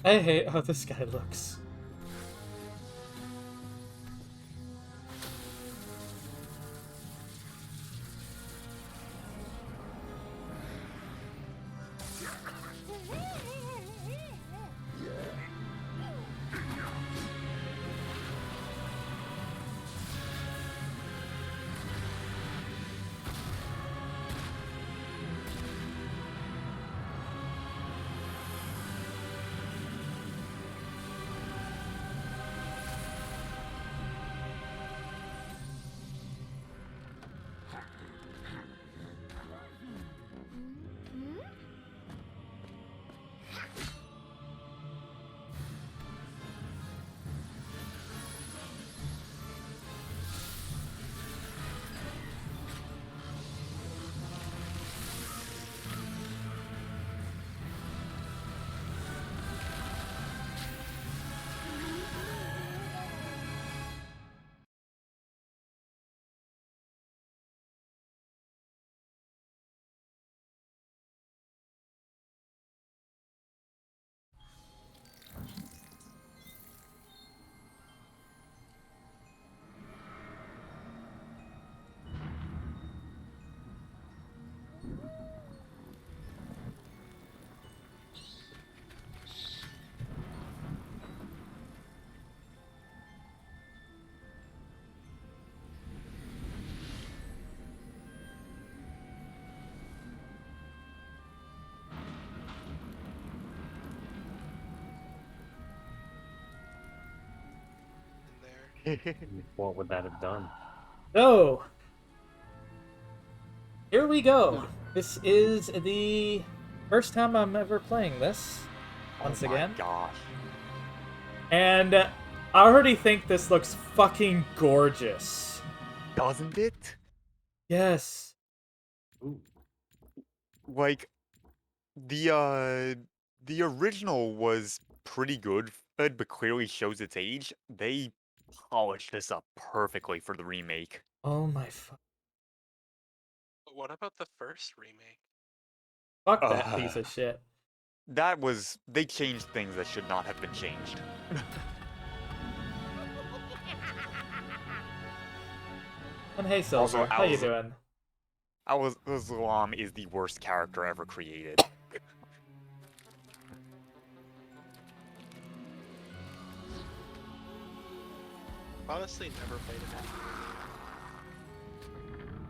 I hate how this guy looks. What would that have done? So, here we go. This is the first time I'm ever playing this, once Oh my again. gosh. And I already think this looks fucking gorgeous. Doesn't it? Yes. Ooh. Like, the original was pretty good, but clearly shows its age. They polished this up perfectly for the remake. Oh my fuck. But what about the first remake? Fuck that piece Uh, of shit. they changed things that should not have been changed. And hey, Silver, Also, how you doing? Al-Islam is the worst character ever created. Honestly, never played it.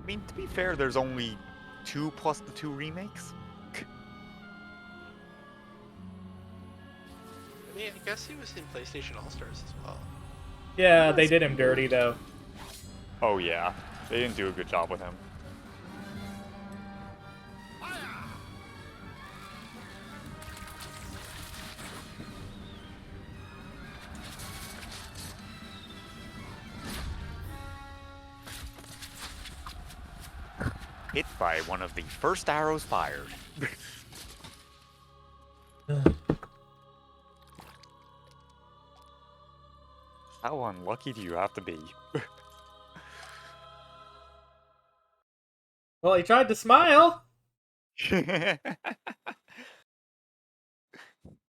I mean, to be fair, there's only 2 plus the 2 remakes. I mean, I guess he was in PlayStation All Stars as well. Yeah, they did him dirty, though. Oh yeah, they didn't do a good job with him. Hit by one of the first arrows fired. How unlucky do you have to be? Well, he tried to smile.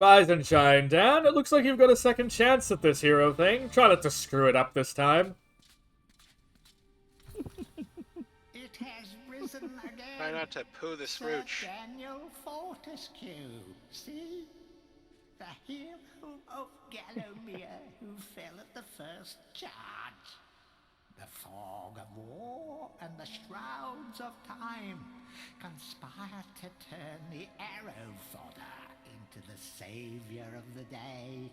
Rise and shine, Dan. It looks like you've got a second chance at this hero thing. Try not to screw it up this time. It has risen again. Try not to poo the Sir smooch. Daniel Fortescue. See? The hero of Gallowmere who fell at the first charge. The fog of war and the shrouds of time conspire to turn the arrow fodder into the savior of the day.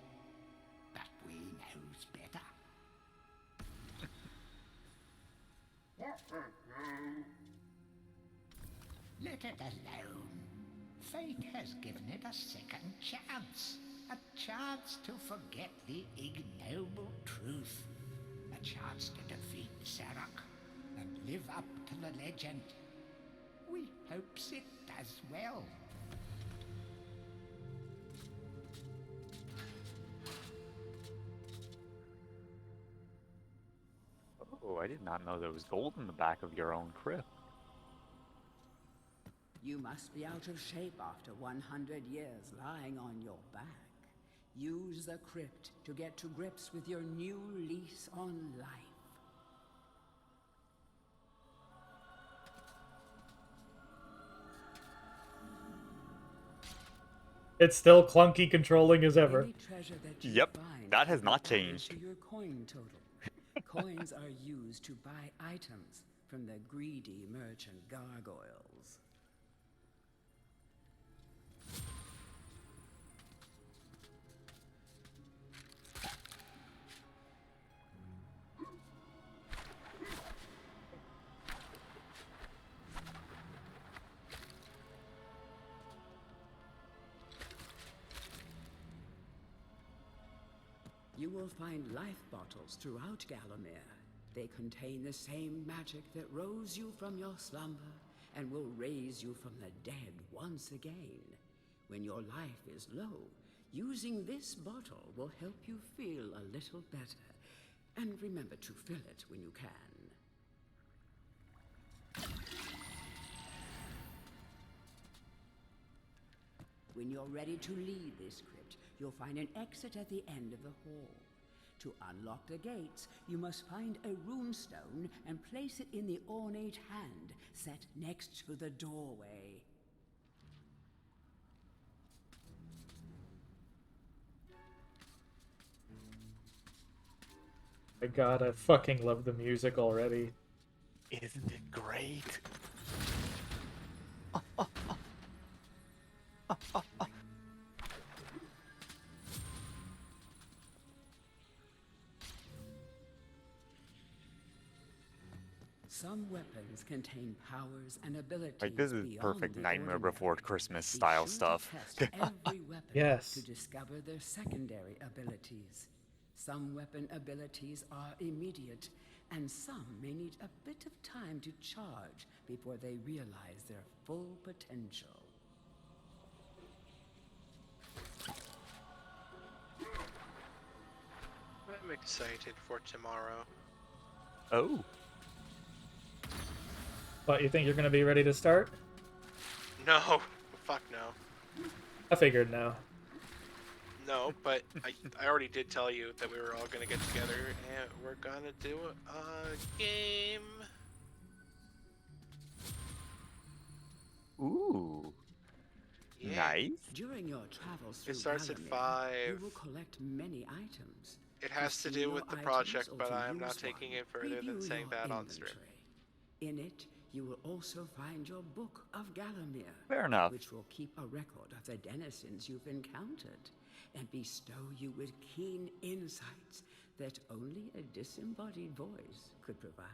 But we knows better. Let it alone. Fate has given it a second chance. A chance to forget the ignoble truth. A chance to defeat Sarok and live up to the legend. We hopes it does well. Oh, I did not know there was gold in the back of your own crypt. You must be out of shape after 100 years lying on your back. Use the crypt to get to grips with your new lease on life. It's still clunky controlling as ever. Any treasure that you Yep, find that has will not be added changed. to your coin total. Coins are used to buy items from the greedy merchant gargoyles. You will find life bottles throughout Gallowmere. They contain the same magic that rose you from your slumber and will raise you from the dead once again. When your life is low, using this bottle will help you feel a little better. And remember to fill it when you can. When you're ready to leave this crypt, you'll find an exit at the end of the hall. To unlock the gates, you must find a runestone and place it in the ornate hand set next to the doorway. My god, I fucking love the music already. Isn't it great? Some weapons contain powers and abilities Like, this is beyond perfect the Nightmare ordinary. Before Christmas Be style sure to stuff. test every weapon Yes. to discover their secondary abilities. Some weapon abilities are immediate, and some may need a bit of time to charge before they realize their full potential. I'm excited for tomorrow. Oh. What, you think you're gonna be ready to start? No, fuck no. I figured no. No, but I already did tell you that we were all gonna get together and we're gonna do a game. Ooh. Yeah. Nice. During your travels through starts at Gallowmere, 5. you will collect many items. It has to see do your with the items project, or but to I am not use taking one, it further than review saying your that on stream. inventory. In it, you will also find your book of Gallowmere, Fair enough. which will keep a record of the denizens you've encountered and bestow you with keen insights that only a disembodied voice could provide.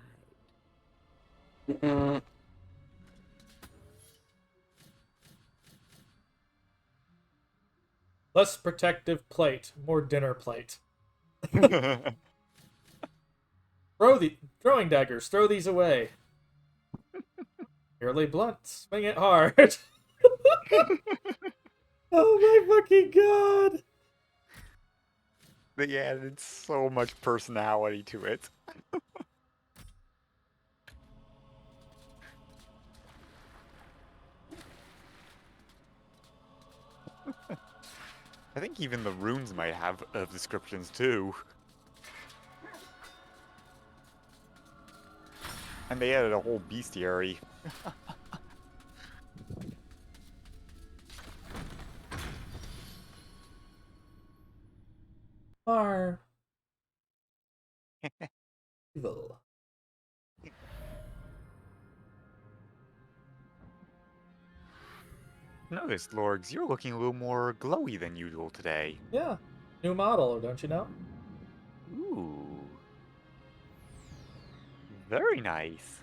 Less protective plate, more dinner plate. Throwing daggers, throw these away. Merely blunt, swing it hard. Oh my fucking god. They added so much personality to it. I think even the runes might have descriptions too. And they added a whole bestiary. Are evil. Notice, Lorgs, you're looking a little more glowy than usual today. Yeah. New model, don't you know? Ooh. Very nice.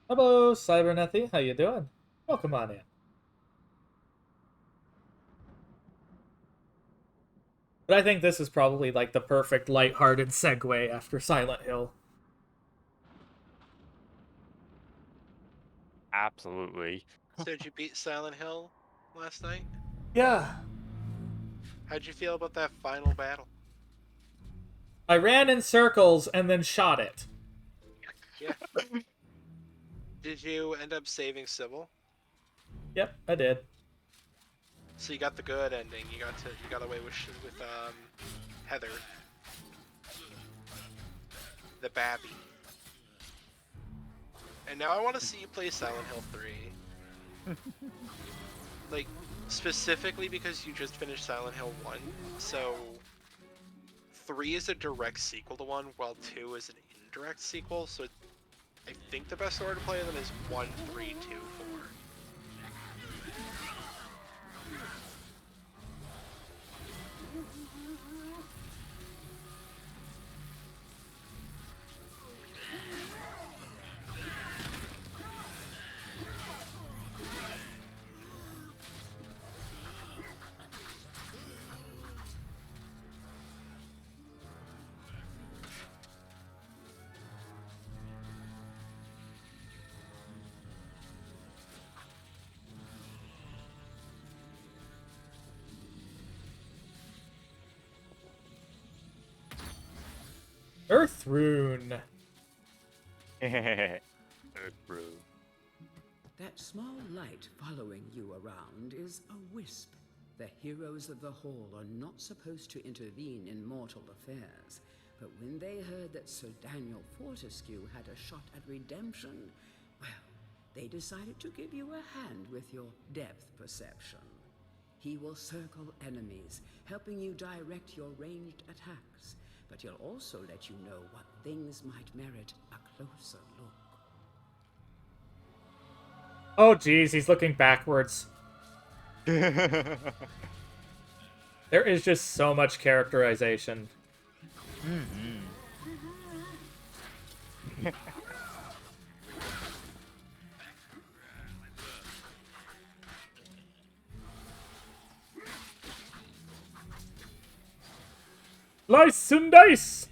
Hello, Cybernethy. How you doing? Welcome on in. But I think this is probably like the perfect lighthearted segue after Silent Hill. Absolutely. So did you beat Silent Hill last night? Yeah. How'd you feel about that final battle? I ran in circles and then shot it. Yeah. Did you end up saving Sybil? Yep, I did. So you got the good ending. You got away with Heather, the Babby. And now I want to see you play Silent Hill 3. Like, specifically because you just finished Silent Hill 1, so 3 is a direct sequel to 1, while 2 is an indirect sequel, so I think the best order to play them is 1, 3, 2, 4. Earthrune. Bro. That small light following you around is a wisp. The heroes of the Hall are not supposed to intervene in mortal affairs, but when they heard that Sir Daniel Fortescue had a shot at redemption, well, they decided to give you a hand with your depth perception. He will circle enemies, helping you direct your ranged attacks, but he'll also let you know what things might merit a closer look. Oh, geez, he's looking backwards. There is just so much characterization. Slice and dice!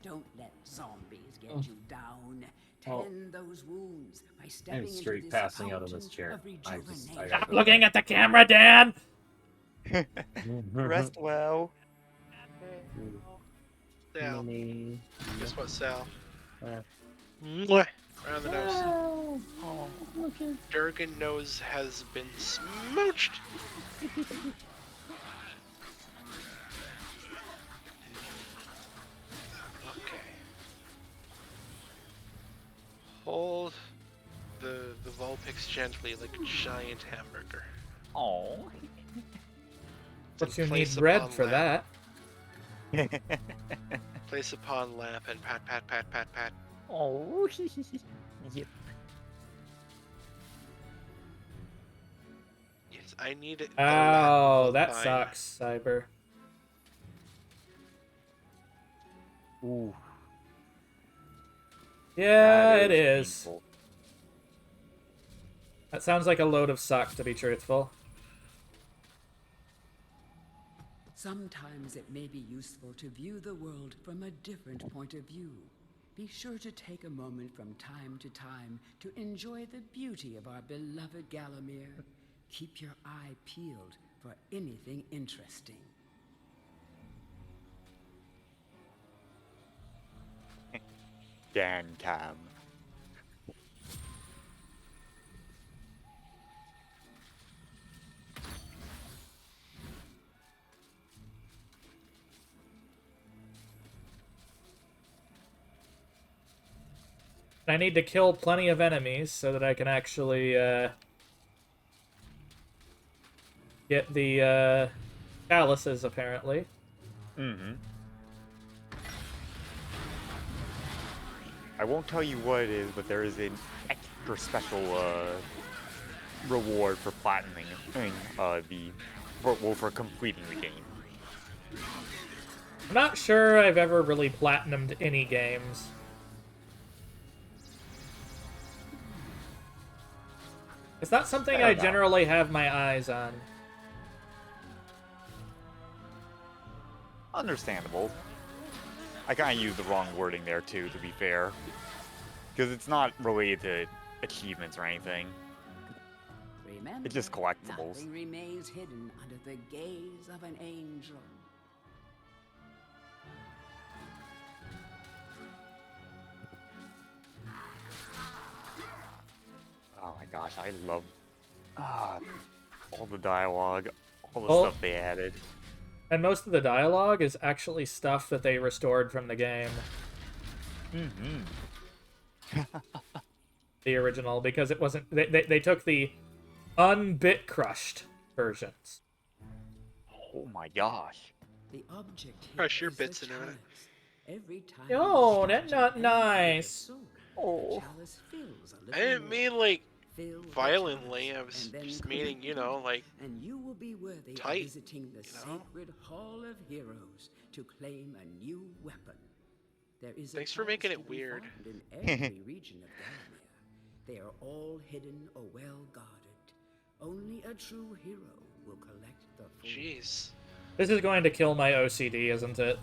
Don't let zombies get you down. Oh. Tend those wounds by stepping I'm into straight this passing out on this fountain chair. of I just- rejuvenation. Stop looking at the camera, Dan! Rest well. Sal. Mini- Guess what, Sal? Uh. Mwah. Right on the nose. Durgan nose has been smooched. Okay. Hold the Vulpix gently like a giant hamburger. Oh. But you need Place bread upon for lap. that. Place upon lap and pat, pat, pat, pat, pat. Oh. Yep. Yes, I need it. Oh, that sucks, Cyber. Ooh. Yeah, That it is. painful. That sounds like a load of suck, to be truthful. Sometimes it may be useful to view the world from a different point of view. Be sure to take a moment from time to time to enjoy the beauty of our beloved Gallowmere. Keep your eye peeled for anything interesting. Dan Cam. I need to kill plenty of enemies so that I can actually get the chalices, apparently. Mm-hmm. I won't tell you what it is, but there is an extra special reward for platinuming for completing the game. I'm not sure I've ever really platinumed any games. It's not something Fair I enough. generally have my eyes on. Understandable. I kind of used the wrong wording there too, to be fair, because it's not related to achievements or anything. Remember, It's just collectibles. nothing remains hidden under the gaze of an angel. Oh my gosh, I love all the dialogue, all the Oh. stuff they added. And most of the dialogue is actually stuff that they restored from the game, the original, because it wasn't. They took the unbit crushed versions. Oh my gosh. The object here Crush your is the bits into it. chalice. Every time Yo, you that's strike not an enemy with a nice. sword, Oh. the chalice fills a I little didn't more. mean like Fill the violently. I chalice, was and then just meaning, you know, collect like and you will be worthy tight, of visiting the you know? sacred Hall of Heroes to claim a new weapon. There is Thanks a for making chalice it to be weird. found in every region of Gallowmere. They are all hidden or well guarded. Only a true hero will collect the full. jeez. This is going to kill my OCD, isn't it?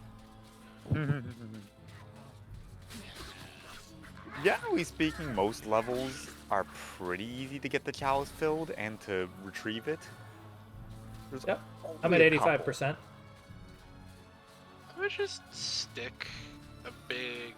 Generally speaking, most levels are pretty easy to get the chalice filled and to retrieve it. There's Yep. I'm only at a couple. 85%. I would just stick a big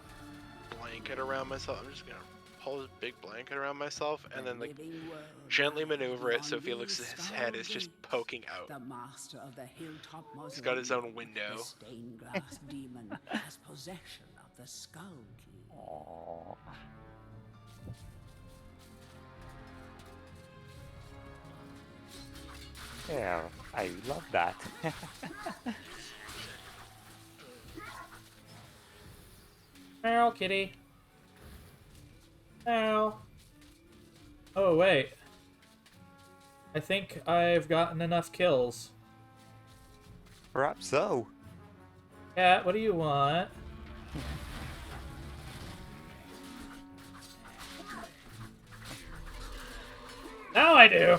blanket around myself. I'm just gonna pull this big blanket around myself and then like living world gently lies maneuver it so beyond Felix's these head is just gates. poking out. The master of the hilltop mausoleum. He's got his own window. The stained glass demon has possession of the skull key. Aww. Yeah, I love that. Meow, kitty. Meow. Oh, wait. I think I've gotten enough kills. Perhaps so. Cat, what do you want? Now I do!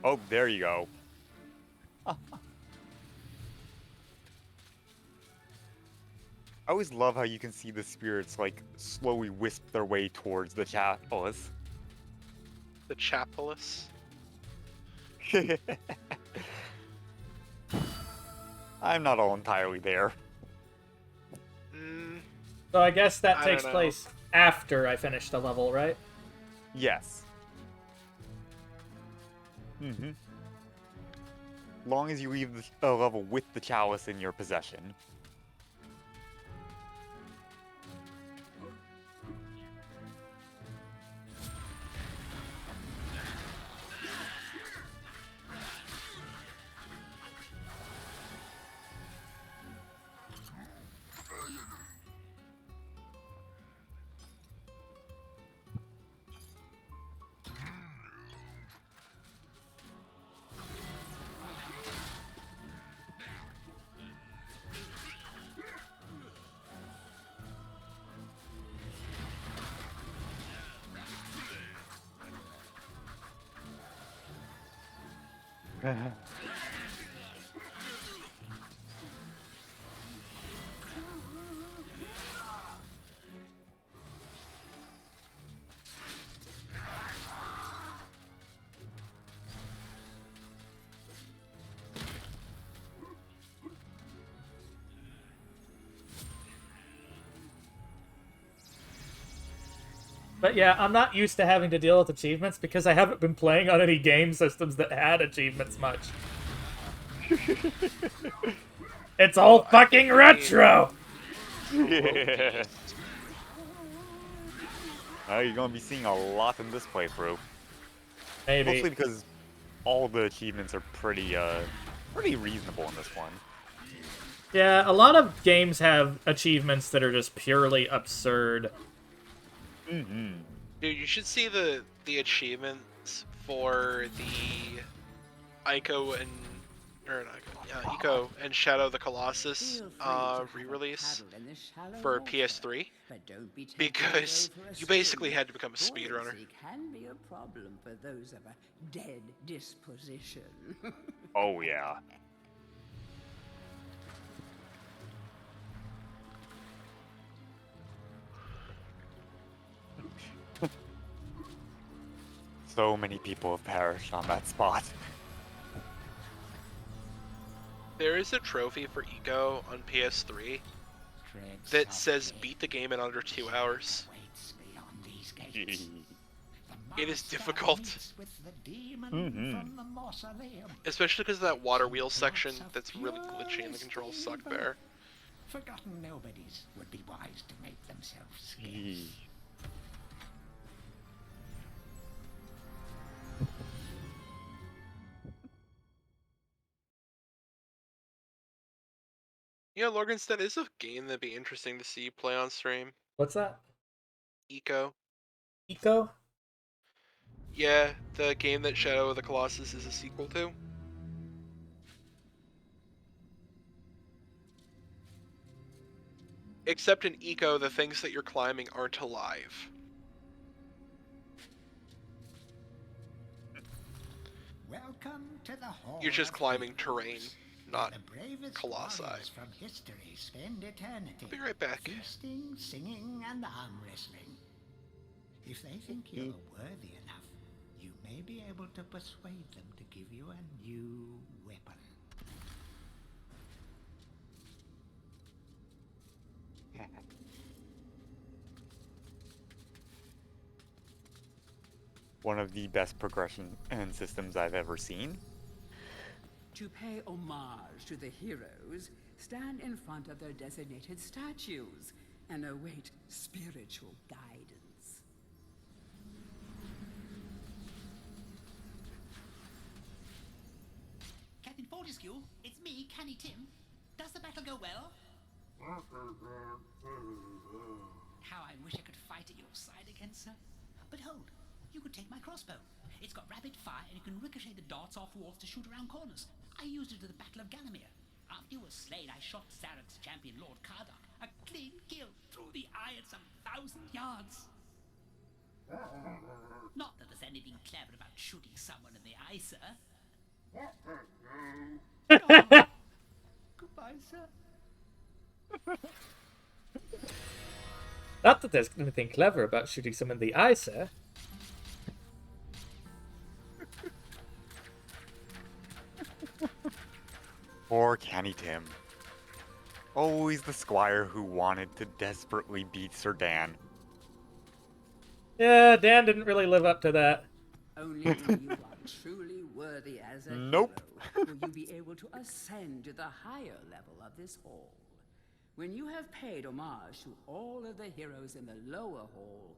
Oh, there you go. I always love how you can see the spirits like slowly wisp their way towards the chalice. The chapelus. I'm not all entirely there. Mm, So I guess that I don't takes know. place after I finish the level, right? Yes. Mm-hmm. Long as you leave the level with the chalice in your possession. But yeah, I'm not used to having to deal with achievements because I haven't been playing on any game systems that had achievements much. It's all fucking retro! Yeah. You're gonna be seeing a lot in this playthrough. Maybe. Mostly because all the achievements are pretty reasonable in this one. Yeah, a lot of games have achievements that are just purely absurd. Mm-hmm. dude, you should see the achievements for the Ico and Ico and Shadow of the Colossus Feel free to have a re-release paddle in the shallow for water, PS3 but don't be tempted to because go for a you basically swim. had to become a speedrunner. Buoyancy can be a problem for those of a dead disposition. Oh yeah. So many people have perished on that spot. There is a trophy for Ico on PS3 that says beat the game in under 2 hours. Waits beyond these gates. It is difficult. With the demon Mhm. from the mausoleum. Especially because of that water wheel section that's really glitchy and the controls suck there. Forgotten nobodies would be wise to make themselves scarce. Yee. Yeah, Lorgenstein is a game that'd be interesting to see you play on stream. What's that? Eco. Eco? Yeah, the game that Shadow of the Colossus is a sequel to. Except in Eco, the things that you're climbing aren't alive. Welcome to the hall. You're just of climbing heroes, terrain, where not the bravest colossi. warriors from history spend eternity. I'll be right back. Feasting, singing, and arm wrestling. If they think you're worthy enough, you may be able to persuade them to give you a new weapon. One of the best progression and systems I've ever seen. To pay homage to the heroes, stand in front of their designated statues and await spiritual guidance. Captain Fortescue, it's me, Canny Tim. Does the battle go well? How I wish I could fight at your side again, sir. But hold, you could take my crossbow. It's got rapid fire and you can ricochet the darts off walls to shoot around corners. I used it at the Battle of Gallowmere. After you were slain, I shot Zarek's champion, Lord Kardok. A clean kill through the eye at some 1,000 yards. Not that there's anything clever about shooting someone in the eye, sir. Goodbye, sir. Not that there's anything clever about shooting someone in the eye, sir. Poor Canny Tim. Always the squire who wanted to desperately beat Sir Dan. Yeah, Dan didn't really live up to that. Only when you are truly worthy as a Nope. hero will you be able to ascend to the higher level of this hall. When you have paid homage to all of the heroes in the lower hall,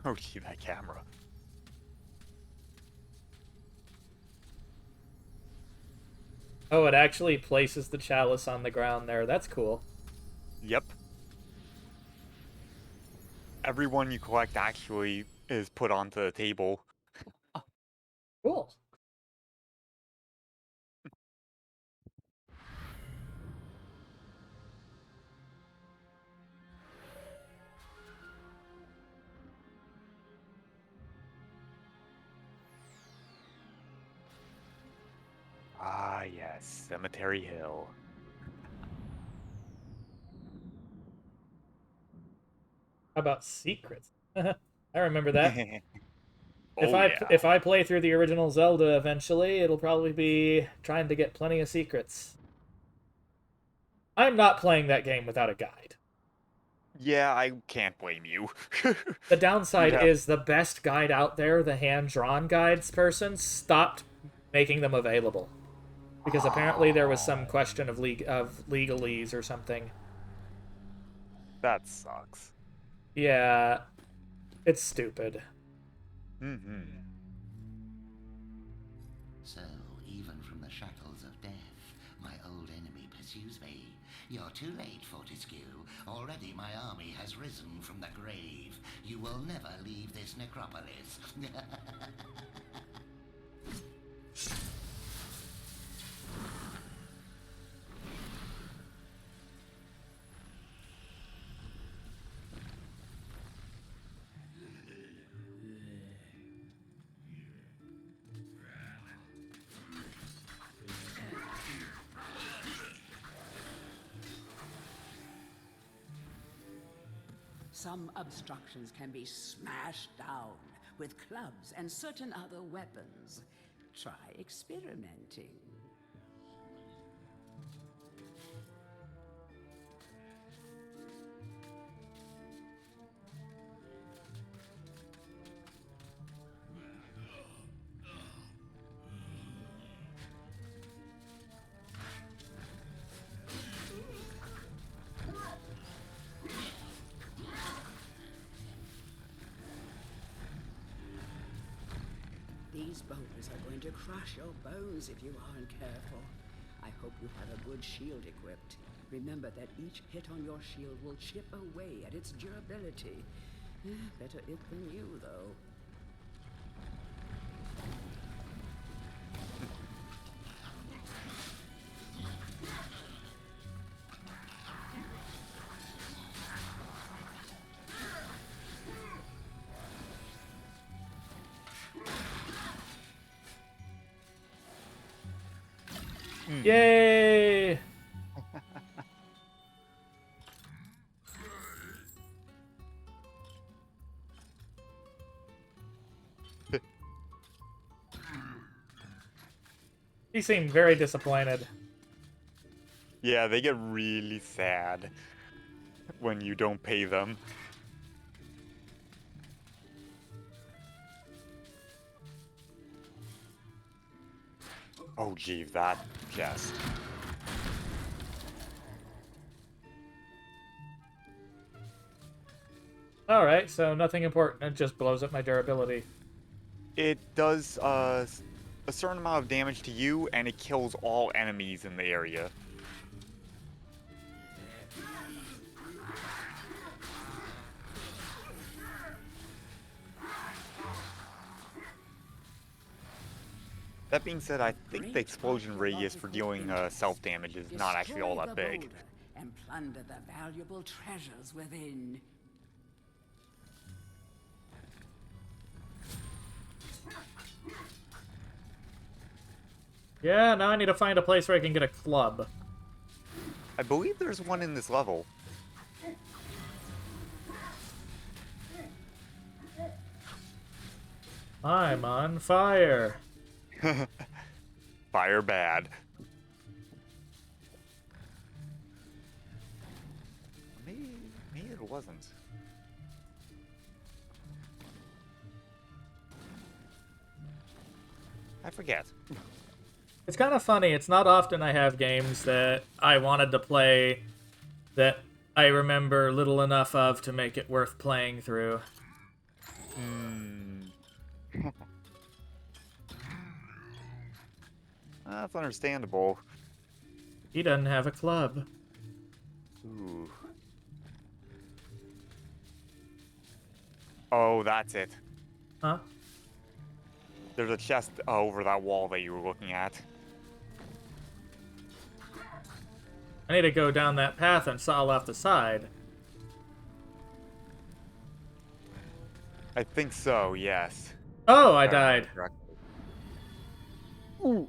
Oh, gee, that camera. Oh, it actually places the chalice on the ground there. That's cool. Yep. Everyone you collect actually is put onto the table. Cool. Ah, yes, Cemetery Hill. How about secrets? I remember that. Oh, yeah. If I play through the original Zelda eventually, it'll probably be trying to get plenty of secrets. I'm not playing that game without a guide. Yeah, I can't blame you. The downside Yeah. is the best guide out there, the hand-drawn guides person, stopped making them available. Because apparently there was some question of legalese or something. That sucks. Yeah, it's stupid. Mm-hmm. So, even from the shackles of death, my old enemy pursues me. You're too late, Fortescue. Already my army has risen from the grave. You will never leave this necropolis. some obstructions can be smashed down with clubs and certain other weapons. Try experimenting. These boulders are going to crush your bones if you aren't careful. I hope you have a good shield equipped. Remember that each hit on your shield will chip away at its durability. Better it than you, though. Yay! He seemed very disappointed. Yeah, they get really sad when you don't pay them. Oh, gee, that chest. Alright, so nothing important. It just blows up my durability. It does a certain amount of damage to you, and it kills all enemies in the area. That being said, I think the explosion radius for dealing self-damage is not actually all that big. And plunder the valuable treasures within. Yeah, now I need to find a place where I can get a club. I believe there's one in this level. I'm on fire. Fire bad. Maybe it wasn't. I forget. It's kind of funny. It's not often I have games that I wanted to play that I remember little enough of to make it worth playing through. That's understandable. He doesn't have a club. Ooh. Oh, that's it. Huh? There's a chest over that wall that you were looking at. I need to go down that path and saw off the side. I think so, yes. Oh, I died. Ooh.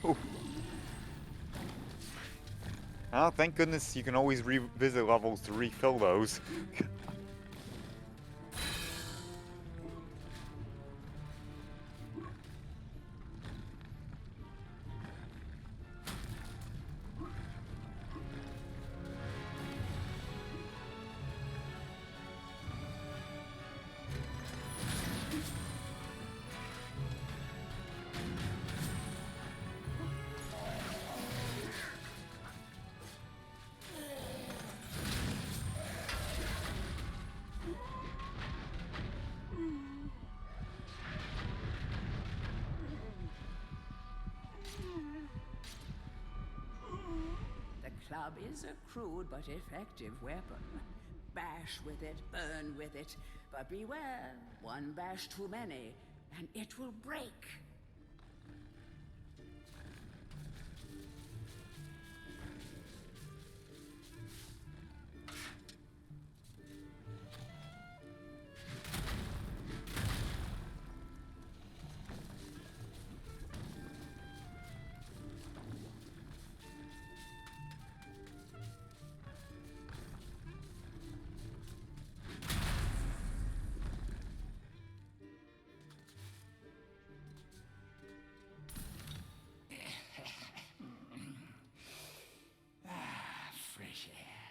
Ooh. Oh, thank goodness you can always revisit levels to refill those. The club is a crude but effective weapon. Bash with it, burn with it, but beware, one bash too many, and it will break. Fresh air.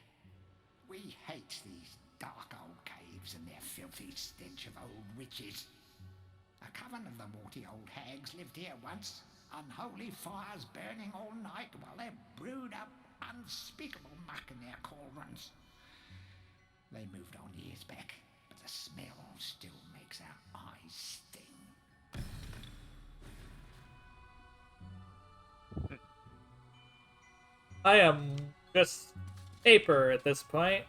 We hate these dark old caves and their filthy stench of old witches. A coven of the warty old hags lived here once, unholy fires burning all night while they brewed up unspeakable muck in their cauldrons. They moved on years back, but the smell still makes our eyes sting. I am just paper at this point.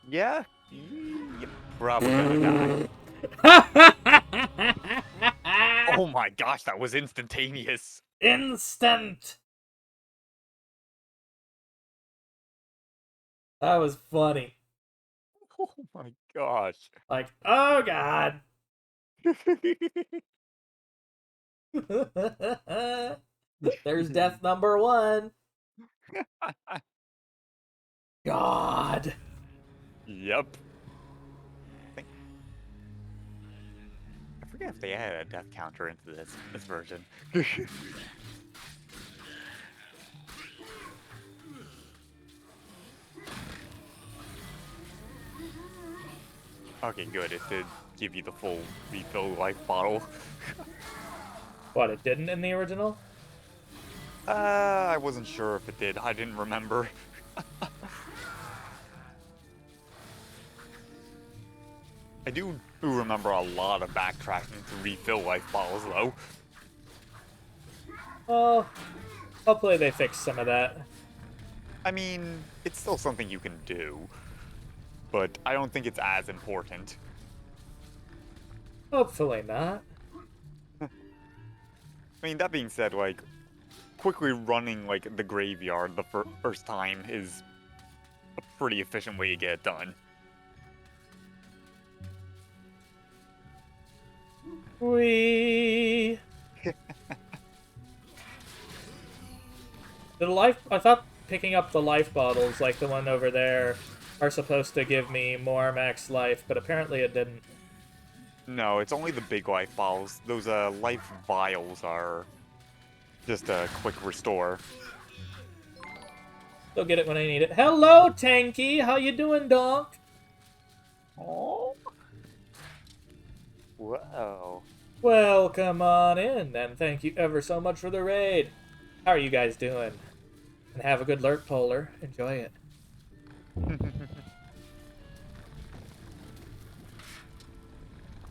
Yeah, you're probably gonna die. Oh my gosh, that was instantaneous. Instant! That was funny. Oh my gosh. Like, oh god. There's death number 1. God. Yep. I forget if they added a death counter into this version. Okay, good. It did give you the full refill life bottle. What, it didn't in the original? I wasn't sure if it did. I didn't remember. I do remember a lot of backtracking to refill life bottles, though. Well, hopefully they fix some of that. I mean, it's still something you can do, but I don't think it's as important. Hopefully not. I mean, that being said, like, quickly running, like, the graveyard the first time is a pretty efficient way to get it done. Wee. I thought picking up the life bottles, like the one over there, are supposed to give me more max life, but apparently it didn't. No, it's only the big life bottles. Those life vials are just a quick restore. They'll get it when I need it. Hello, Tanky! How you doing, Donk? Oh. Whoa. Well, come on in, and thank you ever so much for the raid. How are you guys doing? And have a good lurk, Polar. Enjoy it.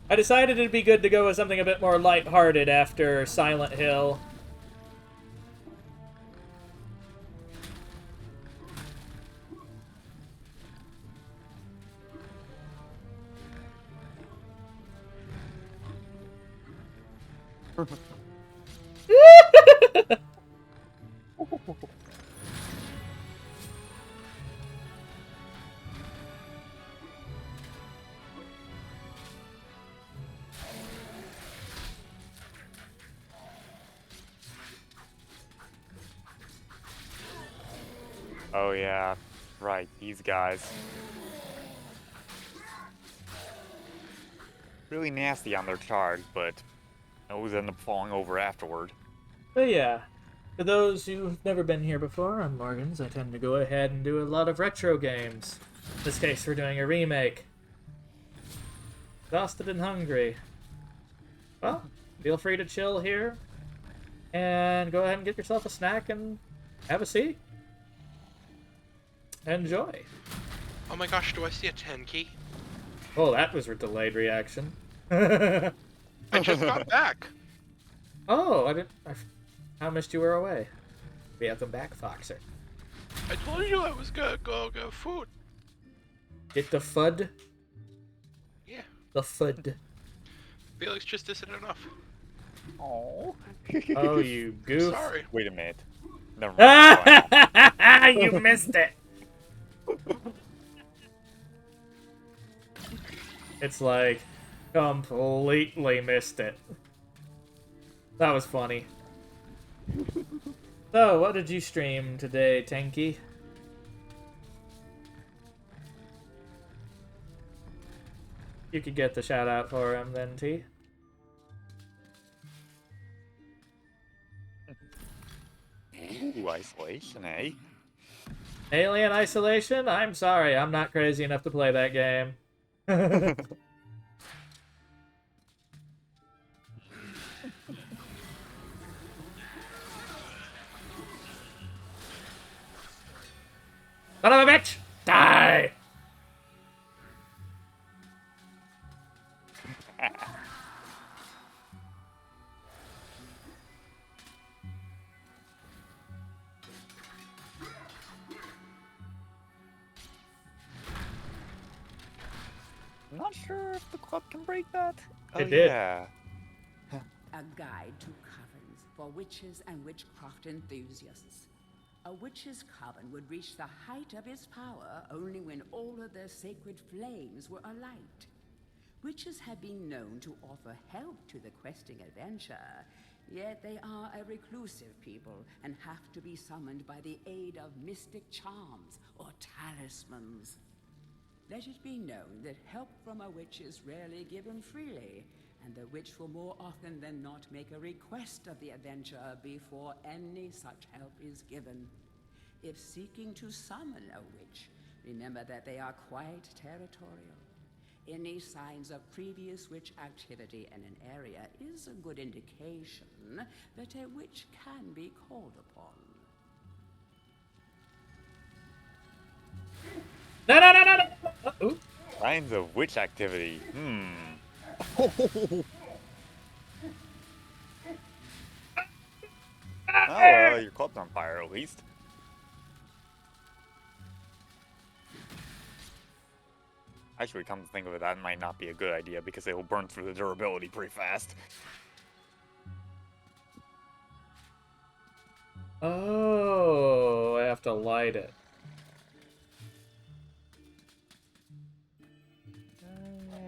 I decided it'd be good to go with something a bit more lighthearted after Silent Hill. Oh yeah, right, these guys. Really nasty on their charge, but those end up falling over afterward. But yeah, for those who've never been here before, I'm Morgans. I tend to go ahead and do a lot of retro games. In this case, we're doing a remake. Exhausted and hungry. Well, feel free to chill here. And go ahead and get yourself a snack and have a seat. Enjoy. Oh my gosh, do I see a 10 key? Oh, that was a delayed reaction. I just got back. Oh, I missed you were away. Welcome back, Foxer. I told you I was gonna go get food. Get the FUD? Yeah. The FUD. Felix just isn't enough. Oh. Oh, you goof. Sorry. Wait a minute. Never mind. You missed it. It's like, completely missed it. That was funny. So, what did you stream today, Tanky? You could get the shout out for him then, T. Ooh, isolation, eh? Alien Isolation? I'm sorry, I'm not crazy enough to play that game. Son of a bitch! Die! I'm not sure if the club can break that. Oh, It did. Yeah. A guide to covens for witches and witchcraft enthusiasts. A witch's coven would reach the height of its power only when all of their sacred flames were alight. Witches have been known to offer help to the questing adventurer, yet they are a reclusive people and have to be summoned by the aid of mystic charms or talismans. Let it be known that help from a witch is rarely given freely, and the witch will more often than not make a request of the adventurer before any such help is given. If seeking to summon a witch, remember that they are quite territorial. Any signs of previous witch activity in an area is a good indication that a witch can be called upon. No, no, no, no, no! Ooh. Signs of witch activity. Oh, well, your club's on fire at least. Actually, come to think of it, that might not be a good idea because it will burn through the durability pretty fast. Oh, I have to light it.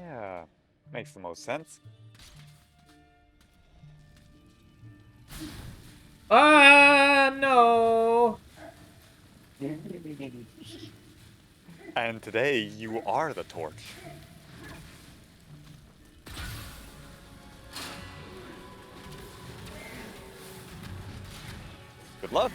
Yeah, makes the most sense. Ah, no! And today, you are the torch. Good luck.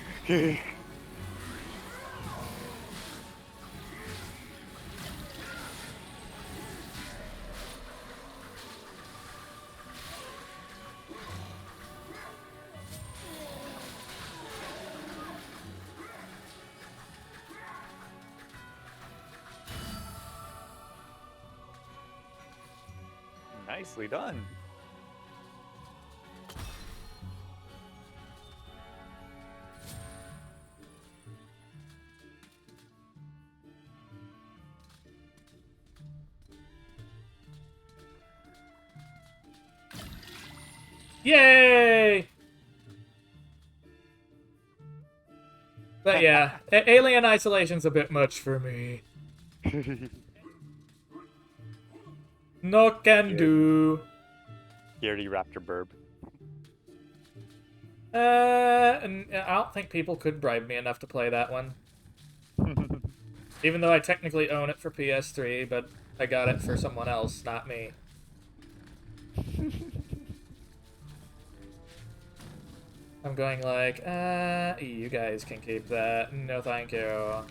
Nicely done. Yay! But yeah, Alien Isolation's a bit much for me. No can do. Scaredy Raptor Burb. And I don't think people could bribe me enough to play that one. Even though I technically own it for PS3, but I got it for someone else, not me. I'm going like, you guys can keep that. No thank you.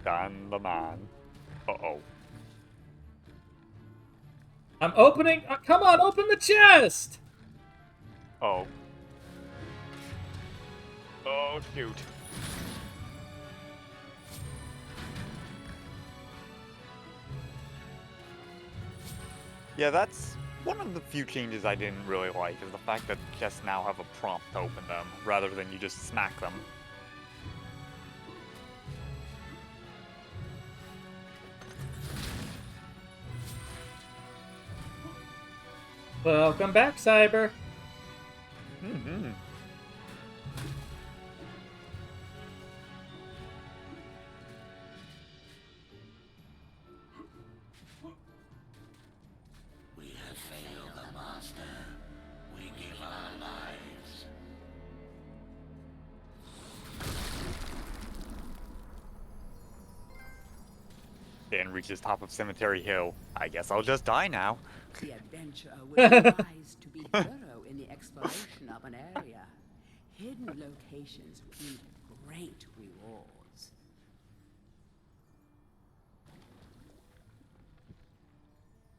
Dan the man. Uh-oh. I'm opening. Come on, open the chest! Oh. Oh, shoot. Yeah, that's one of the few changes I didn't really like, is the fact that chests now have a prompt to open them, rather than you just smack them. Welcome back, Cyber. Mm-hmm. We have failed the master. We give our lives. Dan reaches top of Cemetery Hill. I guess I'll just die now. The adventurer will be wise to be thorough in the exploration of an area. Hidden locations reap great rewards.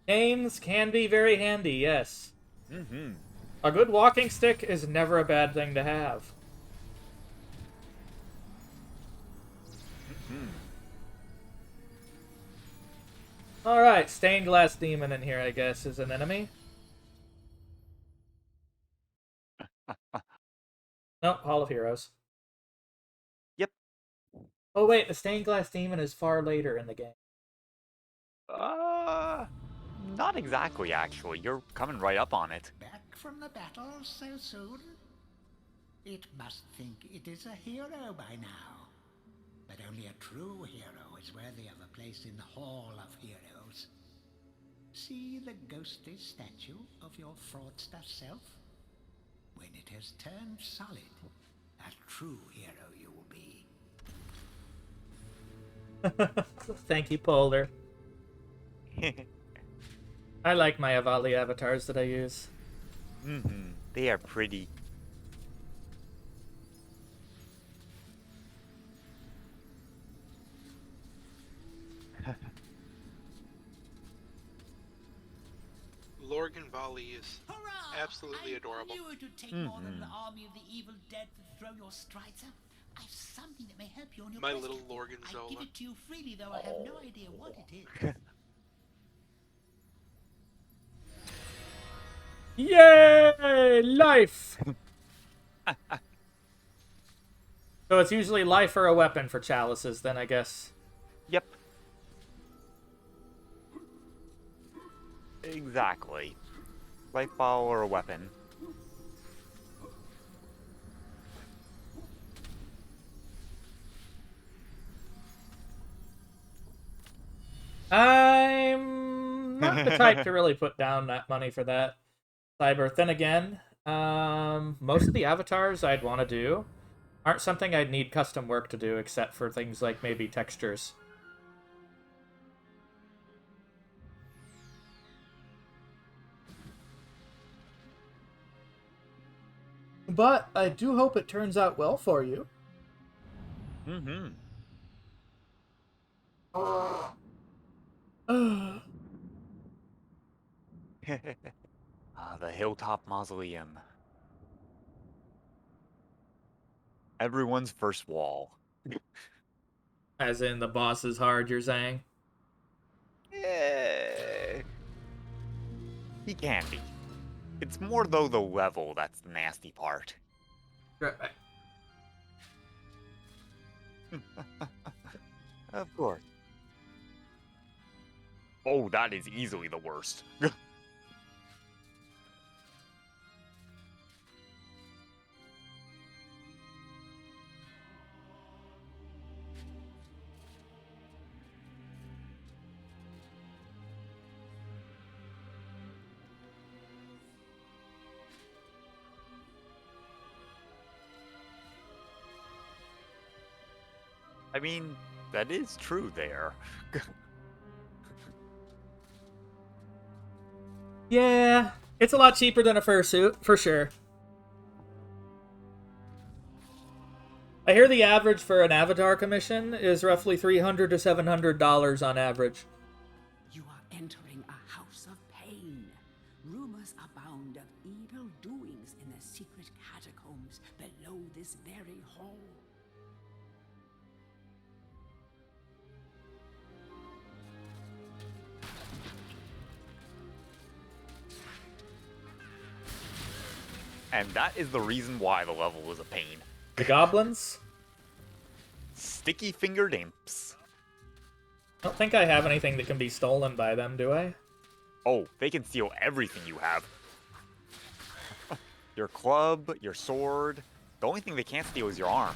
Canes can be very handy, yes. Mm-hmm. A good walking stick is never a bad thing to have. Alright, stained glass demon in here, I guess, is an enemy. No, Hall of Heroes. Yep. Oh wait, the stained glass demon is far later in the game. Not exactly, actually. You're coming right up on it. Back from the battle so soon? It must think it is a hero by now. But only a true hero is worthy of a place in the Hall of Heroes. See the ghostly statue of your fraudster self? When it has turned solid, a true hero you will be. Thank you, Polar. I like my Avali avatars that I use. They are pretty. Lorgan Valley is Hurrah! absolutely adorable. I knew it would take more than the army of the evil dead to throw your strides up. I've something that may help you on your My quest. little Lorgan I Zola. give it to you freely, though I have no idea what it is. Yay! Life! So it's usually life or a weapon for chalices, then, I guess. Yep. Exactly. Life ball or a weapon. I'm not the type to really put down that money for that. Cyber. Then again, most of the avatars I'd want to do aren't something I'd need custom work to do, except for things like maybe textures. But I do hope it turns out well for you. The Hilltop Mausoleum. Everyone's first wall. As in, the boss is hard, you're saying? Yeah. He can be. It's more, though, the level that's the nasty part. Right. Of course. Oh, that is easily the worst. I mean, that is true there. Yeah, it's a lot cheaper than a fursuit, for sure. I hear the average for an avatar commission is roughly $300 to $700 on average. You are entering a house of pain. Rumors abound of evil doings in the secret catacombs below this very hall. And that is the reason why the level was a pain. The goblins? Sticky-fingered imps. I don't think I have anything that can be stolen by them, do I? Oh, they can steal everything you have. Your club, your sword. The only thing they can't steal is your arm.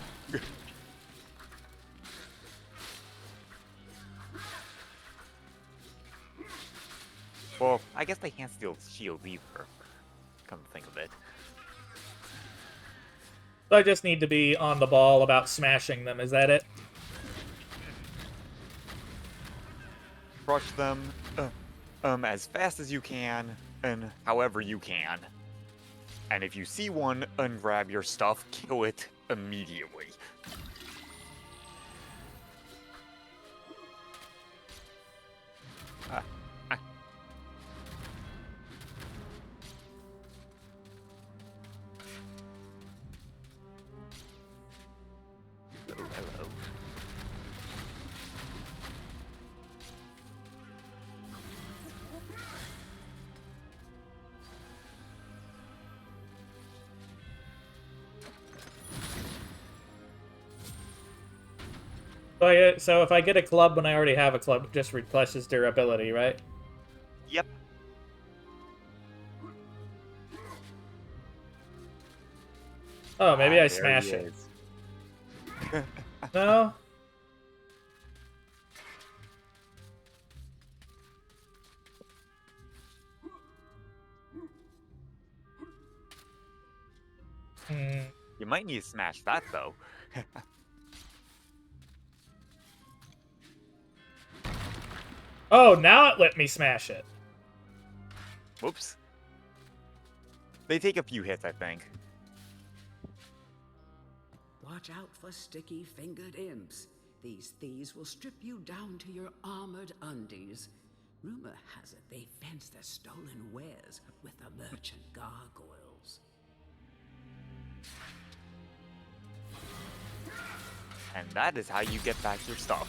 Well, I guess they can't steal shields either. Come to think of it. So I just need to be on the ball about smashing them, is that it? Crush them as fast as you can and however you can. And if you see one, ungrab your stuff, kill it immediately. Hello. So if I get a club when I already have a club, it just replenishes durability, right? Yep. Oh, maybe I There smash he it. is. No? Hmm. You might need to smash that though. Oh, now it let me smash it. Whoops. They take a few hits, I think. Watch out for sticky-fingered imps. These thieves will strip you down to your armored undies. Rumor has it they fence their stolen wares with the merchant gargoyles. And that is how you get back your stuff.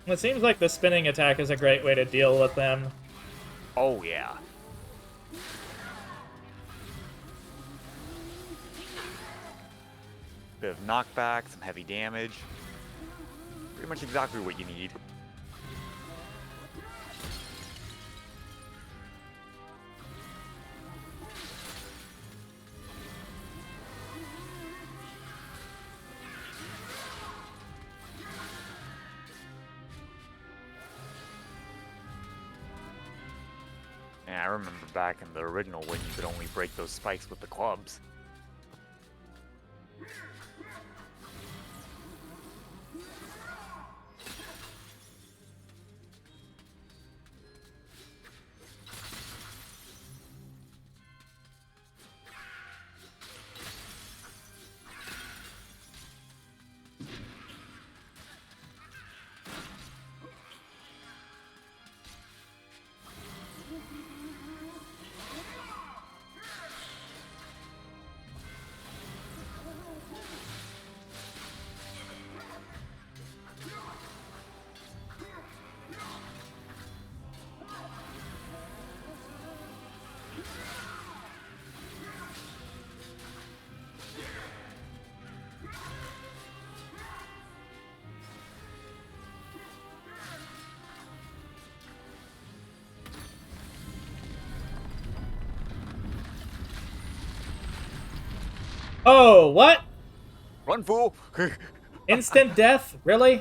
It seems like the spinning attack is a great way to deal with them. Oh yeah. Bit of knockback, some heavy damage. Pretty much exactly what you need. Yeah, I remember back in the original when you could only break those spikes with the clubs. Oh, what? Run, fool! Instant death? Really?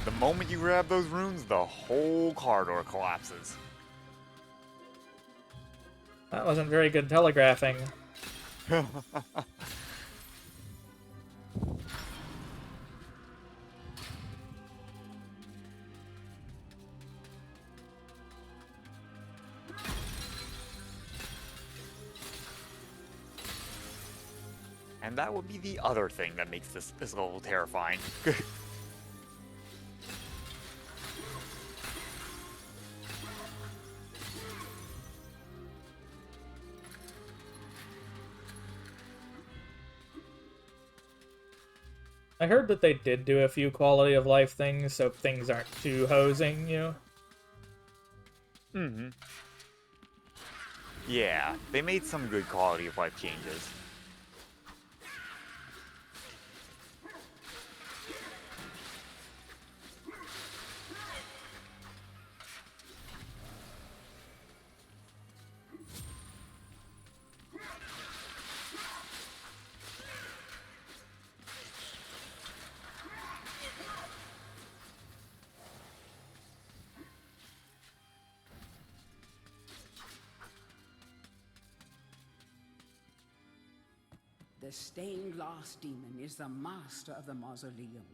The moment you grab those runes, the whole corridor collapses. That wasn't very good telegraphing. And that would be the other thing that makes this level terrifying. I heard that they did do a few quality of life things, so things aren't too hosing, you know? Mm-hmm. Yeah, they made some good quality of life changes. The stained glass demon is the master of the mausoleum.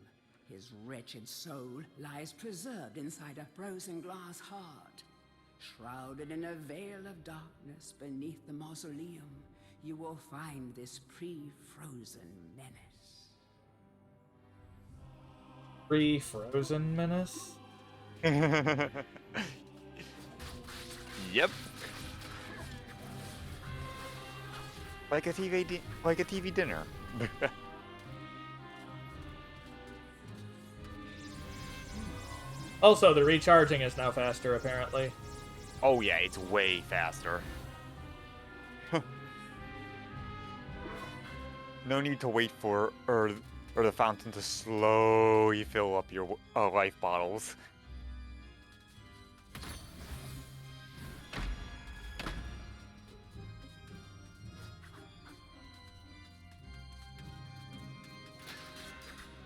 His wretched soul lies preserved inside a frozen glass heart. Shrouded in a veil of darkness beneath the mausoleum, you will find this pre-frozen menace. Pre-frozen menace? Yep. Like a TV dinner. Also, the recharging is now faster, apparently. Oh yeah, it's way faster. No need to wait for or the fountain to slowly fill up your life bottles.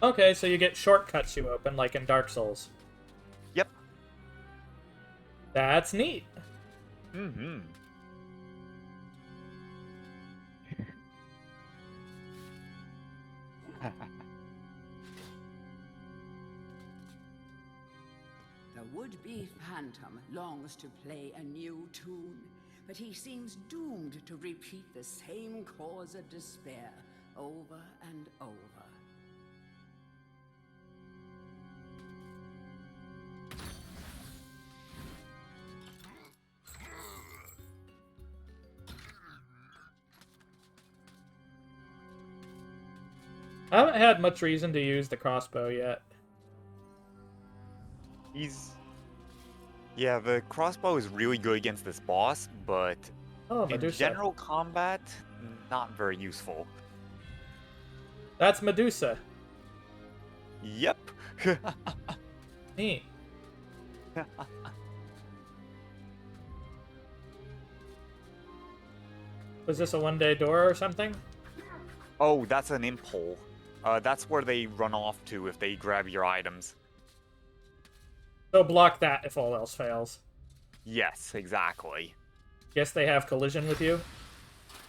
Okay, so you get shortcuts you open, like in Dark Souls. Yep. That's neat. Mm-hmm. The would-be phantom longs to play a new tune, but he seems doomed to repeat the same cause of despair over and over. I haven't had much reason to use the crossbow yet. Yeah, the crossbow is really good against this boss, but Oh, in Medusa. general combat, not very useful. That's Medusa. Yep. Neat. Was this a one-day door or something? Oh, that's an imp hole. That's where they run off to if they grab your items. So block that if all else fails. Yes, exactly. Guess they have collision with you?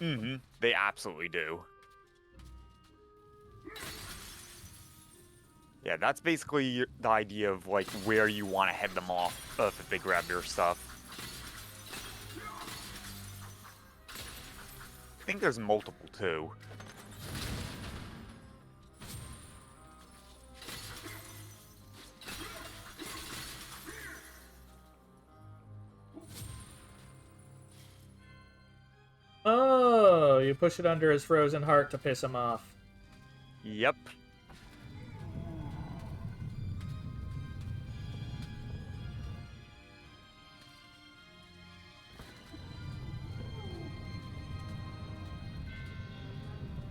Mm-hmm. They absolutely do. Yeah, that's basically the idea of, like, where you want to head them off if they grab your stuff. I think there's multiple, too. Oh, you push it under his frozen heart to piss him off. Yep.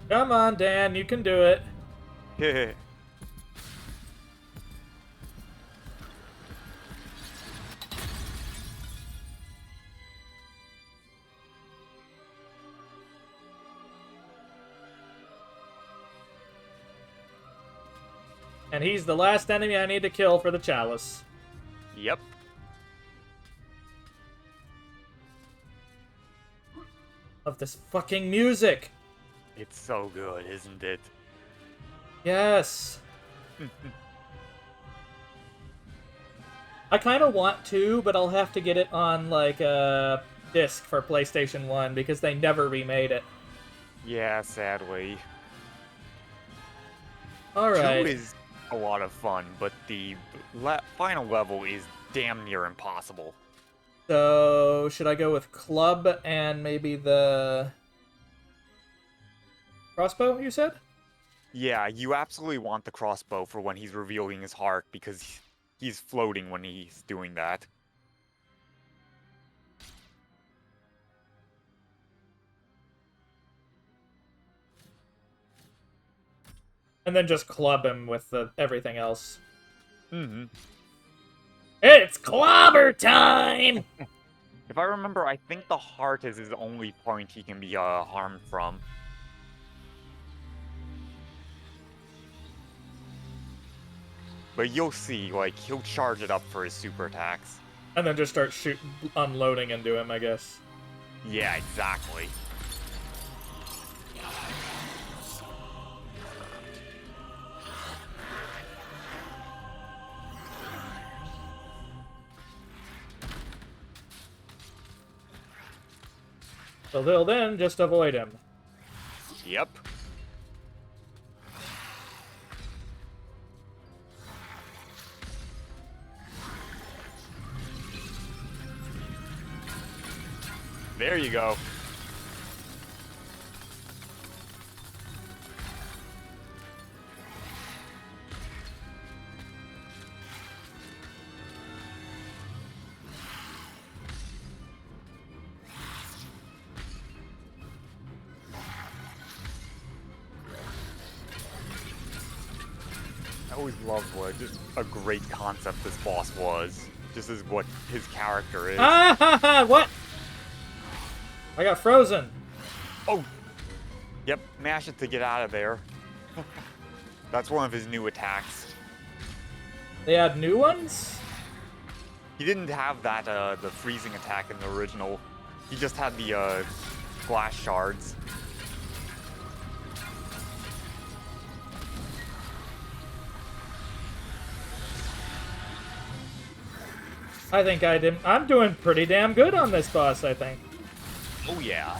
Come on, Dan, you can do it. And he's the last enemy I need to kill for the chalice. Yep. Of this fucking music. It's so good, isn't it? Yes. I kind of want to, but I'll have to get it on, like, a disc for PlayStation 1, because they never remade it. Yeah, sadly. Alright. 2 is a lot of fun, but the final level is damn near impossible. So, should I go with club and maybe the crossbow, you said? Yeah, you absolutely want the crossbow for when he's revealing his heart, because he's floating when he's doing that. And then just club him with everything else. Mm-hmm. It's clobber time! If I remember, I think the heart is his only point he can be harmed from. But you'll see, like, he'll charge it up for his super attacks. And then just start unloading into him, I guess. Yeah, exactly. So they'll then just avoid him. Yep. There you go. always loved what just a great concept this boss was. Just as what his character is. Ah ha ha! What? I got frozen. Oh! Yep, mash it to get out of there. That's one of his new attacks. They had new ones? He didn't have that, the freezing attack in the original. He just had the, glass shards. I think I'm doing pretty damn good on this boss, I think. Oh yeah.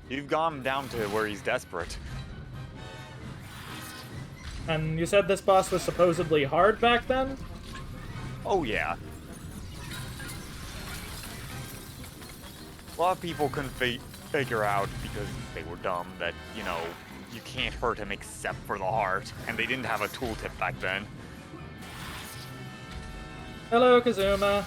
You've gone down to where he's desperate. And you said this boss was supposedly hard back then? Oh yeah. A lot of people couldn't figure out, because they were dumb, that, you know, you can't hurt him except for the heart. And they didn't have a tooltip back then. Hello, Kazuma.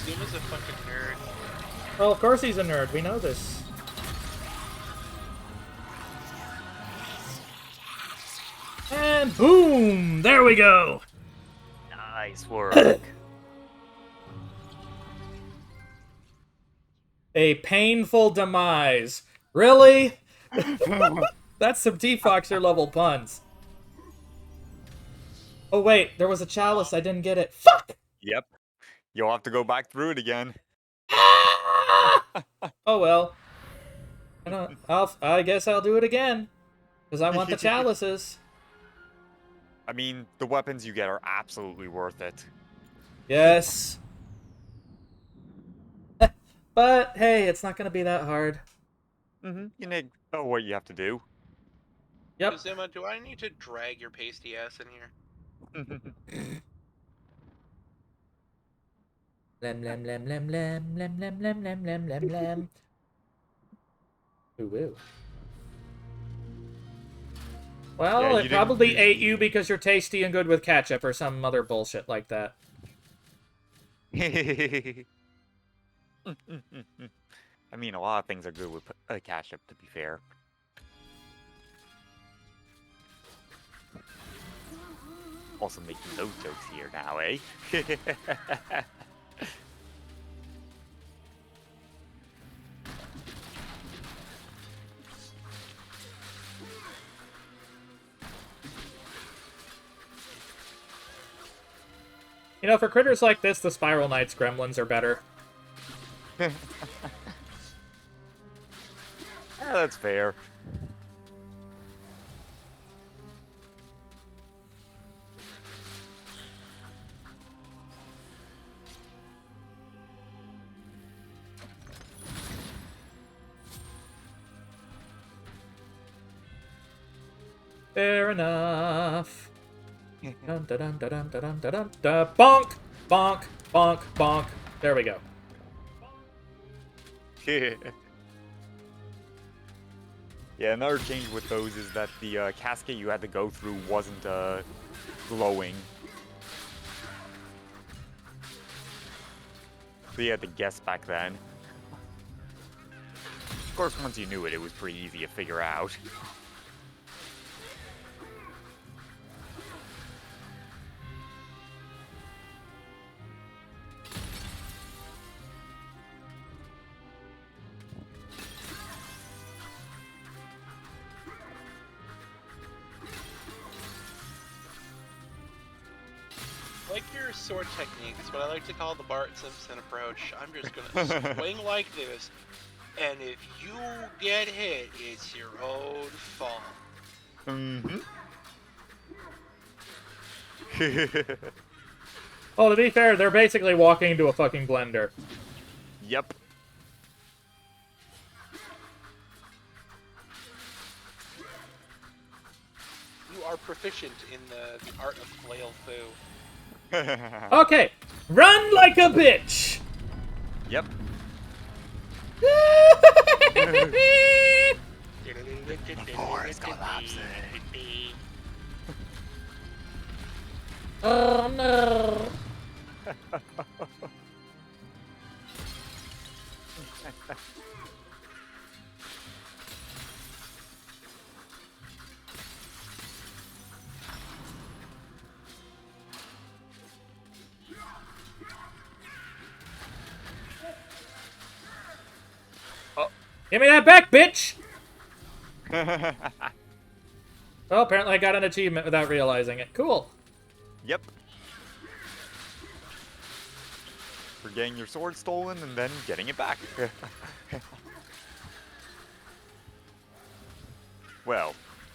Zuma's a fucking nerd. Well, of course he's a nerd. We know this. And boom! There we go! Nice work. A painful demise. Really? That's some T-Foxer level puns. Oh wait, there was a chalice. I didn't get it. Fuck! Yep. You'll have to go back through it again. Oh well. I guess I'll do it again. Because I want the chalices. I mean, the weapons you get are absolutely worth it. Yes. But, hey, it's not going to be that hard. Mm-hmm. You know what you have to do. Yep. Zuma, do I need to drag your pasty ass in here? Lem lem lem lem lem lem lem lem lem lem lem lem. Ooh woo. Well, Yeah, it probably ate you because you're tasty and good with ketchup or some other bullshit like that. I mean, a lot of things are good with ketchup, to be fair. Also making those jokes here now, eh? You know, for critters like this, the Spiral Knights gremlins are better. Yeah, that's fair. Fair enough. Dun, dun, dun, dun, dun, dun, dun, dun. Bonk! Bonk! Bonk! Bonk! There we go. Yeah, another change with those is that the cascade you had to go through wasn't glowing. So you had to guess back then. Of course, once you knew it, it was pretty easy to figure out. Like your sword technique, it's what I like to call the Bart Simpson approach. I'm just gonna swing like this, and if you get hit, it's your own fault. Mm-hmm. Well, to be fair, they're basically walking into a fucking blender. Yep. You are proficient in the art of flail foo. Okay, run like a bitch! Yep. The floor is collapsing. Oh no! Give me that back, bitch! Well, apparently I got an achievement without realizing it. Cool. Yep. For getting your sword stolen and then getting it back. Well,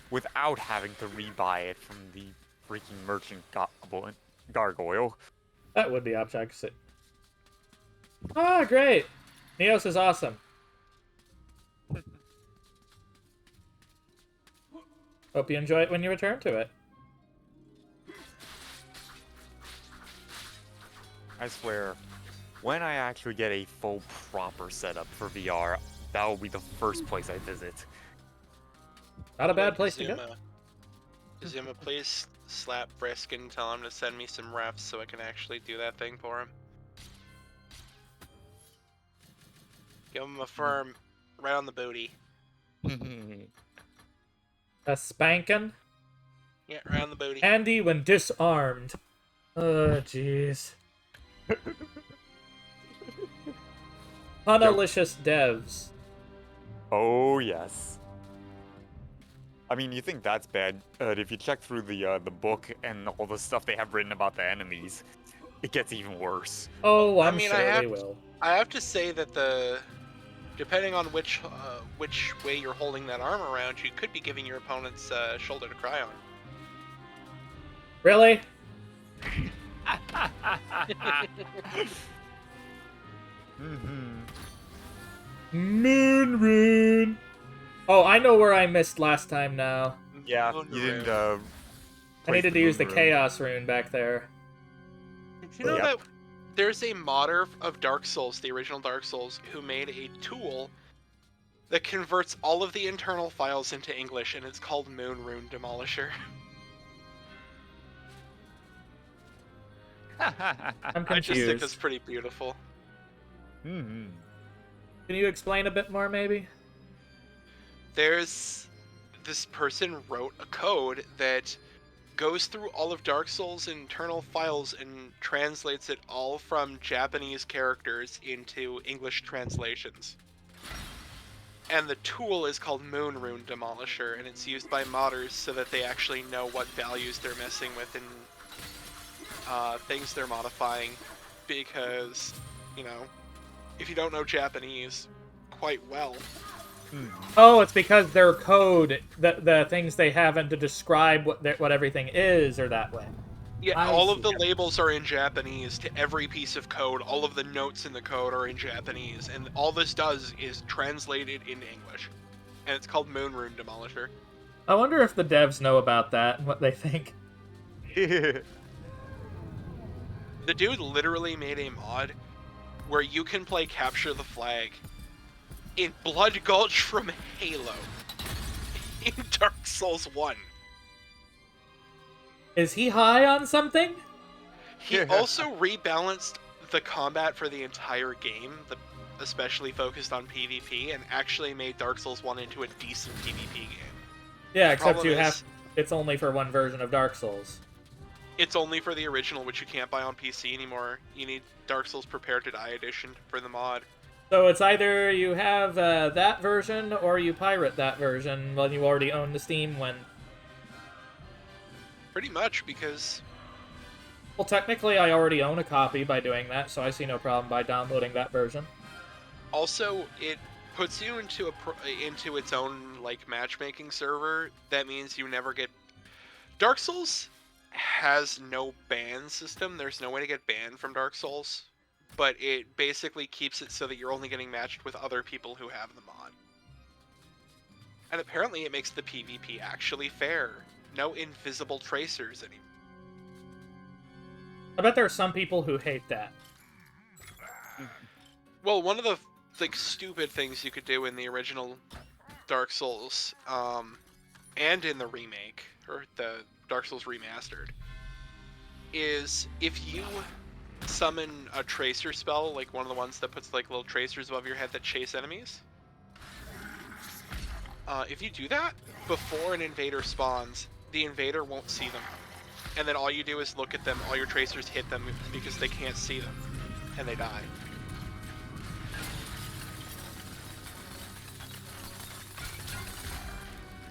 without having to rebuy it from the freaking merchant goblin Gargoyle. That would be opposite. Ah, great. Neos is awesome. Hope you enjoy it when you return to it. I swear, when I actually get a full proper setup for VR, that will be the first place I visit. Not a bad place to go. Kazuma, please slap Frisk and tell him to send me some refs so I can actually do that thing for him. Give him a firm right on the booty. A spankin'? Yeah, right on the booty. Handy when disarmed. Jeez. Punalicious devs. Oh yes. I mean, you think that's bad? If you check through the book and all the stuff they have written about the enemies, it gets even worse. Oh, I'm mean, sure I have they will. I have to say that depending on which way you're holding that arm around, you could be giving your opponent's shoulder to cry on. Really? Moon rune. Oh, I know where I missed last time now. Yeah, Moon you rune. didn't. I needed to use the chaos rune back there. Did you know Yep. that there's a modder of Dark Souls, the original Dark Souls, who made a tool that converts all of the internal files into English, and it's called Moon Rune Demolisher. I'm I just think confused. that's pretty beautiful. Mhm. Can you explain a bit more, maybe? This person wrote a code that goes through all of Dark Souls' internal files and translates it all from Japanese characters into English translations. And the tool is called Moon Rune Demolisher, and it's used by modders so that they actually know what values they're messing with and things they're modifying, because, you know, if you don't know Japanese quite well, Oh, it's because their code, the things they have in to describe what everything is, are that way. yeah, I all of see. the labels are in Japanese to every piece of code. All of the notes in the code are in Japanese, and all this does is translate it into English. And it's called Moon Rune Demolisher. I wonder if the devs know about that and what they think. The dude literally made a mod where you can play Capture the Flag in Blood Gulch from Halo in Dark Souls 1. Is he high on something? He also rebalanced the combat for the entire game, especially focused on PvP, and actually made Dark Souls 1 into a decent PvP game. Yeah, except problem you have. is- It's only for one version of Dark Souls. It's only for the original, which you can't buy on PC anymore. You need Dark Souls Prepare to Die edition for the mod. So it's either you have that version or you pirate that version when you already own the Steam one. Pretty much, because Well, technically, I already own a copy by doing that, so I see no problem by downloading that version. also it puts you into into its own like matchmaking server. That means you never get. Dark Souls has no ban system. There's no way to get banned from Dark Souls, but it basically keeps it so that you're only getting matched with other people who have the mod. And apparently it makes the PvP actually fair. No invisible tracers anymore. I bet there are some people who hate that. Well, one of the like stupid things you could do in the original Dark Souls, and in the remake, or the Dark Souls remastered, is if you summon a tracer spell, like one of the ones that puts like little tracers above your head that chase enemies. If you do that before an invader spawns, the invader won't see them. And then all you do is look at them, all your tracers hit them because they can't see them, and they die.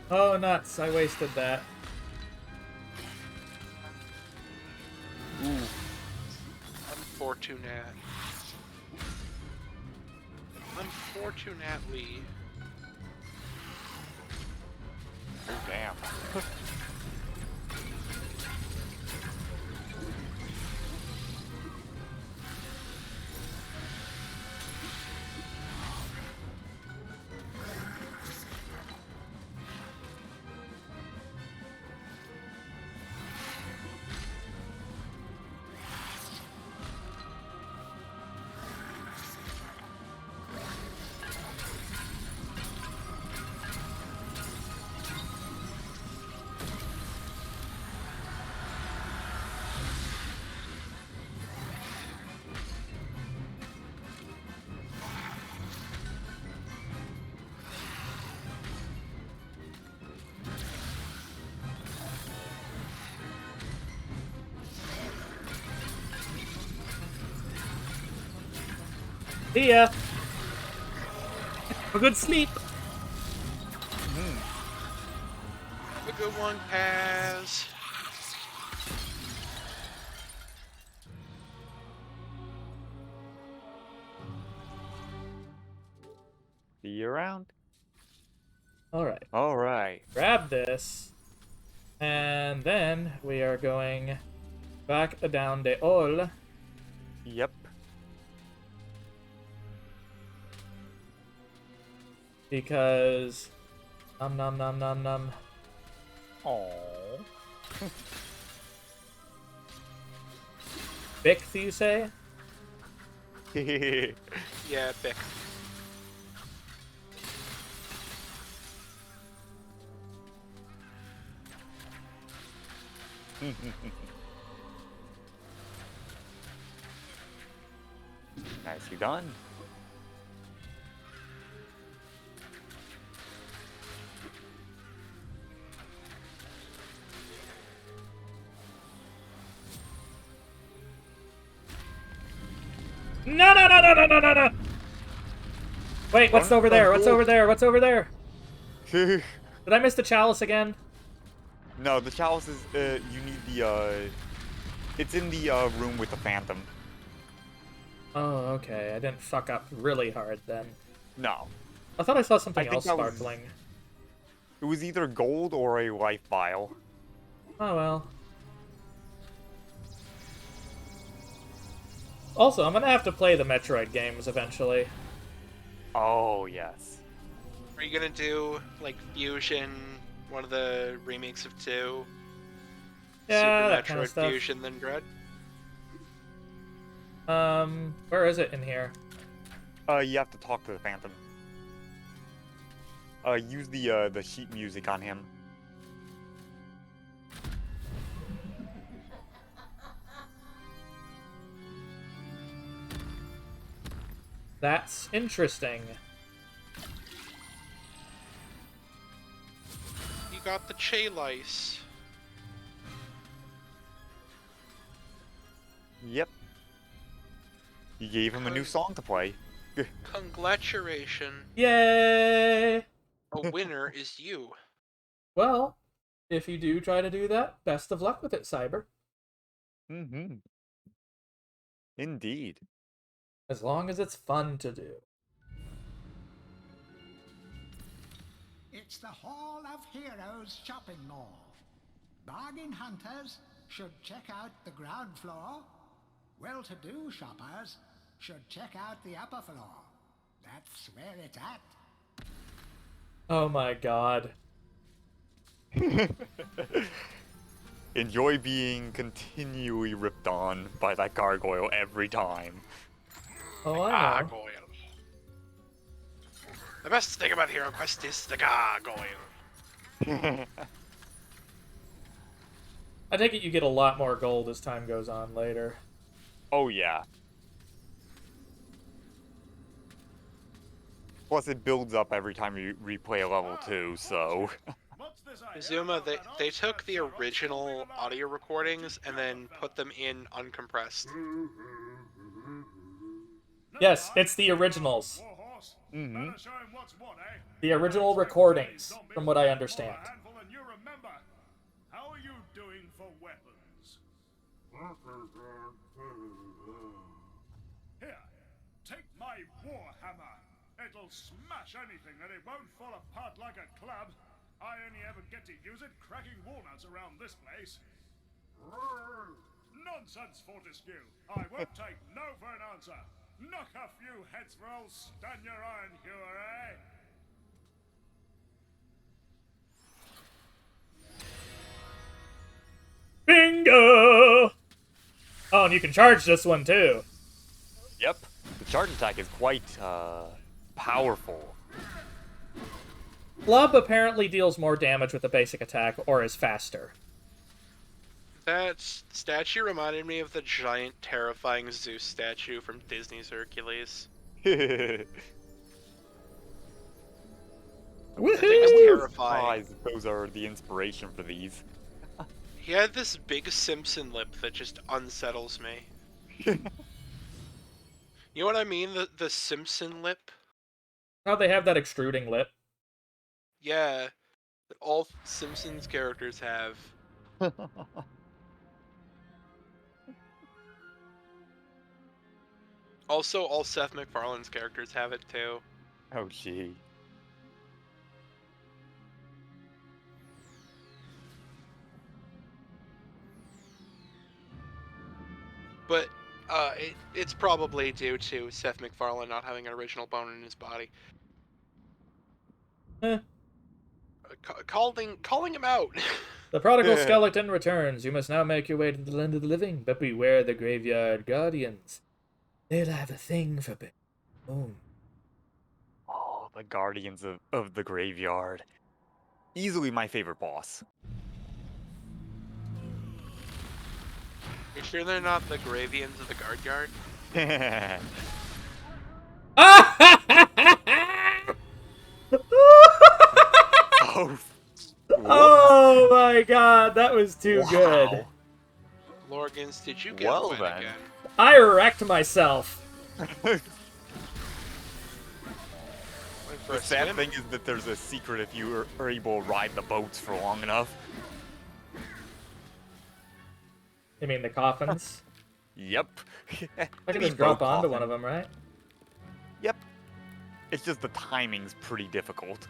Oh, nuts. I wasted that. Ooh. Unfortunate. Unfortunately. Oh, damn. See ya. A good sleep. Have a good one, Kaz. See you around. Alright. All right. Grab this. And then we are going back down the hall. Yep. Because nom nom nom nom nom. Aww. Bick, you say? Yeah, Bick. Nicely done. No, no, no, no, no, no, no, no! Wait, what's over there? What's over there? What's over there? Did I miss the chalice again? No, the chalice is, you need the, it's in the, room with the phantom. Oh, okay. I didn't fuck up really hard then. No. I thought I saw something I think else that was- sparkling. It was either gold or a life vial. Oh, well. Also, I'm gonna have to play the Metroid games eventually. Oh, yes. Are you gonna do like Fusion, one of the remakes of 2? Yeah, Super that Metroid kind of stuff. Fusion, then Dread? Where is it in here? You have to talk to the phantom. Use the sheet music on him. That's interesting. You got the Chalice. Yep. You gave him a new song to play. Congratulations. Yay! A winner is you. Well, if you do try to do that, best of luck with it, Cyber. Mm-hmm. Indeed. As long as it's fun to do. It's the Hall of Heroes shopping mall. Bargain hunters should check out the ground floor. Well-to-do shoppers should check out the upper floor. That's where it's at. Oh my god. Enjoy being continually ripped on by that gargoyle every time. Oh, I know. Gargoyle. The best thing about Hero Quest is the Gargoyle. I take it you get a lot more gold as time goes on later. Oh, yeah. Plus, it builds up every time you replay a level, too, so... Zuma, they took the original audio recordings and then put them in uncompressed. Yes, it's the originals. Mm-hmm. The original recordings, from what I understand. How are you doing for weapons? Here, take my warhammer. It'll smash anything and it won't fall apart like a club. I only ever get to use it cracking walnuts around this place. Nonsense, Fortescue. I won't take no for an answer. Knock a few heads for old Stan your iron hewer, eh? Bingo! Oh, and you can charge this one too. Yep. The charge attack is quite, powerful. Blub apparently deals more damage with a basic attack or is faster. That statue reminded me of the giant, terrifying Zeus statue from Disney's Hercules. That thing was Woohoo! terrifying. Those are the inspiration for these. He had this big Simpson lip that just unsettles me. You know what I mean? The Simpson lip? How they have that extruding lip. Yeah, that all Simpsons characters have. Also, all Seth MacFarlane's characters have it too. Oh, gee. But it's probably due to Seth MacFarlane not having an original bone in his body. Eh. Calling him out. The prodigal skeleton returns. You must now make your way to the land of the living, but beware the graveyard guardians. They'll have a thing for bone. Oh, the Guardians of the Graveyard. Easily my favorite boss. You sure they're not the Gravians of the Guard Yard? Oh, Oh my god, that was too good. wow. Lorgans, did you get Well, wet then. again? I wrecked myself. Went for The a sad swim? thing is that there's a secret if you are able to ride the boats for long enough. You mean the coffins? Yep. I can just drop onto one of them, right? Yep. It's just the timing's pretty difficult.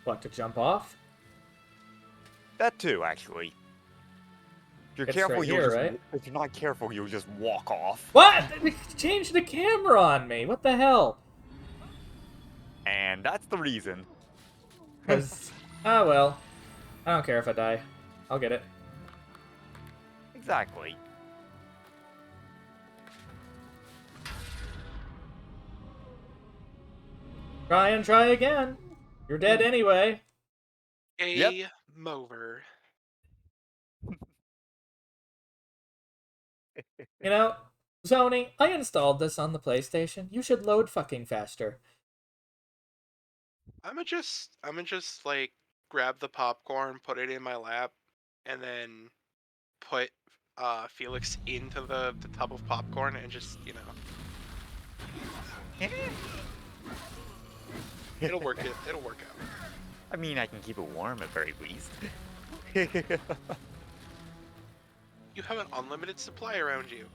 What, to jump off? That too, actually. If you're It's careful, right you'll here, just, right? if you're not careful, you'll just walk off. What? They changed the camera on me. What the hell? And that's the reason. Because, oh well. I don't care if I die. I'll get it. Exactly. Try and try again. You're dead anyway. A mover. You know, Sony, I installed this on the PlayStation. You should load fucking faster. I'ma just like grab the popcorn, put it in my lap, and then put Felix into the tub of popcorn and just, you know. It'll work out. I mean, I can keep it warm at very least. You have an unlimited supply around you.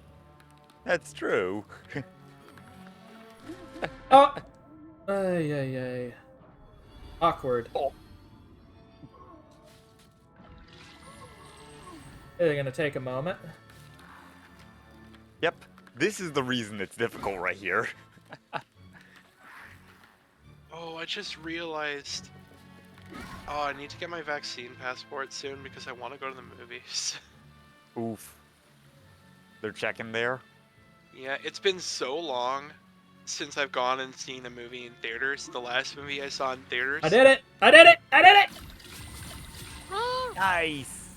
That's true. Oh! Ay, ay, ay. Awkward. Oh. They're gonna take a moment. Yep. This is the reason it's difficult right here. Oh, I just realized. Oh, I need to get my vaccine passport soon because I want to go to the movies. Oof. They're checking there. Yeah, it's been so long since I've gone and seen a movie in theaters. The last movie I saw in theaters. I did it! I did it! I did it! Nice.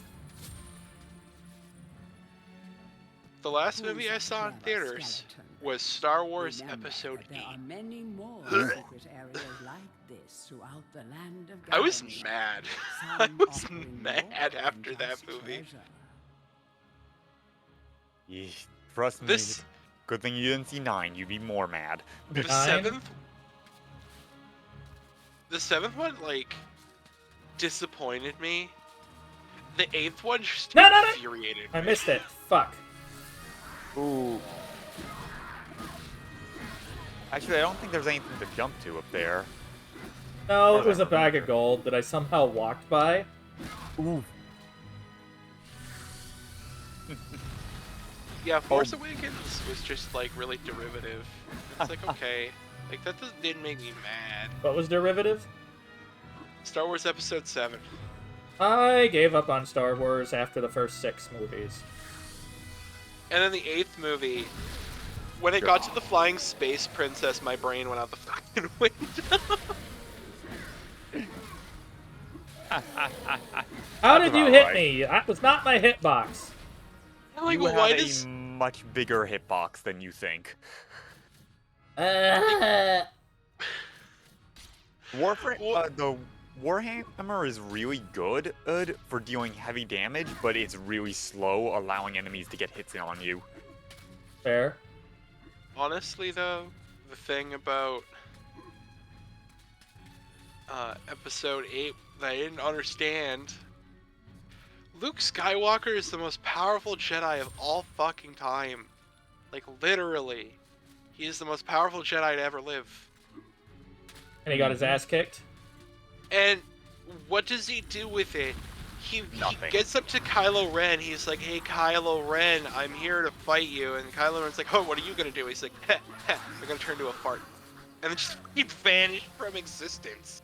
The last movie I saw in theaters was Star Wars Remember Episode that there 8. are many more secret areas like this throughout the land of I was Galloway. mad. I Some was offering mad more than after that just movie. treasure. Yeesh. Trust me. This Good thing you didn't see 9. You'd be more mad. the Nine? seventh one like disappointed me. The 8th one just No, no, no! infuriated I me. missed it. Fuck. Ooh. Actually, I don't think there's anything to jump to up there. No, it was a bag of gold that I somehow walked by. Ooh. Yeah, Force Awakens was just like really derivative. It's like okay, like that didn't make me mad. What was derivative? Star Wars Episode 7. I gave up on Star Wars after the first 6 movies. And then the 8th movie, when it got to the flying space princess, my brain went out the fucking window. How did you about hit right. me? That was not my hitbox. Like, You why have does a much bigger hitbox than you think. Uh, Warframe, Well- the Warhammer is really good for dealing heavy damage, but it's really slow, allowing enemies to get hits on you. fair. honestly though, the thing about Episode 8 that I didn't understand, Luke Skywalker is the most powerful Jedi of all fucking time. Like, literally. He is the most powerful Jedi to ever live. And he got his ass kicked. And what does he do with it? He Nothing. gets up to Kylo Ren. He's like, "Hey, Kylo Ren, I'm here to fight you." And Kylo Ren's like, "Oh, what are you gonna do?" He's like, "Heh, heh, I'm gonna turn to a fart," and then just he vanished from existence.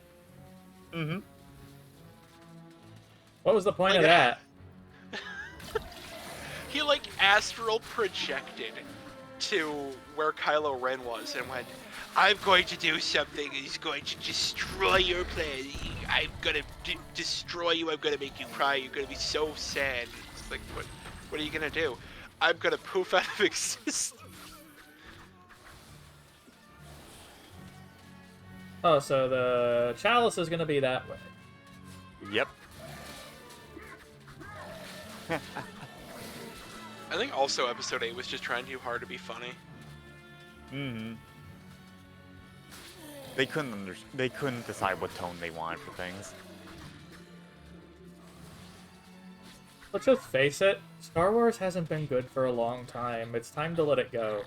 Mm-hmm. What was the point Like of that? He like astral projected to where Kylo Ren was and went, "I'm going to do something. He's going to destroy your planet. I'm gonna destroy you. I'm gonna make you cry. You're gonna be so sad." It's like, what are you gonna do? I'm gonna poof out of existence. Oh, so the chalice is gonna be that way. Yep. I think also Episode 8 was just trying too hard to be funny. Mm-hmm. They couldn't decide what tone they wanted for things. Let's just face it, Star Wars hasn't been good for a long time. It's time to let it go.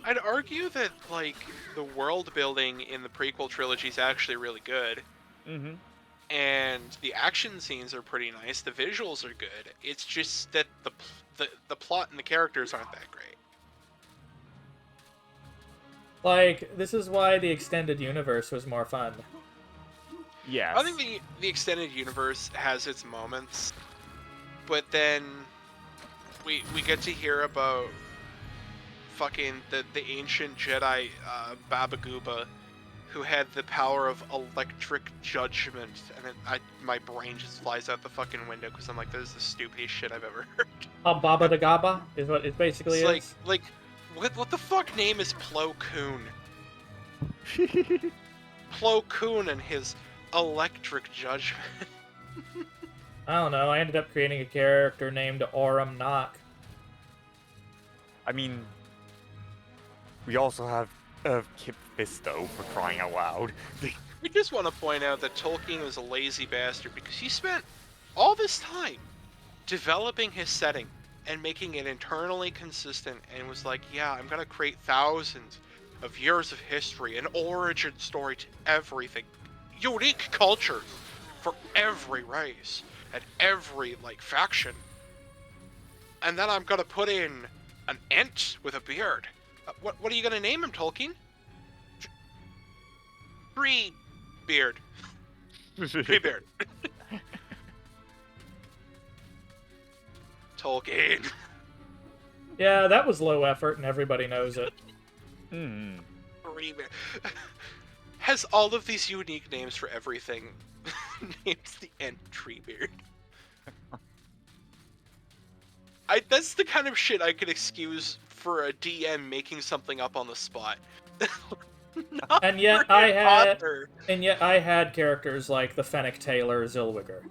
I'd argue that, like, the world building in the prequel trilogy is actually really good. Mm-hmm. And the action scenes are pretty nice. The visuals are good. It's just that the plot and the characters aren't that great. Like, this is why the extended universe was more fun. Yes. I think the extended universe has its moments, but then we get to hear about fucking the ancient Jedi Baba Gooba, who had the power of electric judgment, and my brain just flies out the fucking window because I'm like, this is the stupidest shit I've ever heard. Baba da Gaba is what it basically It's is. like what the fuck name is Plo Koon? Plo Koon and his electric judgment. I don't know, I ended up creating a character named Aurum Nock. I mean, we also have Kip Fisto, for crying out loud. We just want to point out that Tolkien was a lazy bastard because he spent all this time developing his setting and making it internally consistent, and was like, yeah, I'm gonna create thousands of years of history, an origin story to everything, unique cultures for every race and every like faction, and then I'm gonna put in an Ent with a beard. What are you gonna name him, Tolkien? Tree beard. Tree beard. Tolkien. Yeah, that was low effort and everybody knows it. Hmm. Tree beard. Has all of these unique names for everything. Names the Ent Tree beard. That's the kind of shit I could excuse for a DM making something up on the spot. Not And yet for I an had, author. and yet I had characters like the Fennec Taylor Zilwiger.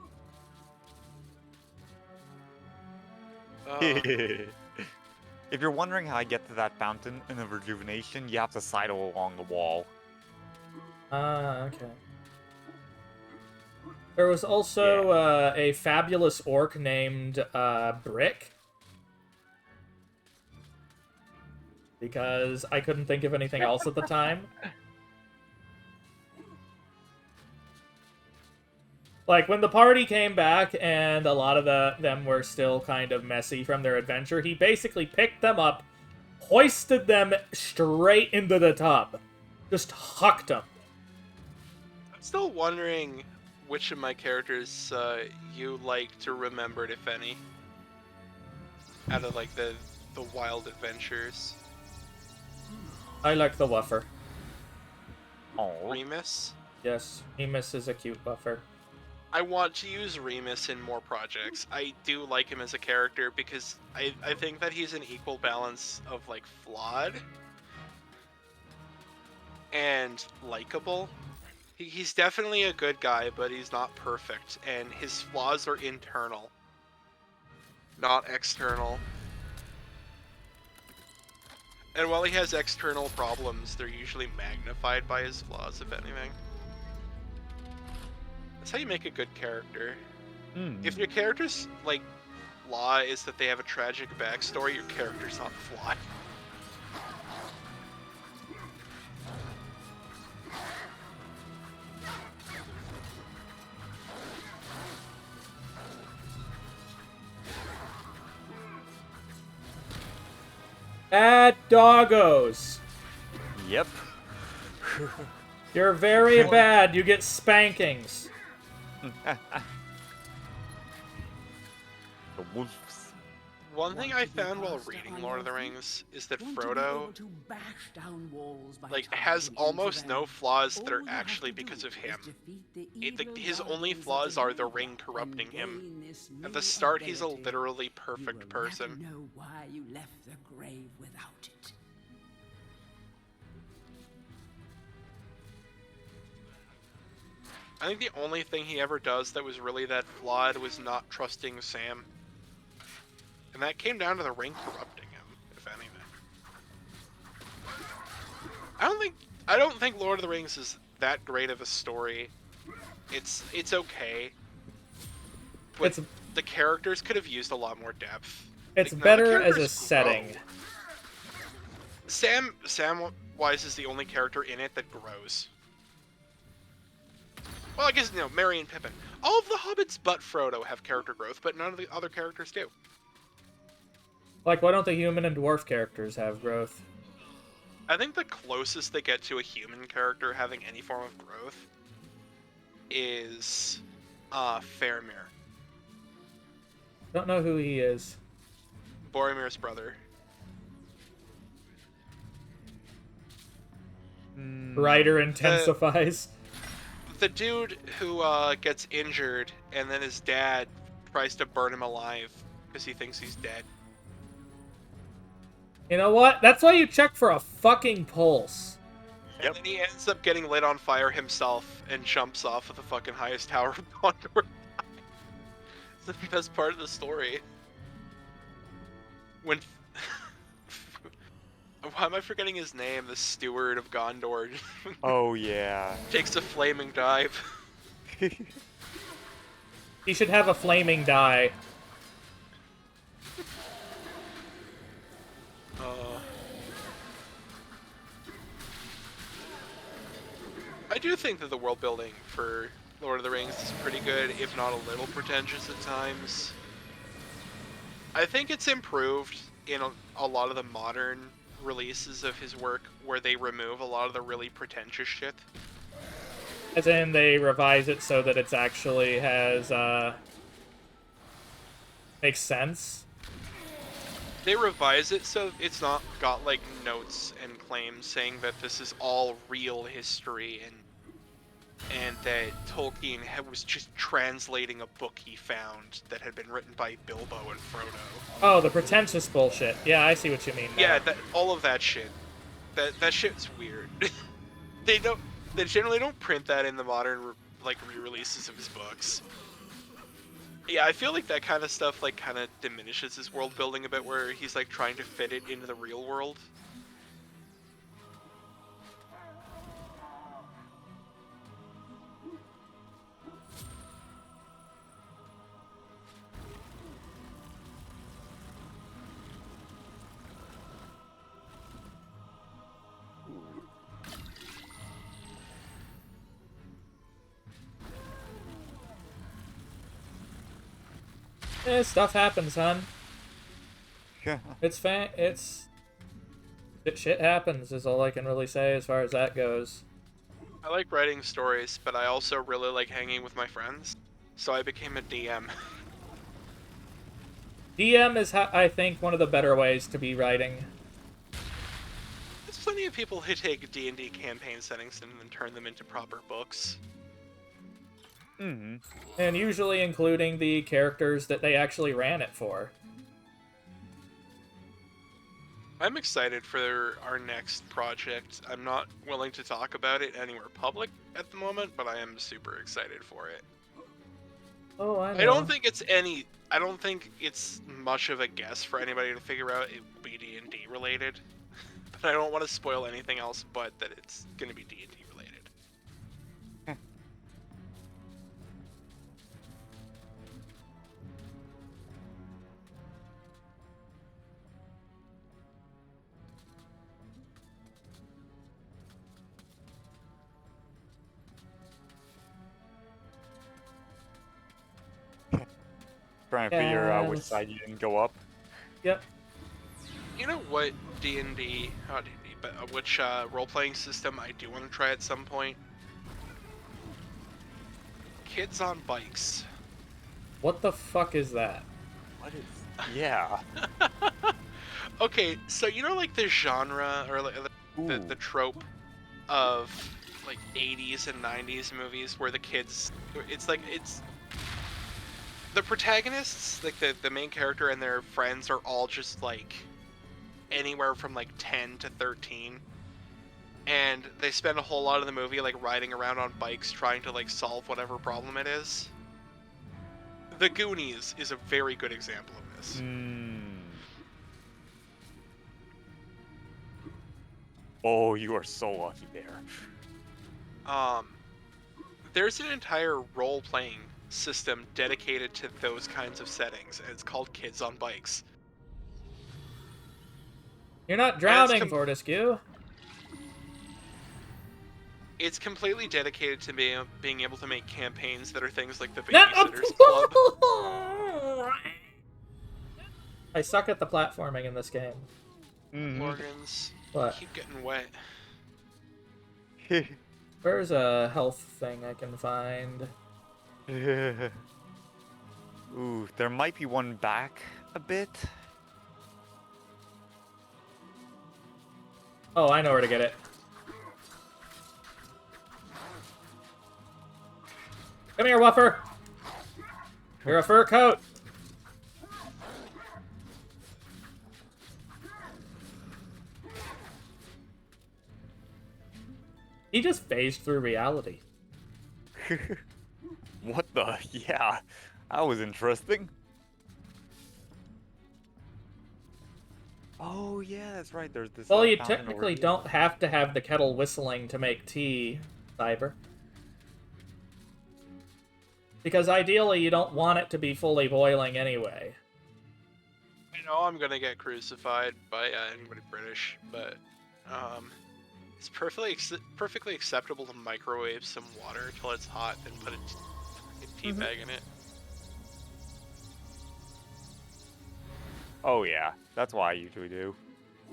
If you're wondering how I get to that fountain in the rejuvenation, you have to sidle along the wall. Ah, okay. There was also a fabulous orc named Brick. Because I couldn't think of anything else at the time. Like, when the party came back and a lot of them were still kind of messy from their adventure, he basically picked them up, hoisted them straight into the tub. Just hucked them. I'm still wondering which of my characters you like to remember, if any. Out of, like, the wild adventures. I like the wuffer. Oh. Remus? Yes, Remus is a cute wuffer. I want to use Remus in more projects. I do like him as a character because I think that he's an equal balance of, like, flawed and likable. He's definitely a good guy, but he's not perfect, and his flaws are internal, not external. And while he has external problems, they're usually magnified by his flaws, if anything. That's how you make a good character. If your character's, like, flaw is that they have a tragic backstory, your character's not flawed. Bad doggos. Yep. You're very bad. You get spankings. The wolves. One thing I found while reading Lord of the Rings is that Frodo, like, has almost no flaws that are actually because of him. His only flaws are the ring corrupting him. At the start, he's a literally perfect person. Know why you left the grave without it. I think the only thing he ever does that was really that flawed was not trusting Sam. And that came down to the ring corrupting him, if anything. I don't think Lord of the Rings is that great of a story. It's okay. But the characters could have used a lot more depth. It's Like, better as a setting. Samwise is the only character in it that grows. Well, I guess, Merry and Pippin. All of the hobbits but Frodo have character growth, but none of the other characters do. Like, why don't the human and dwarf characters have growth? I think the closest they get to a human character having any form of growth is Faramir. Don't know who he is. Boromir's brother. Writer intensifies. The dude who gets injured and then his dad tries to burn him alive because he thinks he's dead. You know what? That's why you check for a fucking pulse. And then he ends up getting lit on fire himself and jumps off of the fucking highest tower of Gondor. It's the best part of the story. When... Why am I forgetting his name? The steward of Gondor. Oh, yeah. Takes a flaming dive. He should have a flaming die. I do think that the world building for Lord of the Rings is pretty good, if not a little pretentious at times. I think it's improved in a lot of the modern releases of his work where they remove a lot of the really pretentious shit. As in, they revise it so that it's actually has, makes sense. They revise it so it's not got, like, notes and claims saying that this is all real history and and that Tolkien was just translating a book he found that had been written by Bilbo and Frodo. Oh, the pretentious bullshit. Yeah, I see what you mean now. Yeah, all of that shit. That shit's weird. They generally don't print that in the modern re-releases of his books. Yeah, I feel like that kind of stuff kind of diminishes his world building a bit, where he's trying to fit it into the real world. Stuff happens, hon. Yeah. Shit happens is all I can really say as far as that goes. I like writing stories, but I also really like hanging with my friends, so I became a DM. DM is, I think, one of the better ways to be writing. There's plenty of people who take D&D campaign settings and then turn them into proper books. Mm-hmm. And usually including the characters that they actually ran it for. I'm excited for our next project. I'm not willing to talk about it anywhere public at the moment, but I am super excited for it. Oh, I know. I don't think it's much of a guess for anybody to figure out it will be D&D related. But I don't want to spoil anything else but that it's going to be D&D related. Trying to figure out which Yes. side you didn't go up. Yep. You know what D&D, not D&D, but which role-playing system I do want to try at some point? Kids on bikes. What the fuck is that? What is? Yeah. Okay, so you know the genre or the Ooh. trope of 80s and 90s movies where the kids, it's the protagonists, the main character and their friends are all just anywhere from 10 to 13, and they spend a whole lot of the movie riding around on bikes trying to solve whatever problem it is. The Goonies is a very good example of this. Oh, you are so lucky there. There's an entire role-playing system dedicated to those kinds of settings, and it's called Kids on Bikes. You're not drowning, Fortescue. It's completely dedicated to being able to make campaigns that are things like the No! Babysitter's Club. I suck at the platforming in this game. Morgans, What? keep getting wet. Where's a health thing I can find? Ooh, there might be one back a bit. Oh, I know where to get it. Come here, Wuffer! You're a fur coat! He just phased through reality. What the? Yeah, that was interesting. Oh yeah, that's right. There's this. Well, you fountain over technically here. don't have to have the kettle whistling to make tea, Cyber. Because ideally, you don't want it to be fully boiling anyway. I know I'm gonna get crucified by anybody British, but it's perfectly acceptable to microwave some water till it's hot, then put a tea bag in it. Oh yeah, that's what I usually do.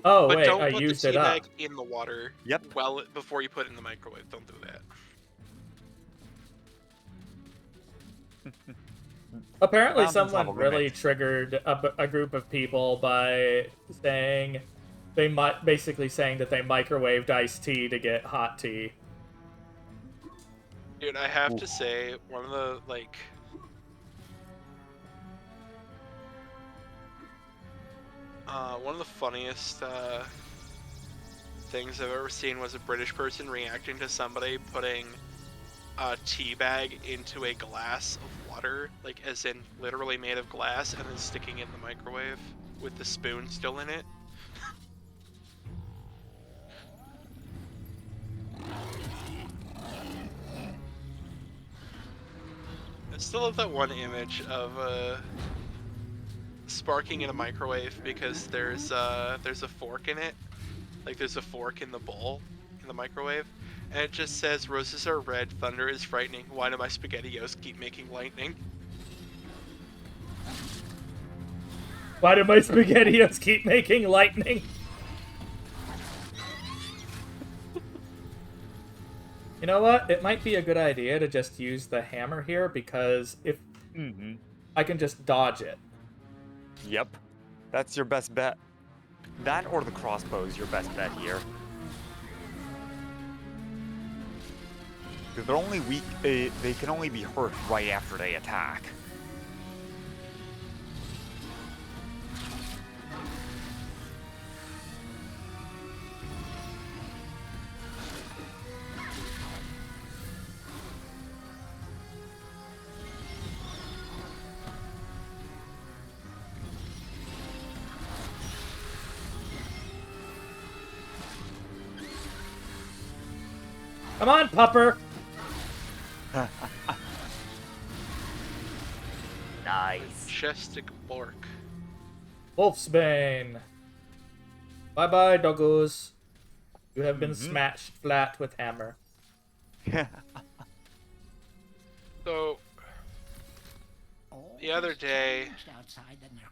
Oh, But wait, don't I put used the it tea up. bag in the water. Yep. Well, before you put it in the microwave, don't do that. Apparently Fountains have someone a really limit. triggered a group of people by saying basically saying that they microwaved iced tea to get hot tea. Dude, I have Ooh. to say, one of the, like... one of the funniest, things I've ever seen was a British person reacting to somebody putting a tea bag into a glass of water, like as in literally made of glass, and then sticking it in the microwave with the spoon still in it. I still have that one image of sparking in a microwave because there's a fork in it. Like there's a fork in the bowl in the microwave, and it just says roses are red, thunder is frightening. Why do my spaghettios keep making lightning? Why do my spaghettios keep making lightning? You know what? It might be a good idea to just use the hammer here because if I can just dodge it. Yep. That's your best bet. That or the crossbow is your best bet here. Because they're only weak. They can only be hurt right after they attack. Come on, pupper! Nice. Majestic Bork. Wolfsbane. Bye-bye, doggos. You have been smashed flat with hammer. So, the other day,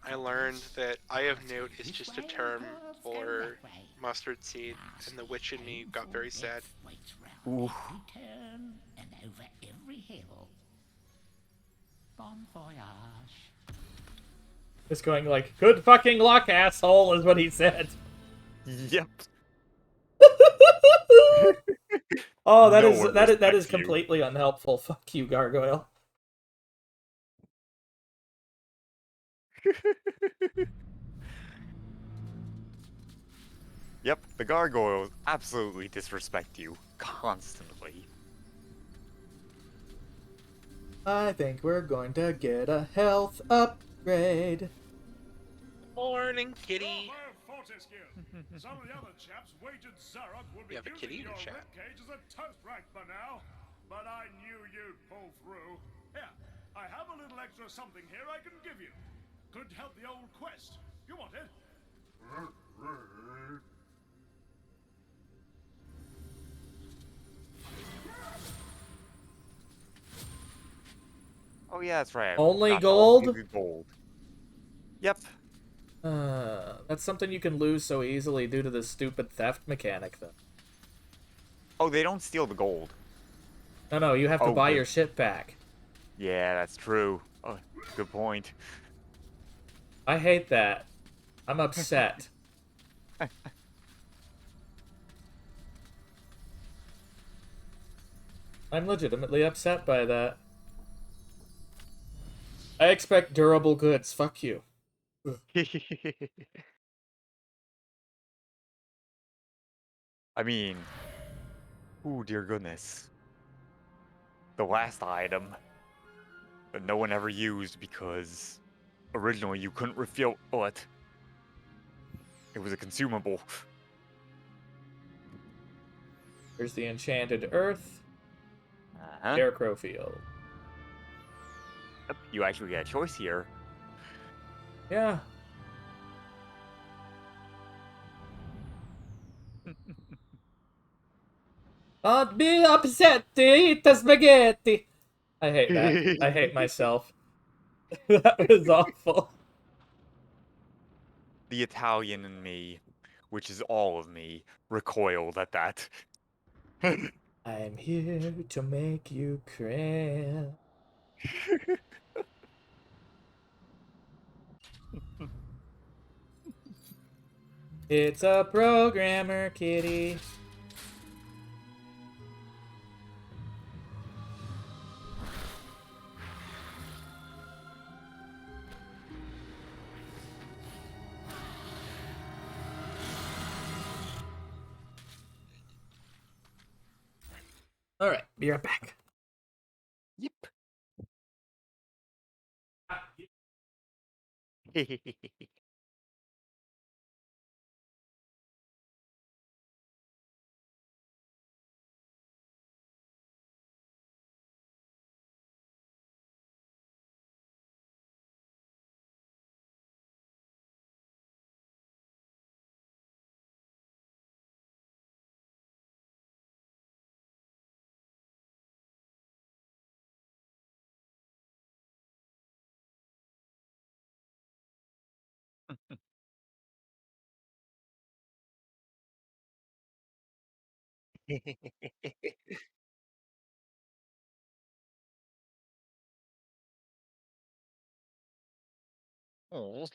I learned that Eye of Newt is just a term for mustard seed, and the witch in me got very sad. Ooh. And over every hill. Bon voyage. Just going like, good fucking luck, asshole, is what he said. Yep. Oh, No one that is respects you. completely unhelpful. Fuck you, Gargoyle. Yep, the gargoyles absolutely disrespect you constantly. I think we're going to get a health upgrade. Morning, kitty. Bravo, Fortescue! Some of the other chaps waged Zarok would be You have a using kitty in your the chat. ribcage as a toast rack by now, but I knew you'd pull through. Here, I have a little extra something here I can give you. Could help the old quest. You want it? Oh yeah, that's right. I Only forgot to gold? upgrade the gold. Yep. That's something you can lose so easily due to the stupid theft mechanic, though. Oh, they don't steal the gold. No, you have to Oh, buy good. your shit back. Yeah, that's true. Oh, good point. I hate that. I'm upset. I'm legitimately upset by that. I expect durable goods. Fuck you. I mean, ooh, dear goodness. The last item that no one ever used because originally you couldn't refill it. It was a consumable. Here's the enchanted earth. Uh-huh. Scarecrow field. Yep, you actually get a choice here. Yeah. Don't be upset to eat the spaghetti. I hate that. I hate myself. That was awful. The Italian in me, which is all of me, recoiled at that. I'm here to make you cry. It's a programmer, kitty. All right, be right back. Yep. Oh.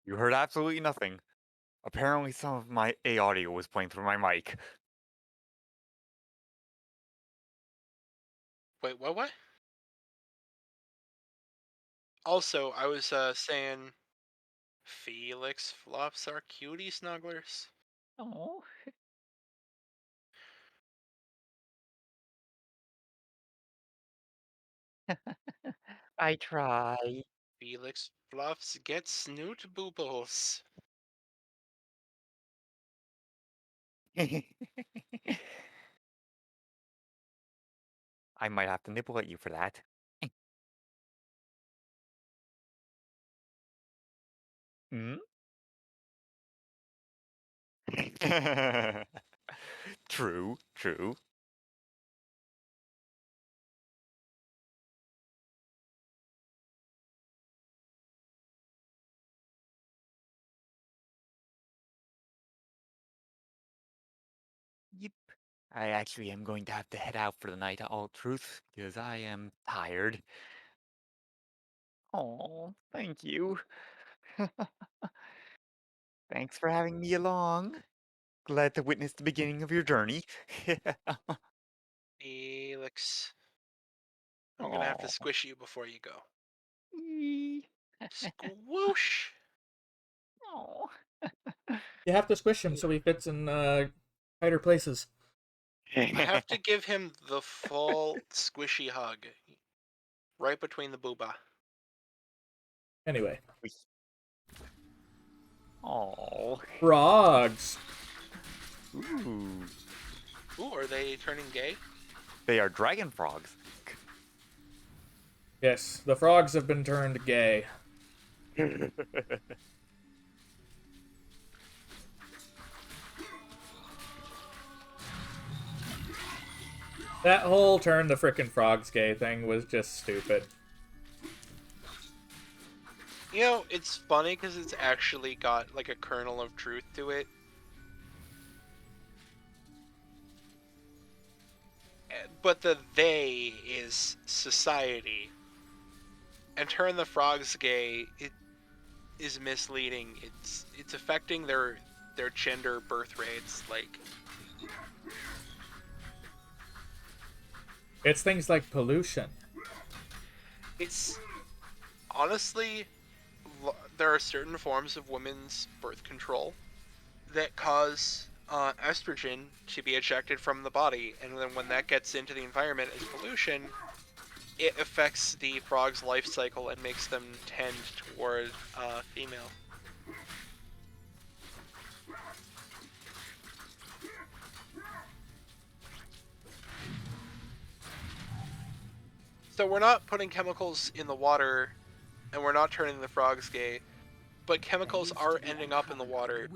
You heard absolutely nothing. Apparently some of my A audio was playing through my mic. Wait, what? Also, I was saying Felix flops are cutie snugglers. Oh. I try. Felix fluffs get snoot boobles. I might have to nibble at you for that. Hmm? True, true. Yep. I actually am going to have to head out for the night, all truth, because I am tired. Oh, thank you. Thanks for having me along. Glad to witness the beginning of your journey. Felix, I'm gonna have to Oh. squish you before you go. Squoosh! Oh. You have to squish him so he fits in tighter places. I have to give him the full squishy hug. Right between the booba. Anyway, Oh. frogs. Ooh. Ooh, are they turning gay? They are dragon frogs. Yes, the frogs have been turned gay. That whole turn the frickin' frogs gay thing was just stupid. You know, it's funny because it's actually got like a kernel of truth to it. But the they is society. And turn the frogs gay, it is misleading. It's affecting their gender birth rates. Like, It's things like pollution. it's honestly, there are certain forms of women's birth control that cause estrogen to be ejected from the body, and then when that gets into the environment as pollution, it affects the frog's life cycle and makes them tend toward female. So we're not putting chemicals in the water, and we're not turning the frogs gay, but chemicals are ending up in the water,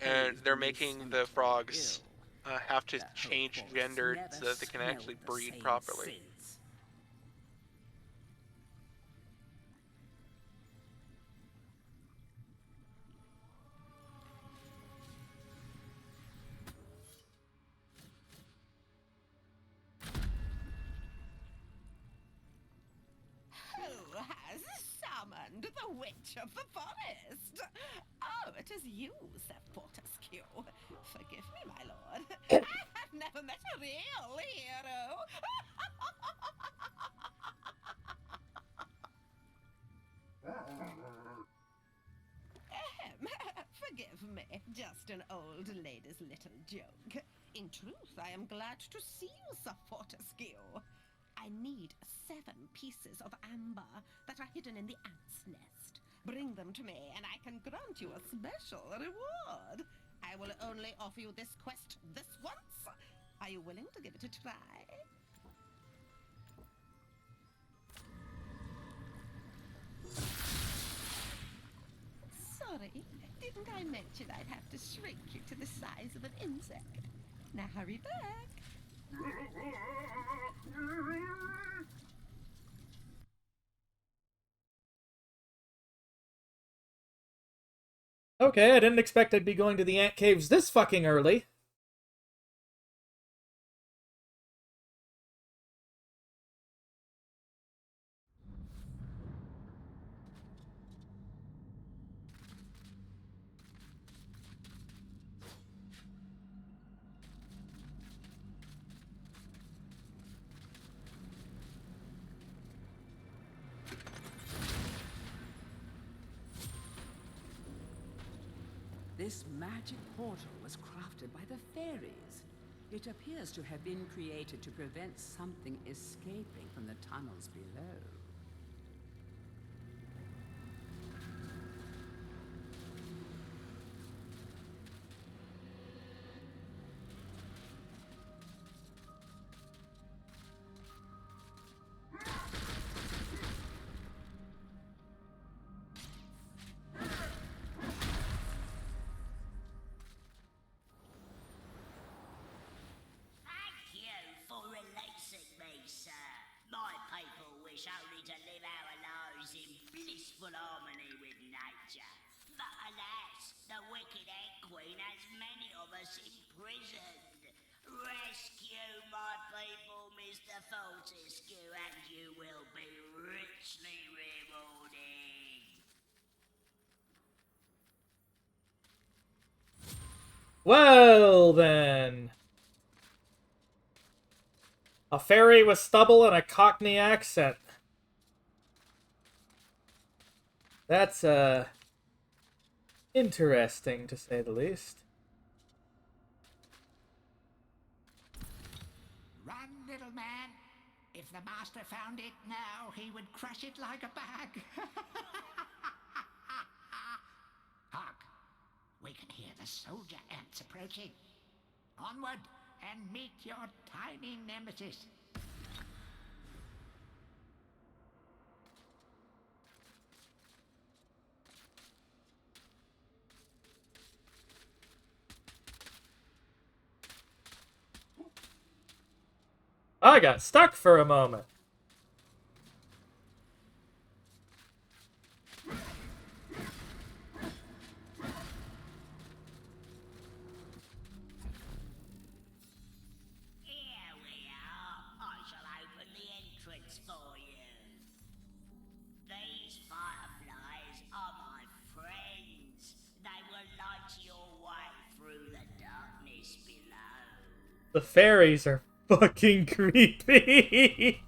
and they're making the frogs have to change gender so that they can actually breed properly. Who has summoned the witch of the forest? Oh, it is you, Sir Fortescue. Forgive me, my lord. I have never met a real hero. Forgive me, just an old lady's little joke. In truth, I am glad to see you, Sir Fortescue. I need 7 pieces of amber that are hidden in the ant's nest. Bring them to me, and I can grant you a special reward. I will only offer you this quest this once. Are you willing to give it a try? Sorry, didn't I mention I'd have to shrink you to the size of an insect? Now hurry back. Okay, I didn't expect I'd be going to the ant caves this fucking early. This magic portal was crafted by the fairies. It appears to have been created to prevent something escaping from the tunnels below. Thank you for releasing me, sir. My people wish only to live our lives in blissful harmony with nature. But alas, the wicked Ant Queen has many of us imprisoned. Rescue my people, Mr. Fortescue, and you will be richly rewarded. Well, then. A fairy with stubble and a Cockney accent. That's, interesting, to say the least. Run, little man. If the master found it now, he would crush it like a bag. Hark! We can hear the soldier ants approaching. Onward, and meet your tiny nemesis. I got stuck for a moment. Here we are. I shall open the entrance for you. These fireflies are my friends. They will light your way through the darkness below. The fairies are fucking creepy.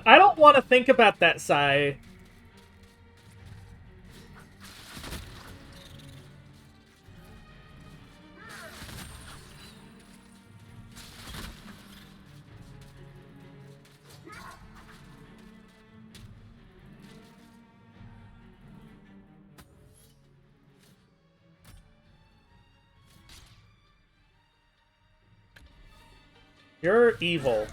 I don't want to think about that, Sai. You're evil.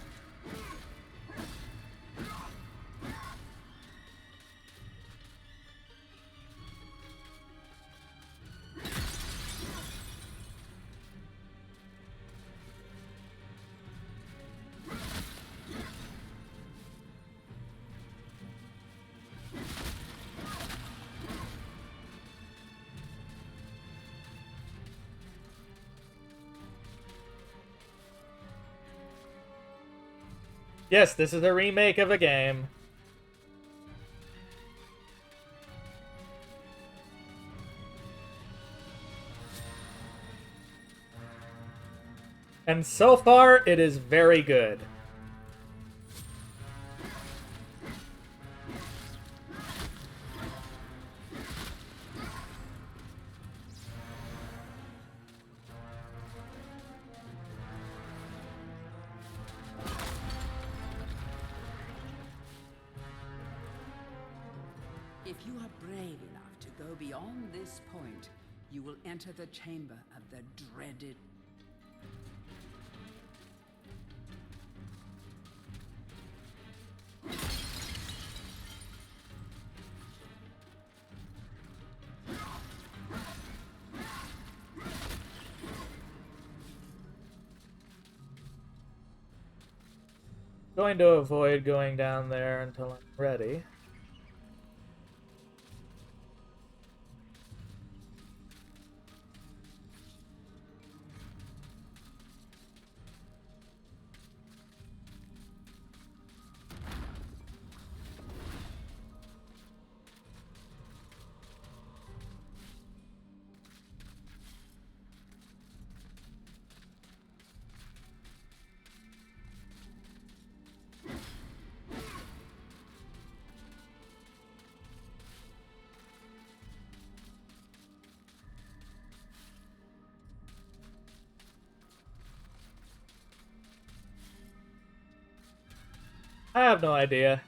Yes, this is a remake of a game. And so far, it is very good. If you are brave enough to go beyond this point, you will enter the chamber of the dreaded... Going to avoid going down there until I'm ready. I have no idea.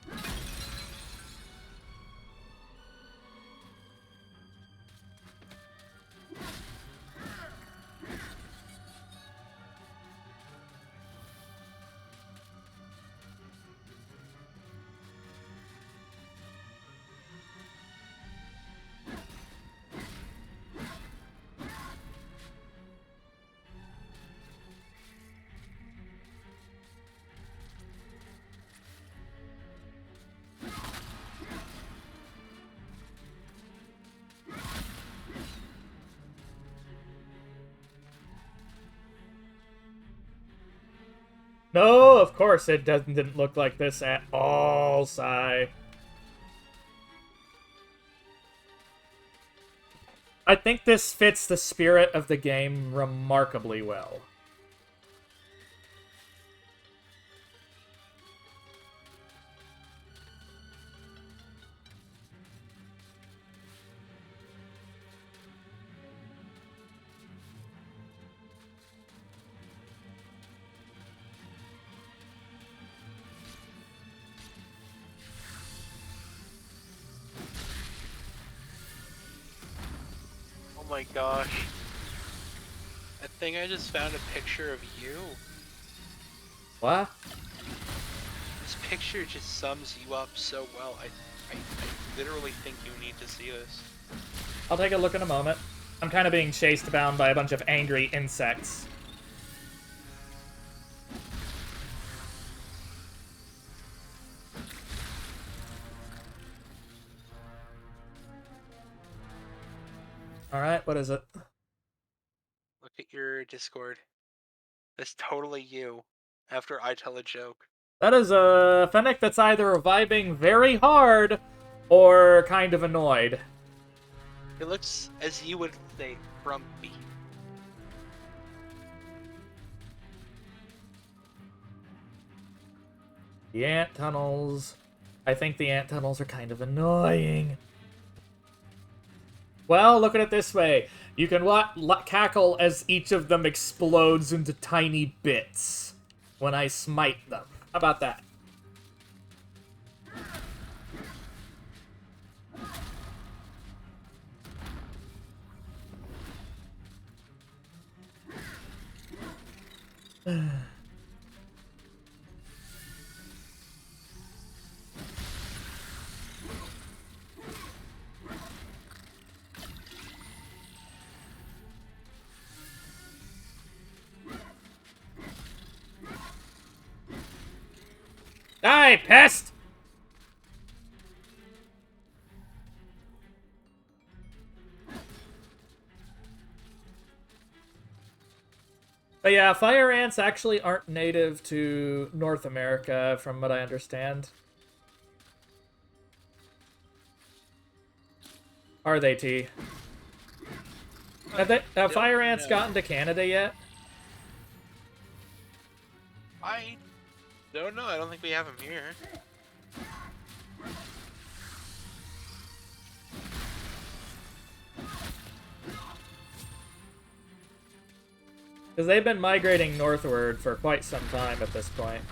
No, of course it didn't look like this at all, Sai. I think this fits the spirit of the game remarkably well. Oh my gosh. I think I just found a picture of you. What? This picture just sums you up so well. I literally think you need to see this. I'll take a look in a moment. I'm kind of being chased down by a bunch of angry insects. Alright, what is it? Look at your Discord. That's totally you. After I tell a joke. That is a Fennec that's either vibing very hard or kind of annoyed. It looks, as you would say, grumpy. The ant tunnels. I think the ant tunnels are kind of annoying. Well, look at it this way. You can cackle as each of them explodes into tiny bits when I smite them. How about that? Die, pest! But yeah, fire ants actually aren't native to North America, from what I understand. Are they, T? Have fire ants gotten to Canada yet? I don't know. I don't think we have them here. Because they've been migrating northward for quite some time at this point.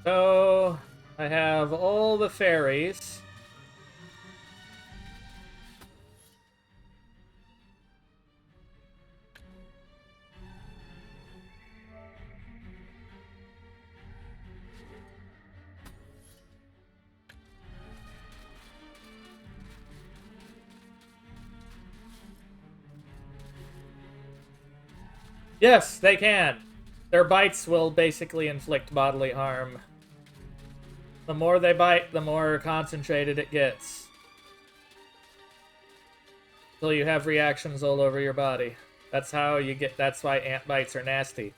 So, I have all the fairies. Yes, they can. Their bites will basically inflict bodily harm. The more they bite, the more concentrated it gets. Until you have reactions all over your body. That's how you get. That's why ant bites are nasty.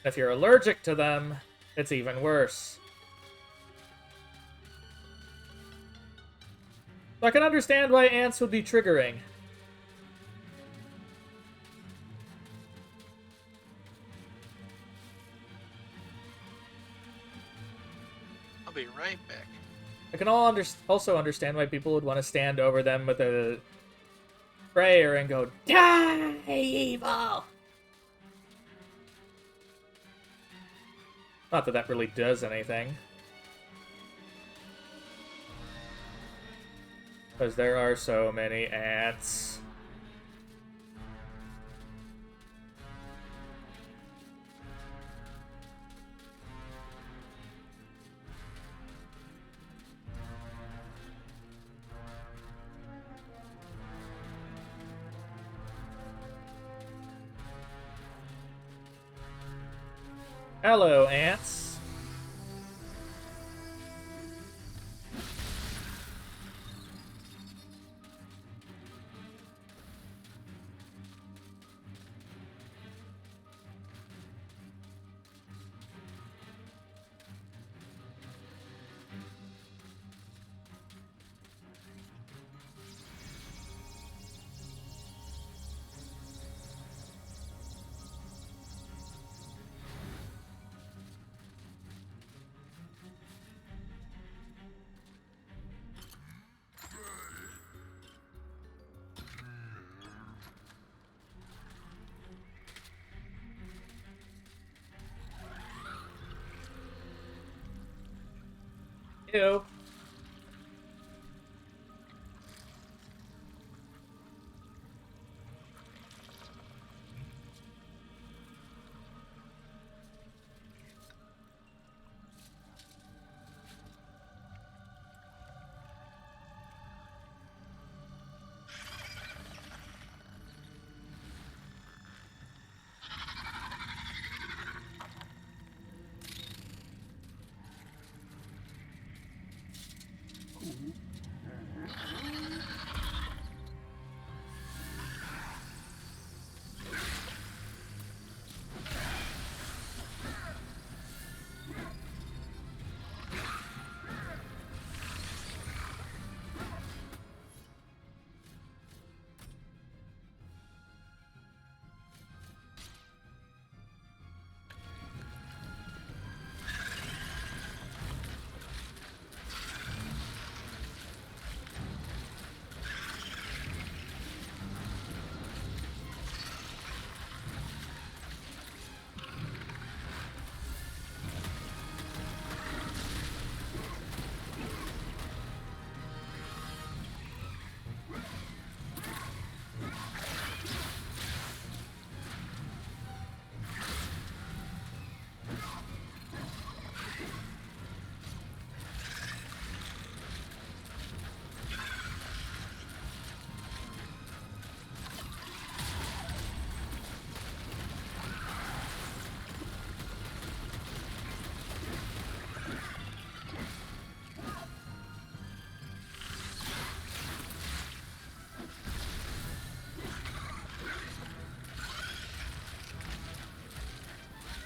If you're allergic to them, it's even worse. So I can understand why ants would be triggering. I'll be right back. I can also understand why people would want to stand over them with a sprayer and go, "Die, evil!" Not that that really does anything. Because there are so many ants. Hello, ants. Ew.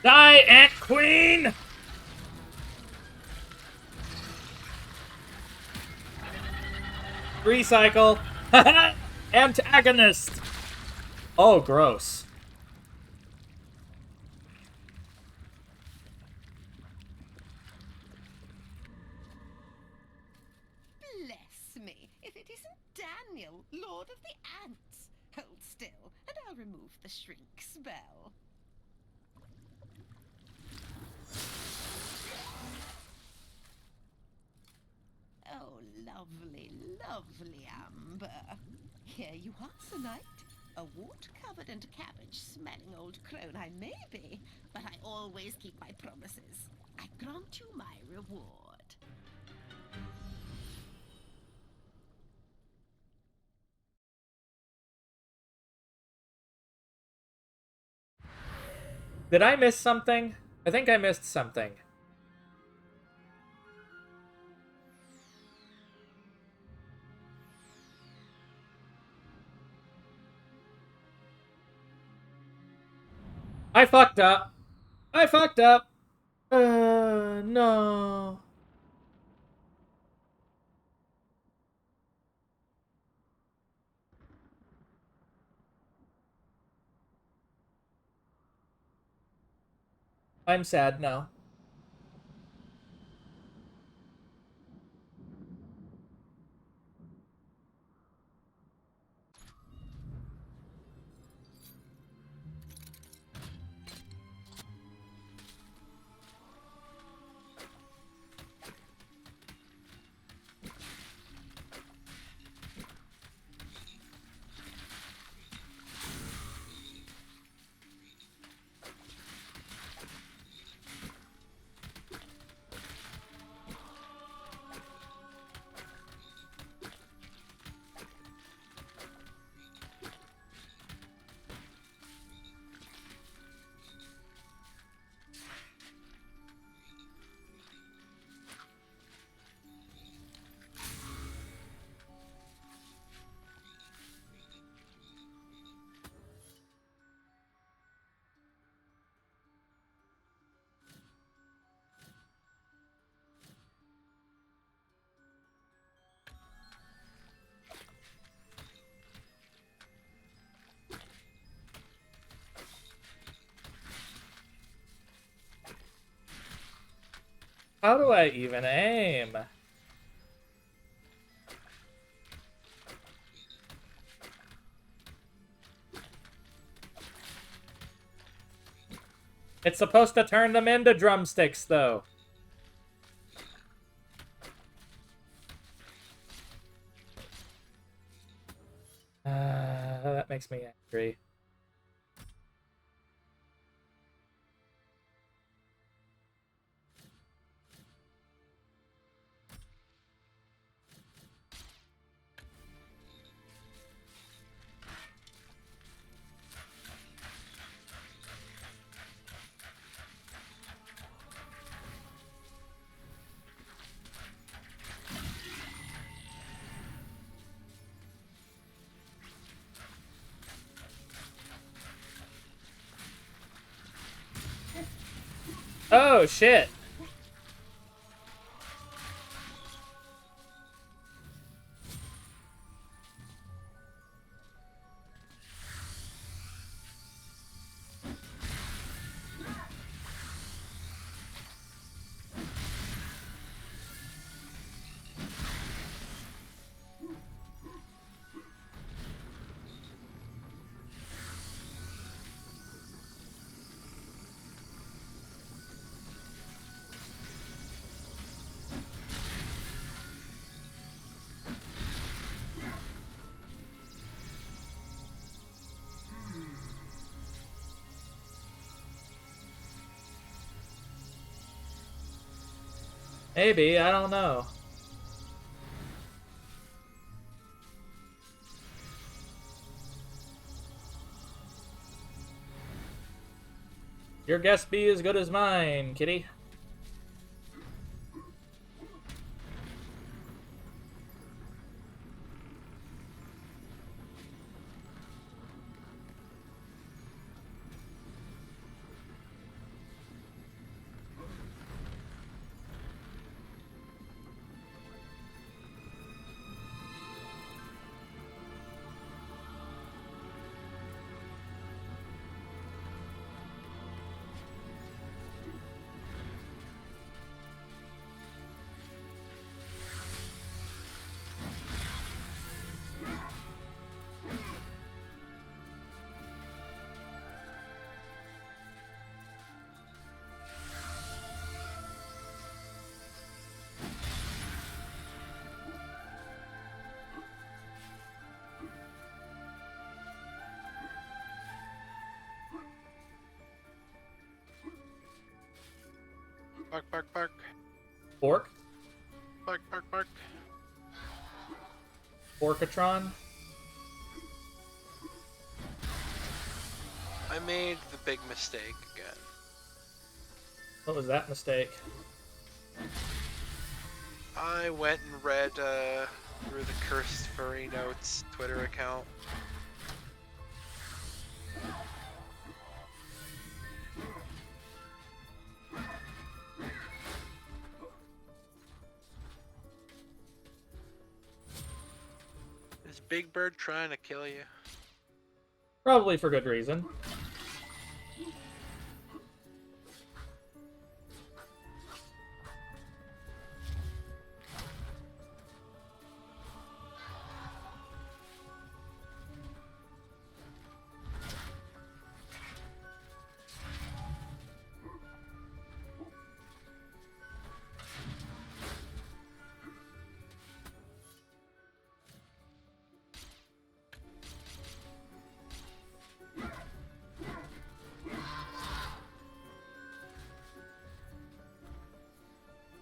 Die, Ant Queen! Recycle. Antagonist. Oh, gross. Bless me, if it isn't Daniel, Lord of the Ants. Hold still, and I'll remove the shrink spell. Oh, lovely, lovely Amber. Here you are, Sir Knight. A wart-covered and cabbage-smelling old crone I may be, but I always keep my promises. I grant you my reward. Did I miss something? I think I missed something. I fucked up. I fucked up. No. I'm sad now. How do I even aim? It's supposed to turn them into drumsticks, though. That makes me angry. Oh, shit. Maybe, I don't know. Your guess be as good as mine, kitty. Bark, bark, bark. Fork? Bark, bark, bark. Forkatron? I made the big mistake again. What was that mistake? I went and read through the Cursed Furry Notes Twitter account. Is Big Bird trying to kill you? Probably for good reason.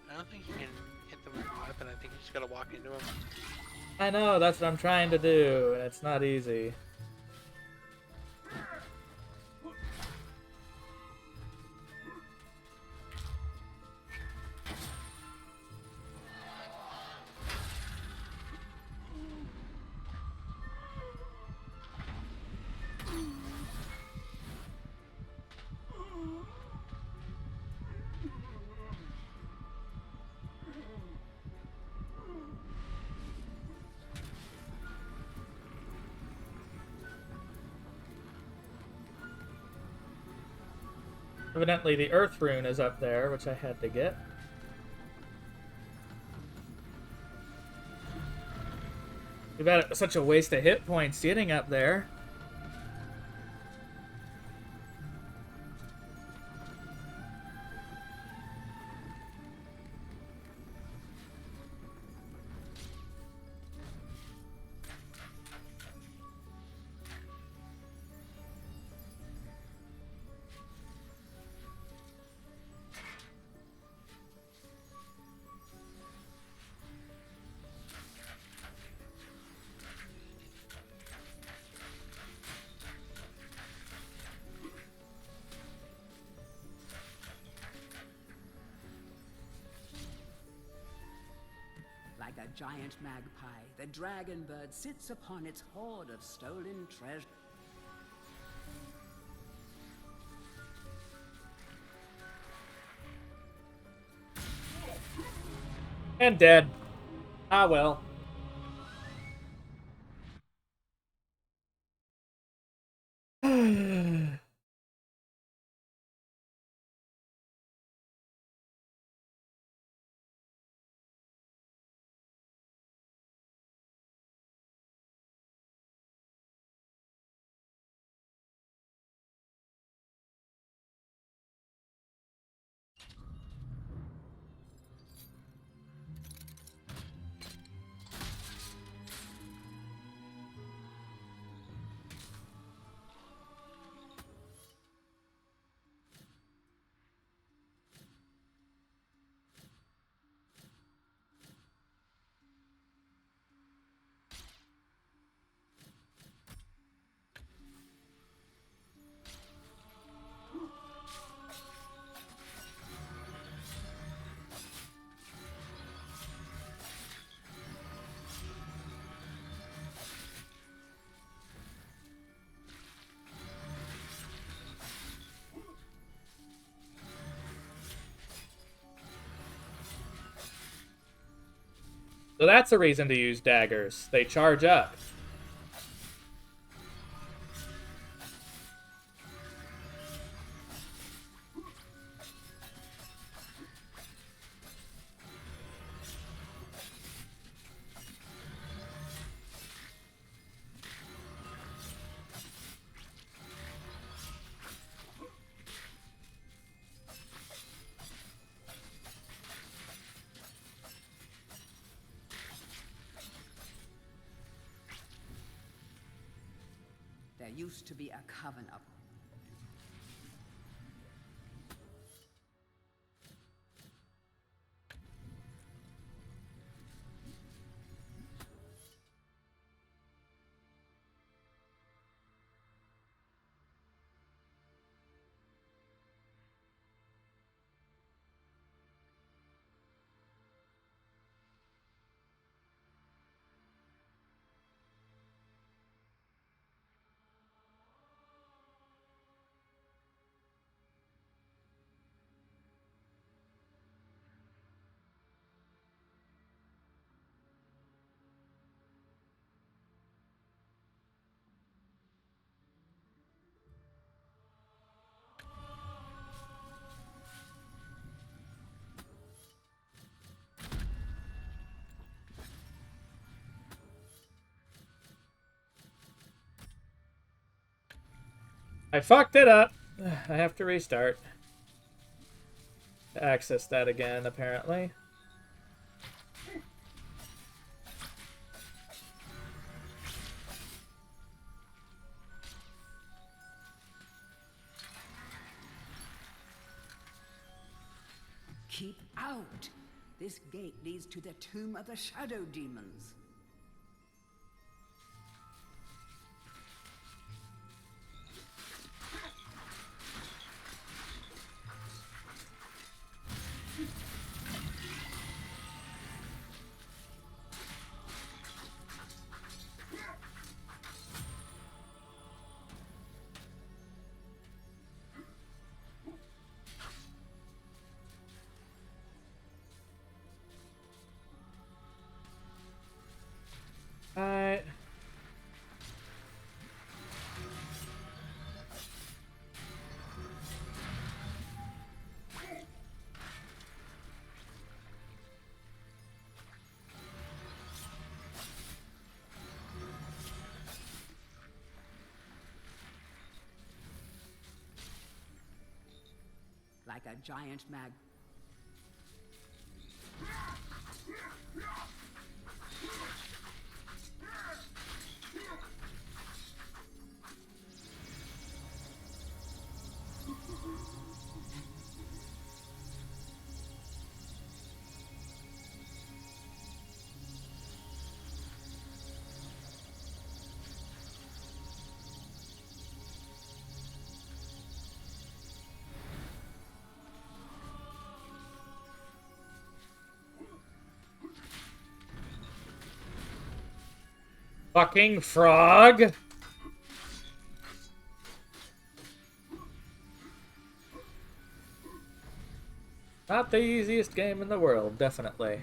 I don't think you can hit them with a weapon. I think you just gotta walk into them. I know, that's what I'm trying to do, and it's not easy. Evidently the Earth rune is up there, which I had to get. Too bad it was such a waste of hit points getting up there. Like a giant magpie, the dragon bird sits upon its hoard of stolen treasure. And dead. Ah well. So that's a reason to use daggers. They charge up. There used to be a coven of I fucked it up. I have to restart. To access that again, apparently. Keep out! This gate leads to the tomb of the shadow demons. Alright. Like a giant mag. Fucking frog! Not the easiest game in the world, definitely.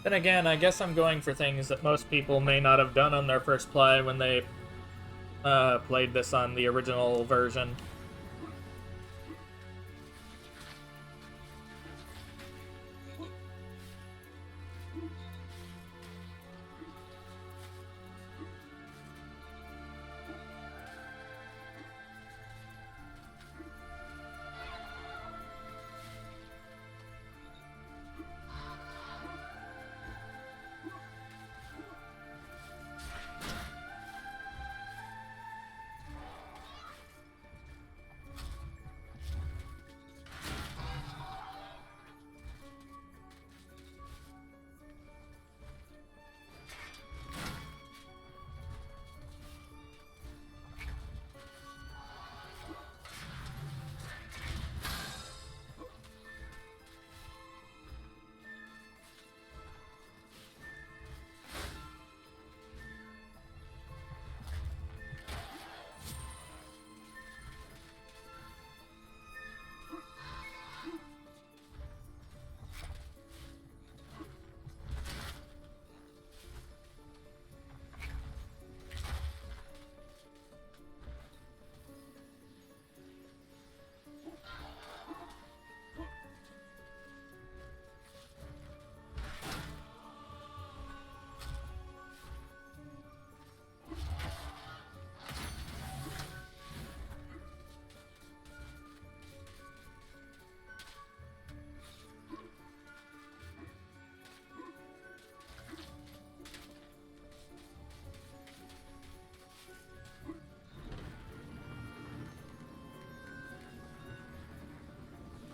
Then again, I guess I'm going for things that most people may not have done on their first play when they played this on the original version.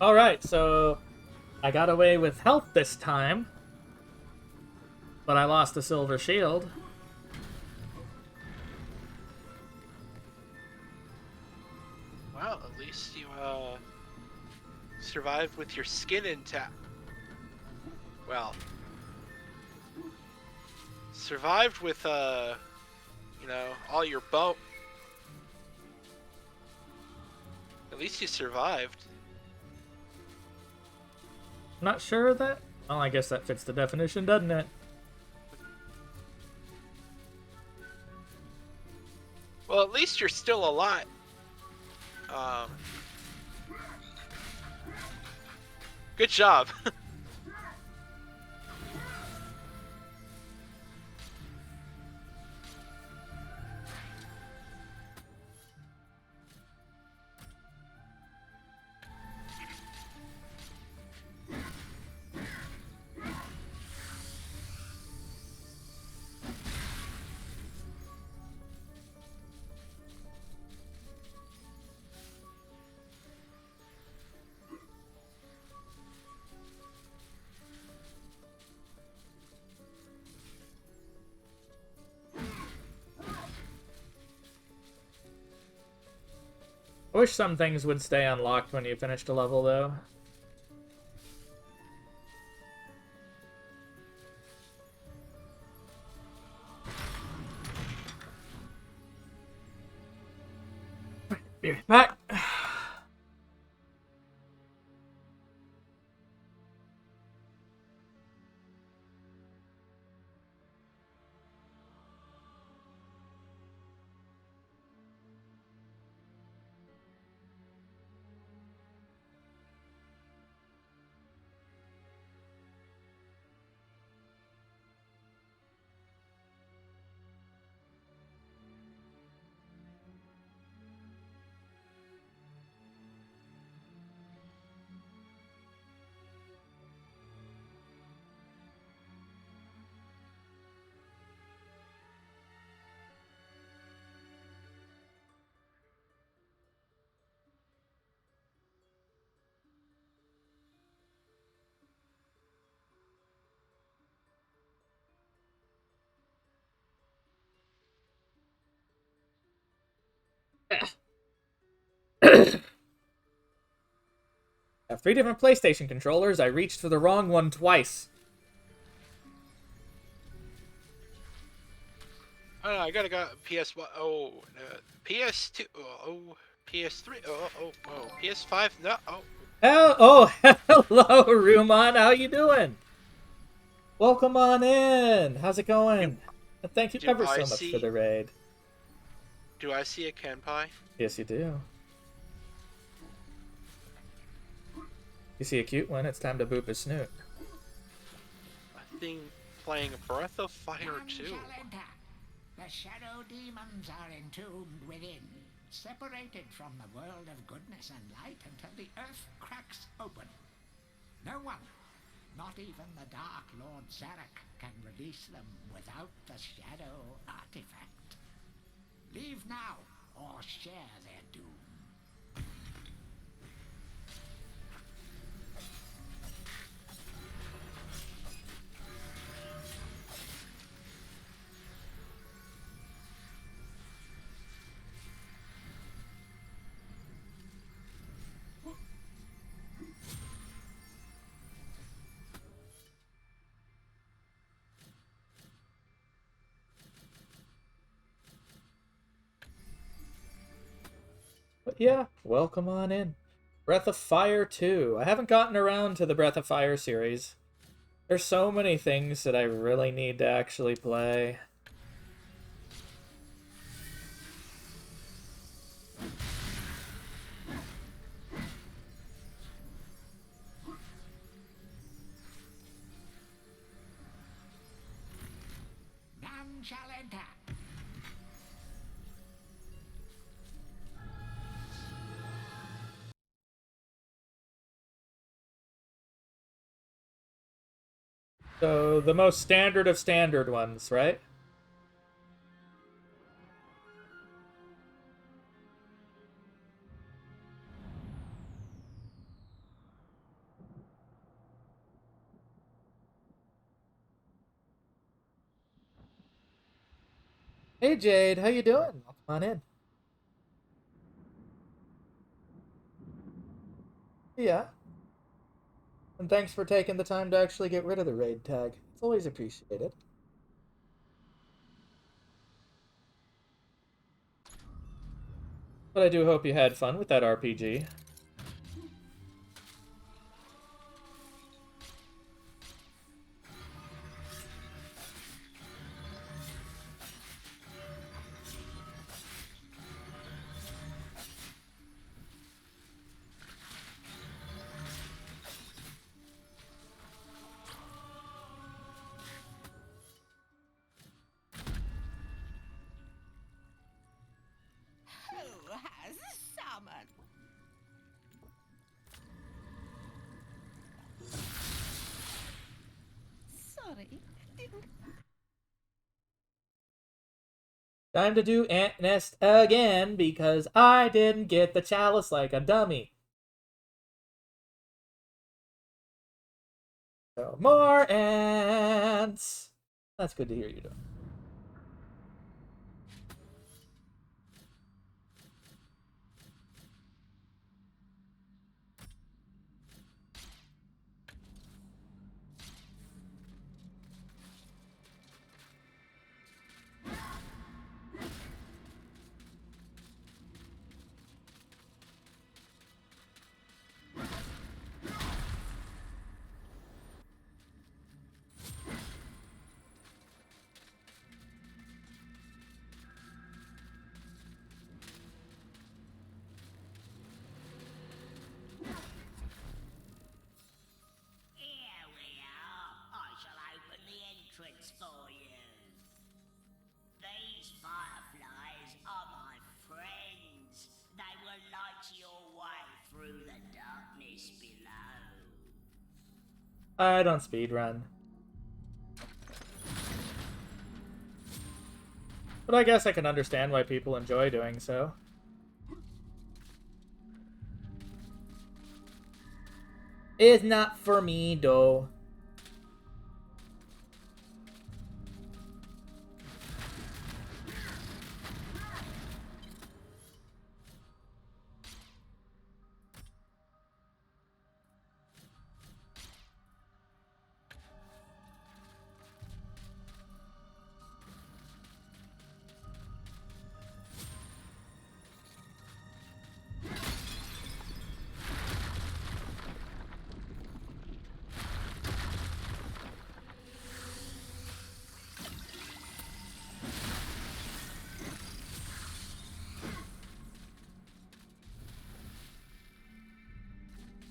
Alright, so I got away with health this time, but I lost a silver shield. Well, at least you survived with your skin intact. Well, survived with you know, all your bone. At least you survived. Not sure of that? Well, I guess that fits the definition, doesn't it? Well, at least you're still alive. Good job. I wish some things would stay unlocked when you finished a level, though. Be right back. I have 3 different PlayStation controllers. I reached for the wrong one twice. Oh, I gotta go PS1. Oh, PS2. Oh, PS3. Oh, PS5. No. Oh, hello, Ruman. How you doing? Welcome on in. How's it going? And thank you Do ever I so much see- for the raid. Do I see a Kenpai? Yes, you do. You see a cute one? It's time to boop his snoot. I think playing Breath of Fire 2. Shall enter. The shadow demons are entombed within, separated from the world of goodness and light until the earth cracks open. No one, not even the Dark Lord Zarek, can release them without the shadow artifact. Leave now, or share their doom. But yeah, welcome on in. Breath of Fire 2. I haven't gotten around to the Breath of Fire series. There's so many things that I really need to actually play. None shall enter. So, the most standard of standard ones, right? Hey Jade, how you doing? Welcome on in. Yeah. And thanks for taking the time to actually get rid of the raid tag. It's always appreciated. But I do hope you had fun with that RPG. Time to do Ant Nest again because I didn't get the chalice like a dummy. So more ants. That's good to hear you doing. Here we are. I shall open the entrance for you. These fireflies are my friends. They will light your way through the darkness below. I don't speedrun. But I guess I can understand why people enjoy doing so. It's not for me, though.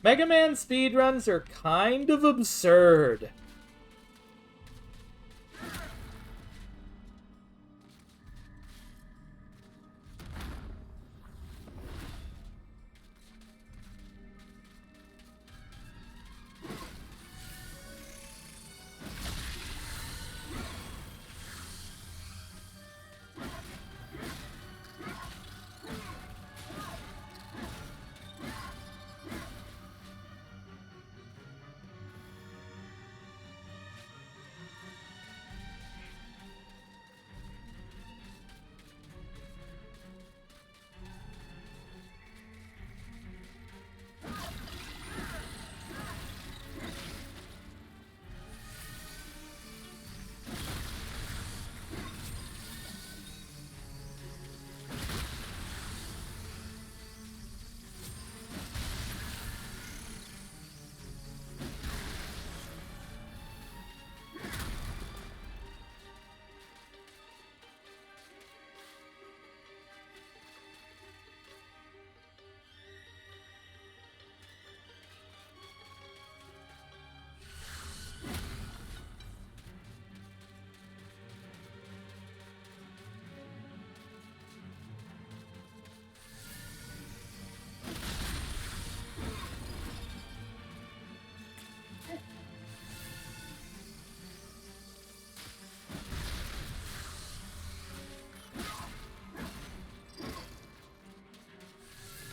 Mega Man speedruns are kind of absurd.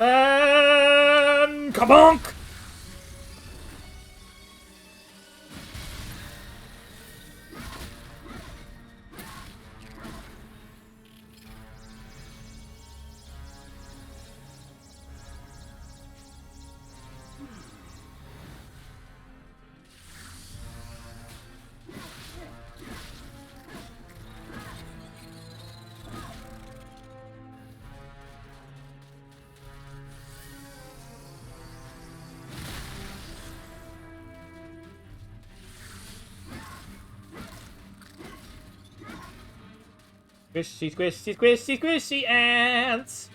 And kabonk! Squishy, squishy, squishy, squishy ants!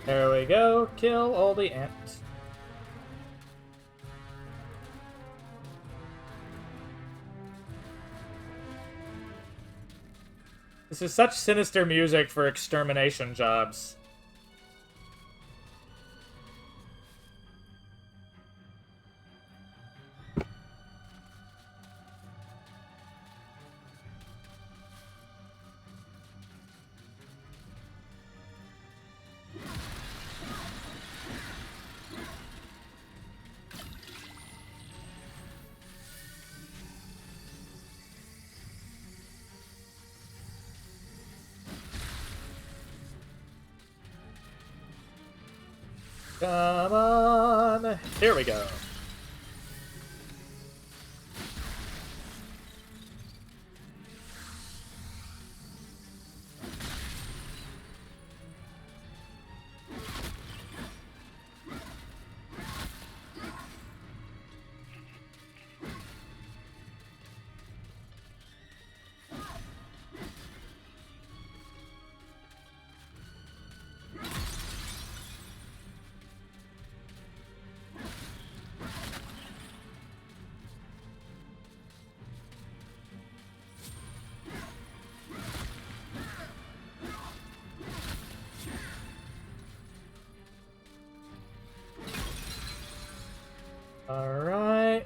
There we go. Kill all the ants. This is such sinister music for extermination jobs. Come on. Here we go. Alright.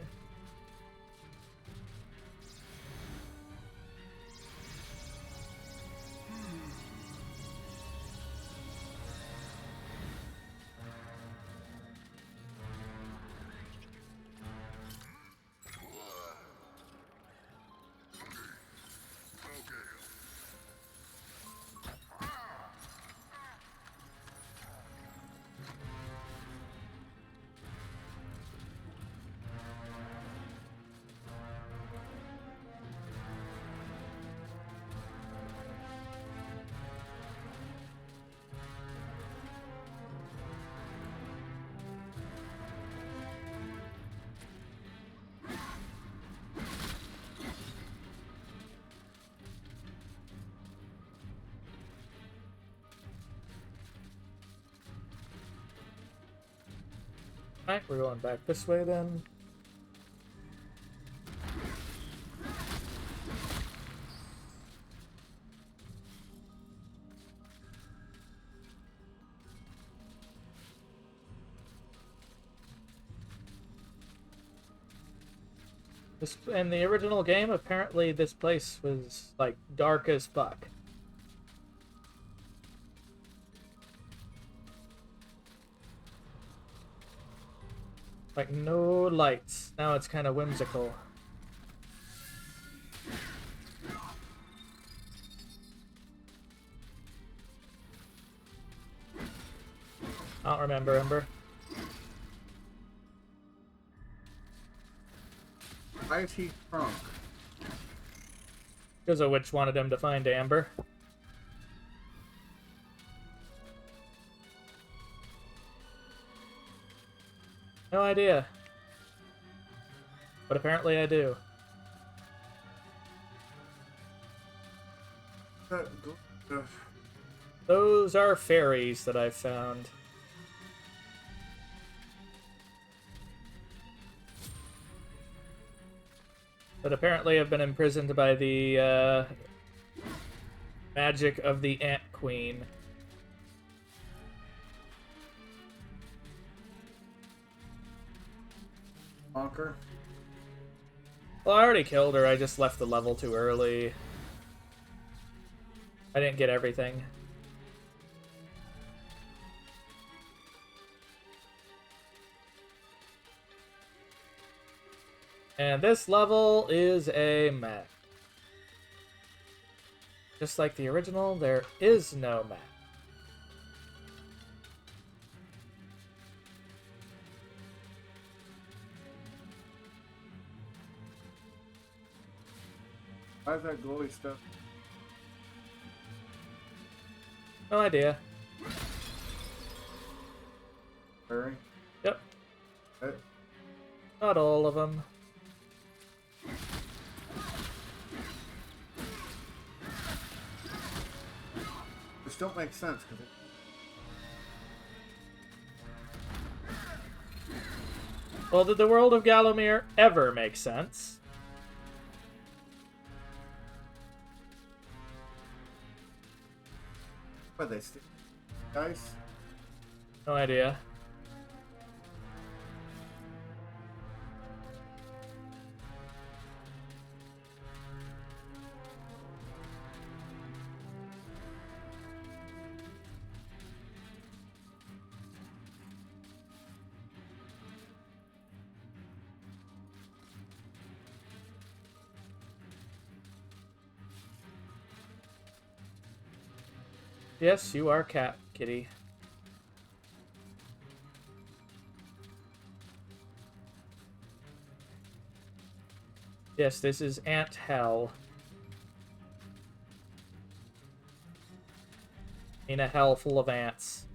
Alright, we're going back this way then. In the original game, apparently this place was, like, dark as fuck. Like, no lights. Now it's kind of whimsical. I don't remember, Ember. Why is he drunk? Because a witch wanted him to find Amber. No idea. But apparently I do. Those are fairies that I've found. That apparently have been imprisoned by the magic of the Ant Queen. Bonker. Well, I already killed her, I just left the level too early. I didn't get everything. And this level is a map. Just like the original, there is no map. Why is that glowy stuff? No idea. Fairy? Yep. That, Not all of them. this don't make sense, because Well, did the world of Gallowmere ever make sense? What they stick dice? No idea. Yes, you are cat, kitty. Yes, this is ant hell. In a hell full of ants.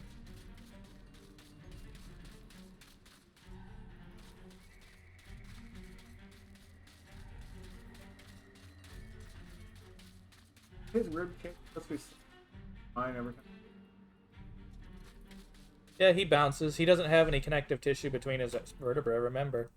His rib cage must be fine every time. Yeah, he bounces. He doesn't have any connective tissue between his vertebrae, remember.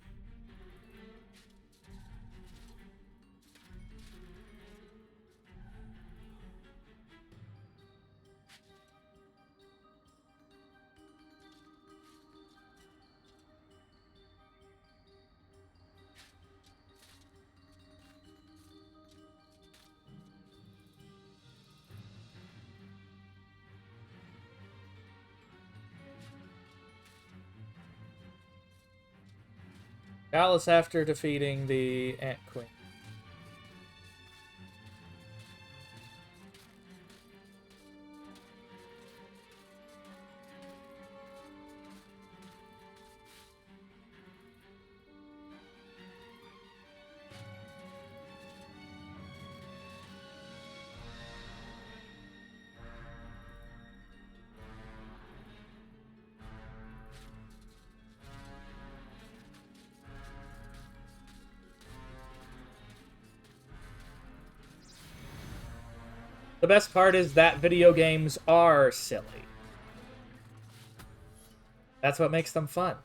Alice after defeating the Ant Queen. The best part is that video games are silly. That's what makes them fun.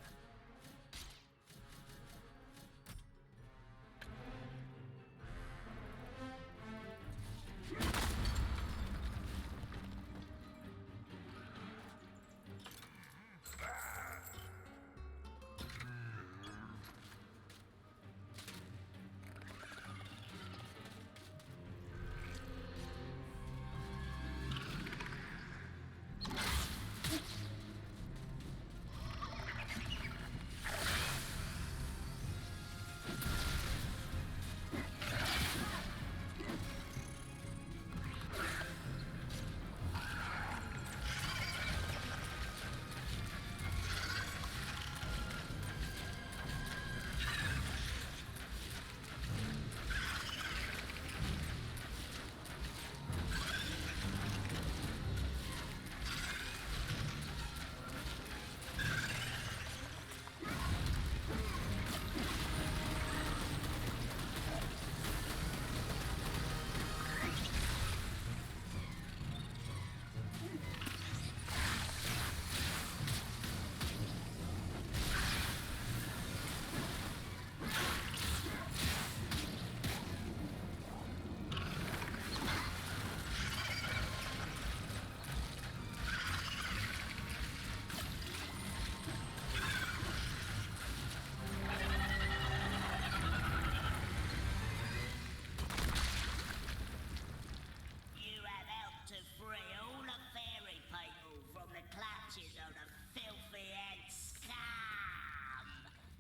You have helped to free all the fairy people from the clutches of the filthy and scum.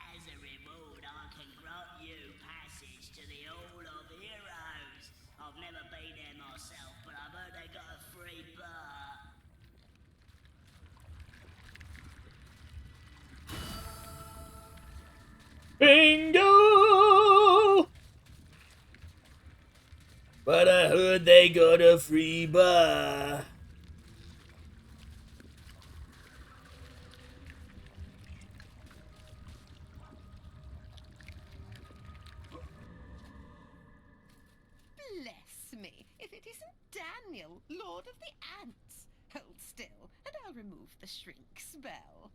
As a reward, I can grant you passage to the Hall of Heroes. I've never been there myself, but I've heard they got a free bar. Bingo! But I heard they got a free bar. Bless me, if it isn't Daniel, Lord of the Ants. Hold still, and I'll remove the shrink spell.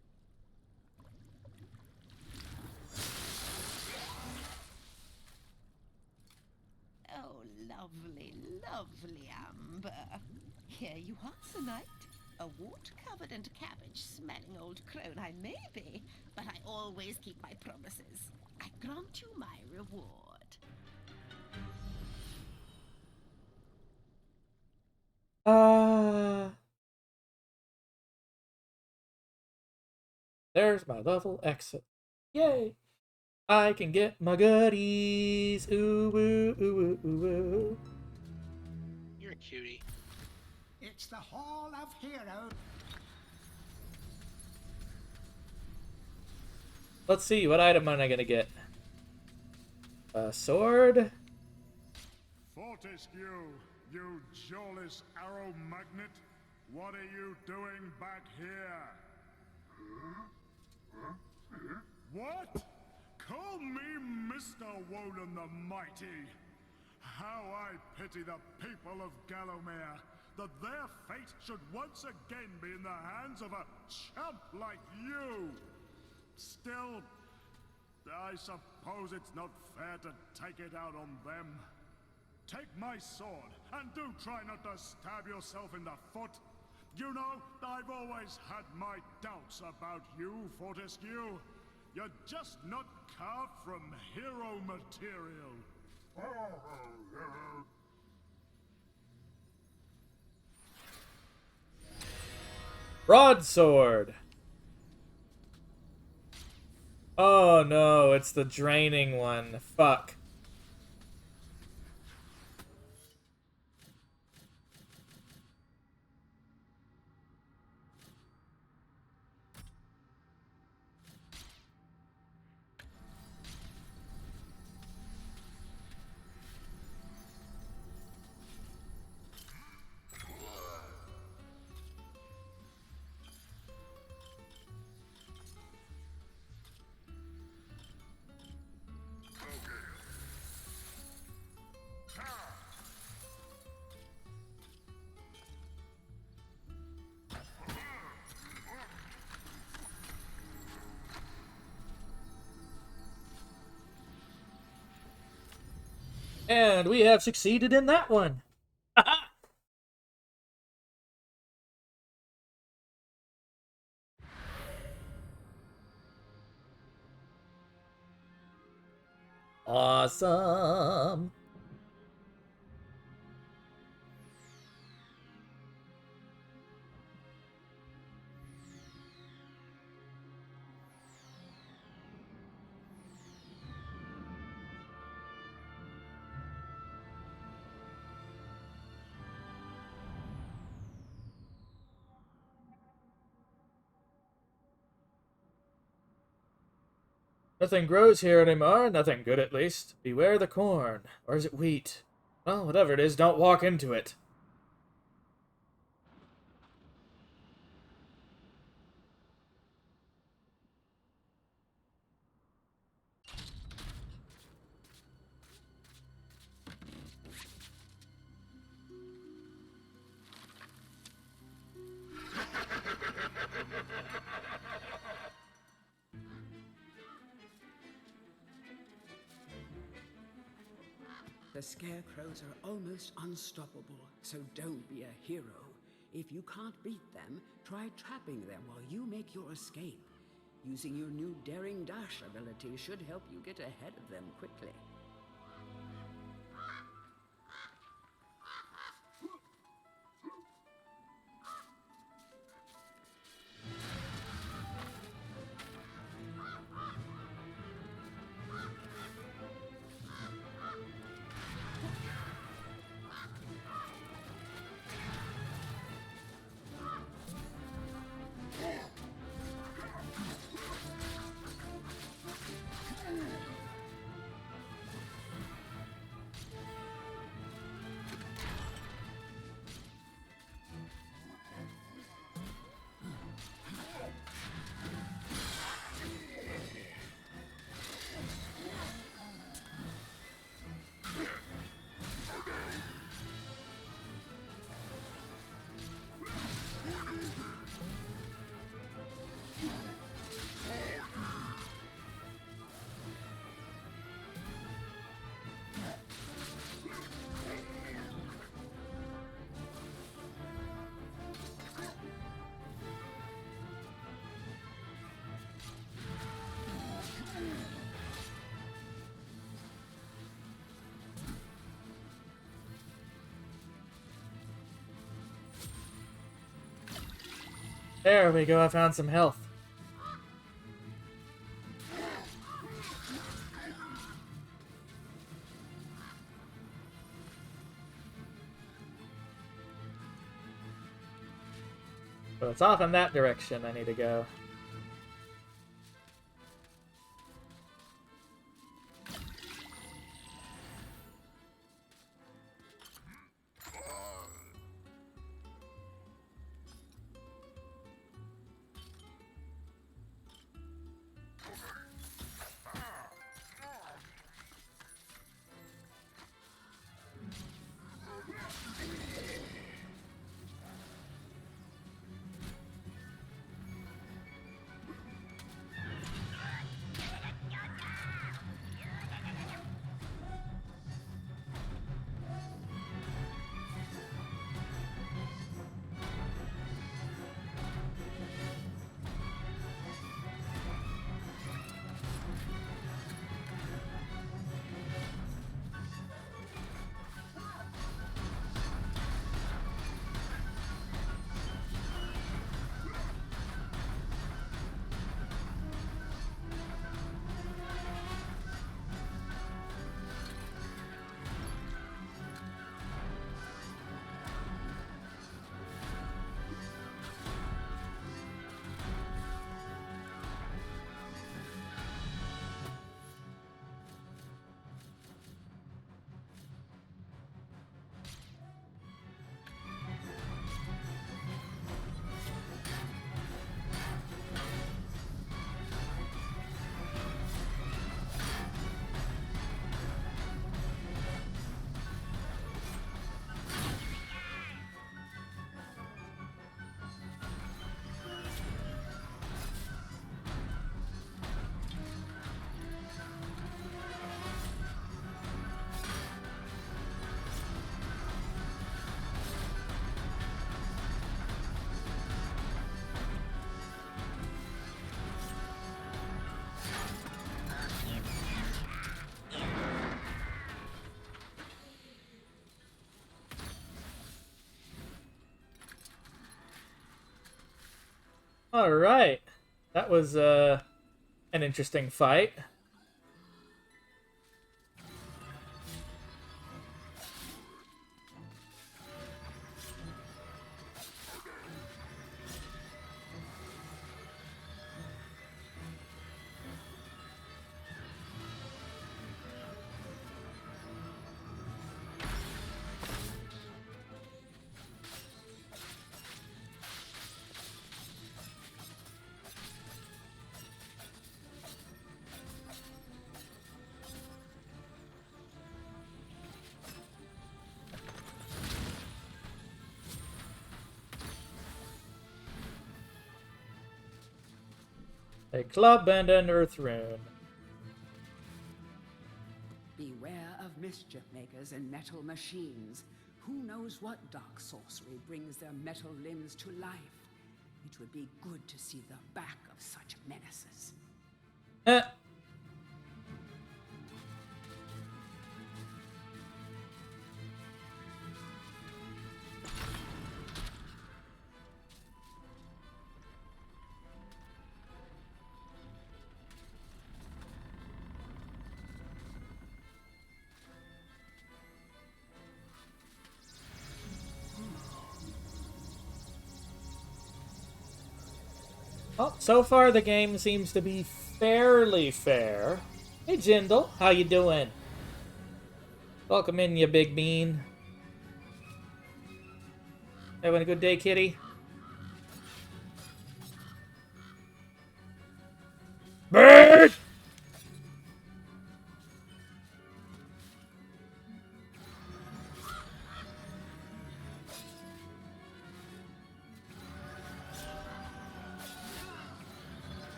lovely, lovely amber. Here you are, Sir Knight. A wart-covered and cabbage-smelling old crone I may be, but I always keep my promises. I grant you my reward. There's my level exit. Yay! I can get my goodies. Ooh, woo, ooh, ooh, ooh, ooh. You're a cutie. It's the Hall of Heroes. Let's see, what item am I gonna get? A sword? Fortescue, you jawless arrow magnet. What are you doing back here? What? Call me Mr. Woden the Mighty. How I pity the people of Gallowmere, that their fate should once again be in the hands of a chump like you. Still, I suppose it's not fair to take it out on them. Take my sword, and do try not to stab yourself in the foot. You know, I've always had my doubts about you, Fortescue. You're just not carved from hero material. Broadsword! Oh no, it's the draining one. Fuck. And we have succeeded in that one. Awesome. Nothing grows here anymore, nothing good at least. Beware the corn. Or is it wheat? Well, whatever it is, don't walk into it. The scarecrows are almost unstoppable, so don't be a hero. If you can't beat them, try trapping them while you make your escape. Using your new Daring Dash ability should help you get ahead of them quickly. There we go, I found some health. So it's off in that direction I need to go. Alright. That was an interesting fight. A club and an earth rune. Beware of mischief makers and metal machines. Who knows what dark sorcery brings their metal limbs to life? It would be good to see the back of such menaces. Well, so far the game seems to be fairly fair. Hey Jindal, how you doing? Welcome in, you big bean. Having a good day, kitty? Bird!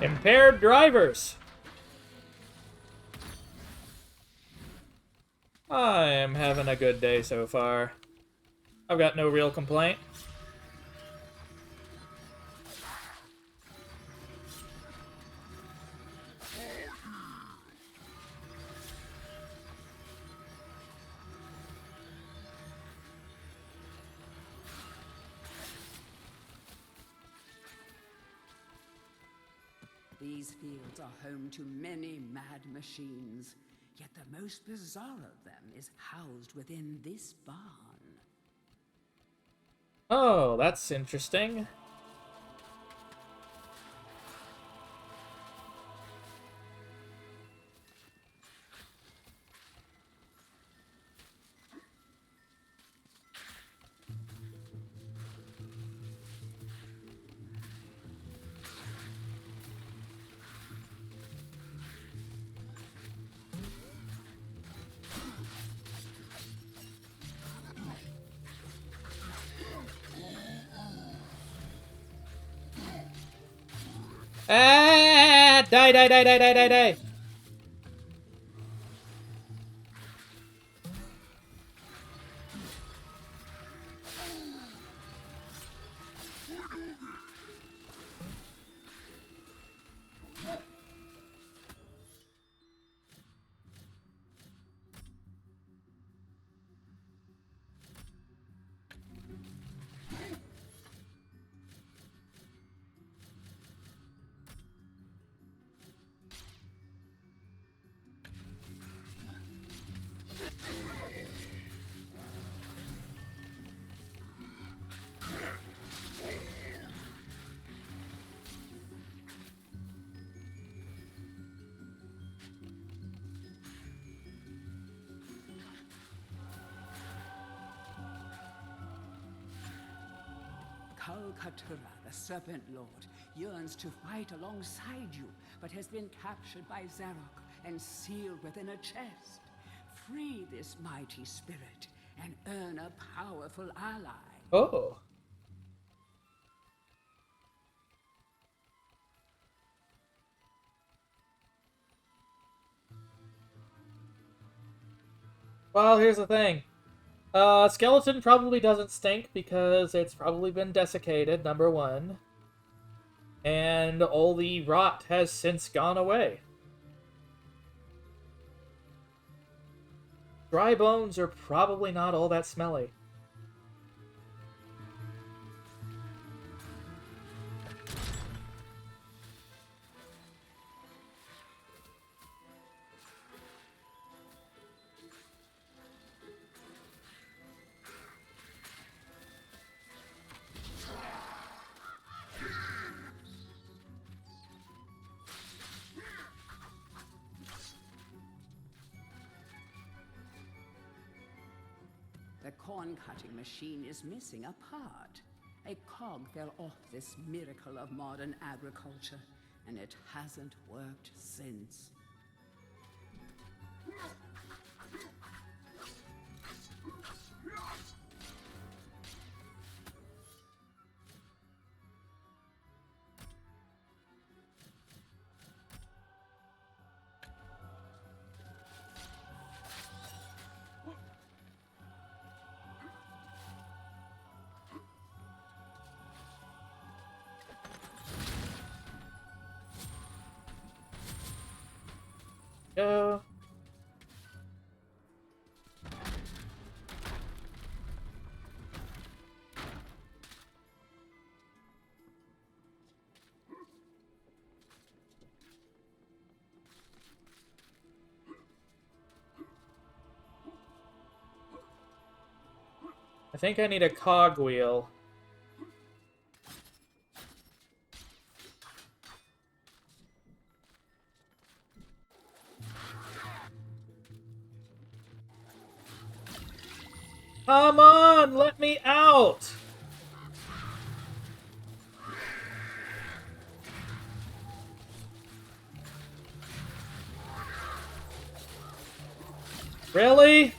Impaired drivers. I am having a good day so far. I've got no real complaint. These fields are home to many mad machines, yet the most bizarre of them is housed within this barn. Oh, that's interesting. Ah! Die, die, die, die, die, die, die! Kalkatura, the Serpent Lord, yearns to fight alongside you, but has been captured by Zarok and sealed within a chest. Free this mighty spirit and earn a powerful ally. Oh. Well, here's the thing. Skeleton probably doesn't stink because it's probably been desiccated, number one. And all the rot has since gone away. Dry bones are probably not all that smelly. The corn-cutting machine is missing a part. A cog fell off this miracle of modern agriculture, and it hasn't worked since. Go. I think I need a cogwheel. Come on, let me out! Really?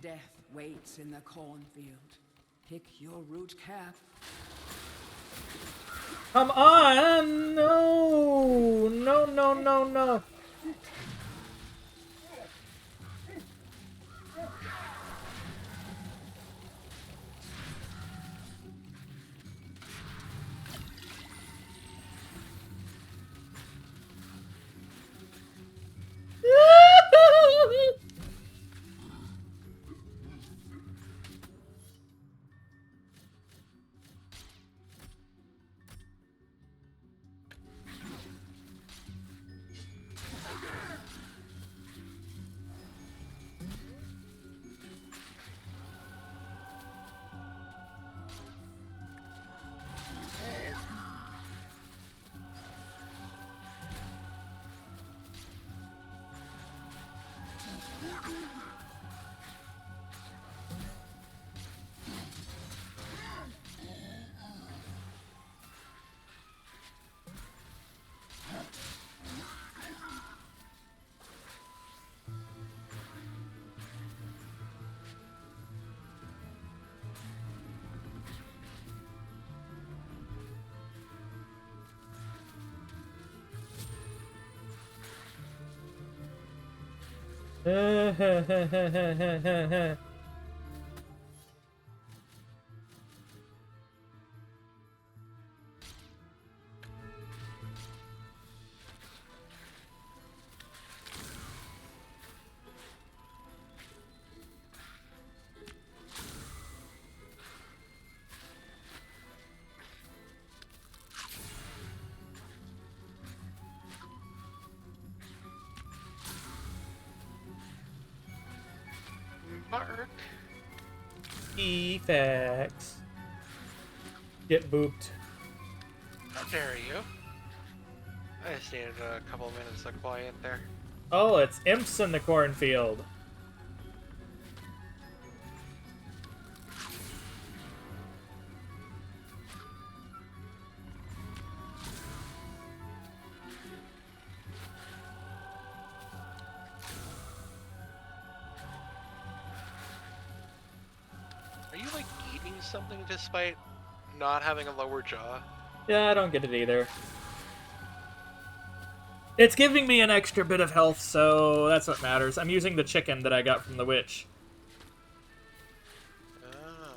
Death waits in the cornfield. Pick your root cap. Come on! No! No, no, no, no. Mark. Effects. Get booped. How dare you? I just needed a couple minutes of quiet there. Oh, it's imps in the cornfield. Are you like eating something despite not having a lower jaw? Yeah, I don't get it either. It's giving me an extra bit of health, so that's what matters. I'm using the chicken that I got from the witch. Ah.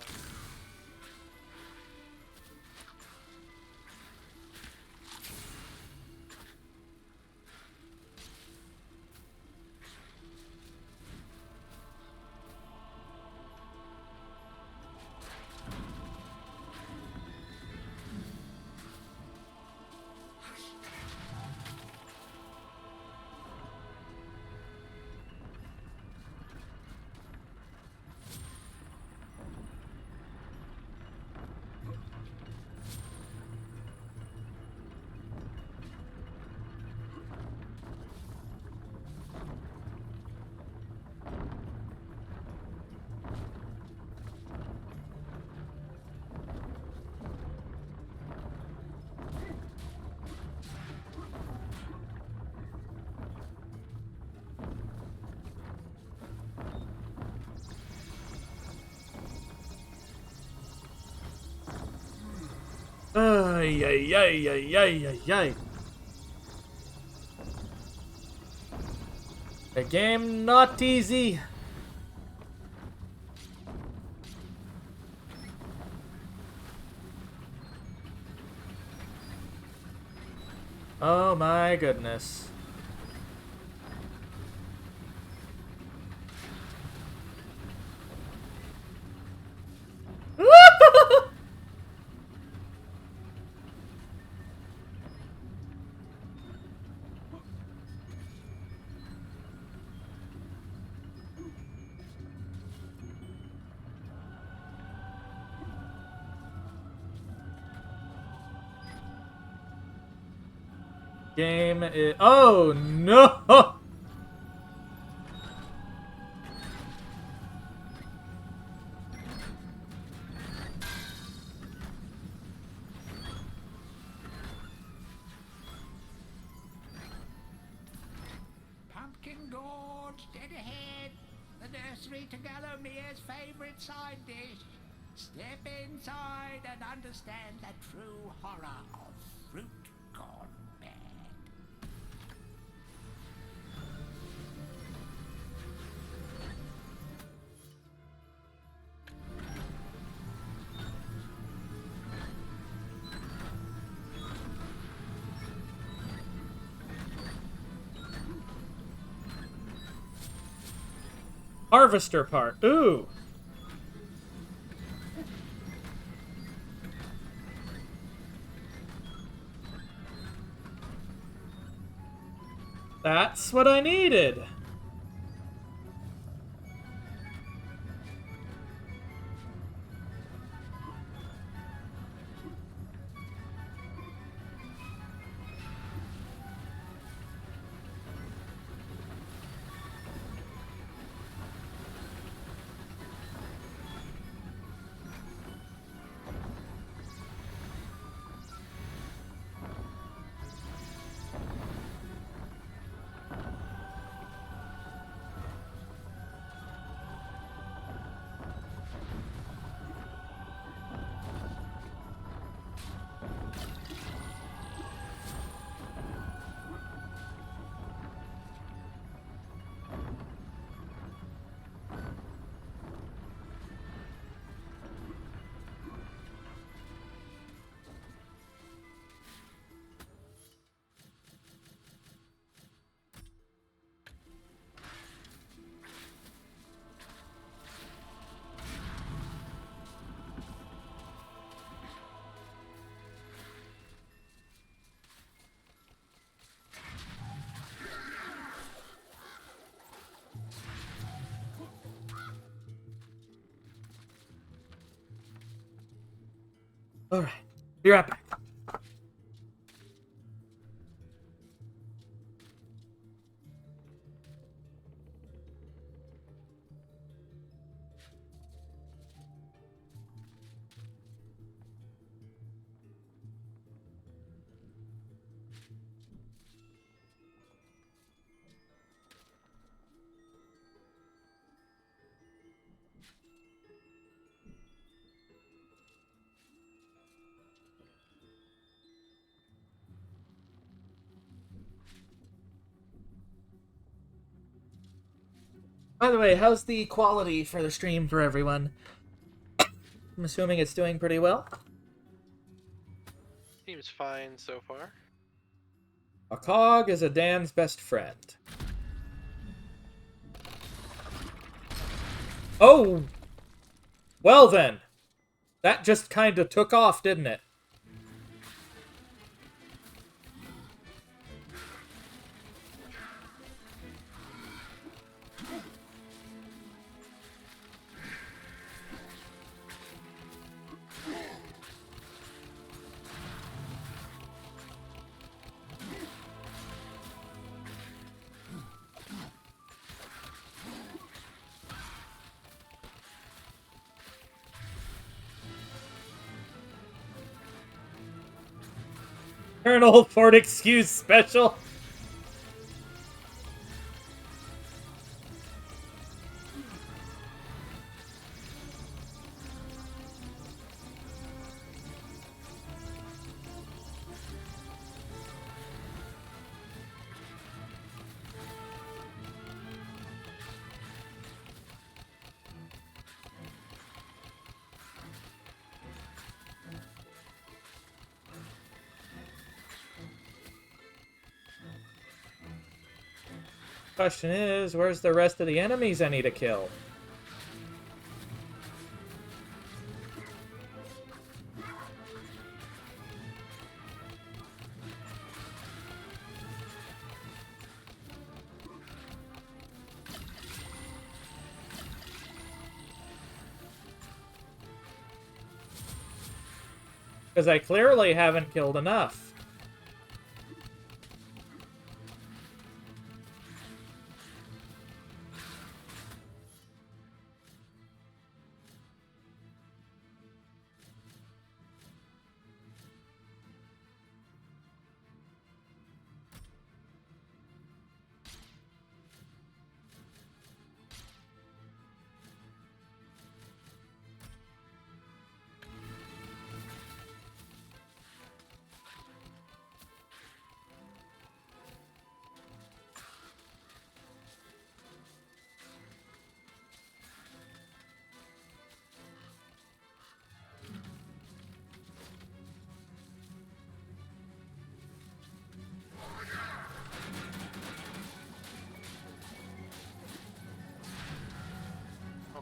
Ay, ay, ay, ay, ay, ay, ay. The game not easy. Oh my goodness. Game is... Oh no! Pumpkin Gorge, dead ahead. the nursery to Galomere's favorite side dish. Step inside and understand the true horror of fruit gone bad. Harvester part. Ooh. That's what I needed. All right. Be right back. By the way, how's the quality for the stream for everyone? I'm assuming it's doing pretty well. Seems fine so far. A cog is a Dan's best friend. Oh! Well then. That just kind of took off, didn't it? Colonel Ford excuse special. Question is, where's the rest of the enemies I need to kill? Because I clearly haven't killed enough.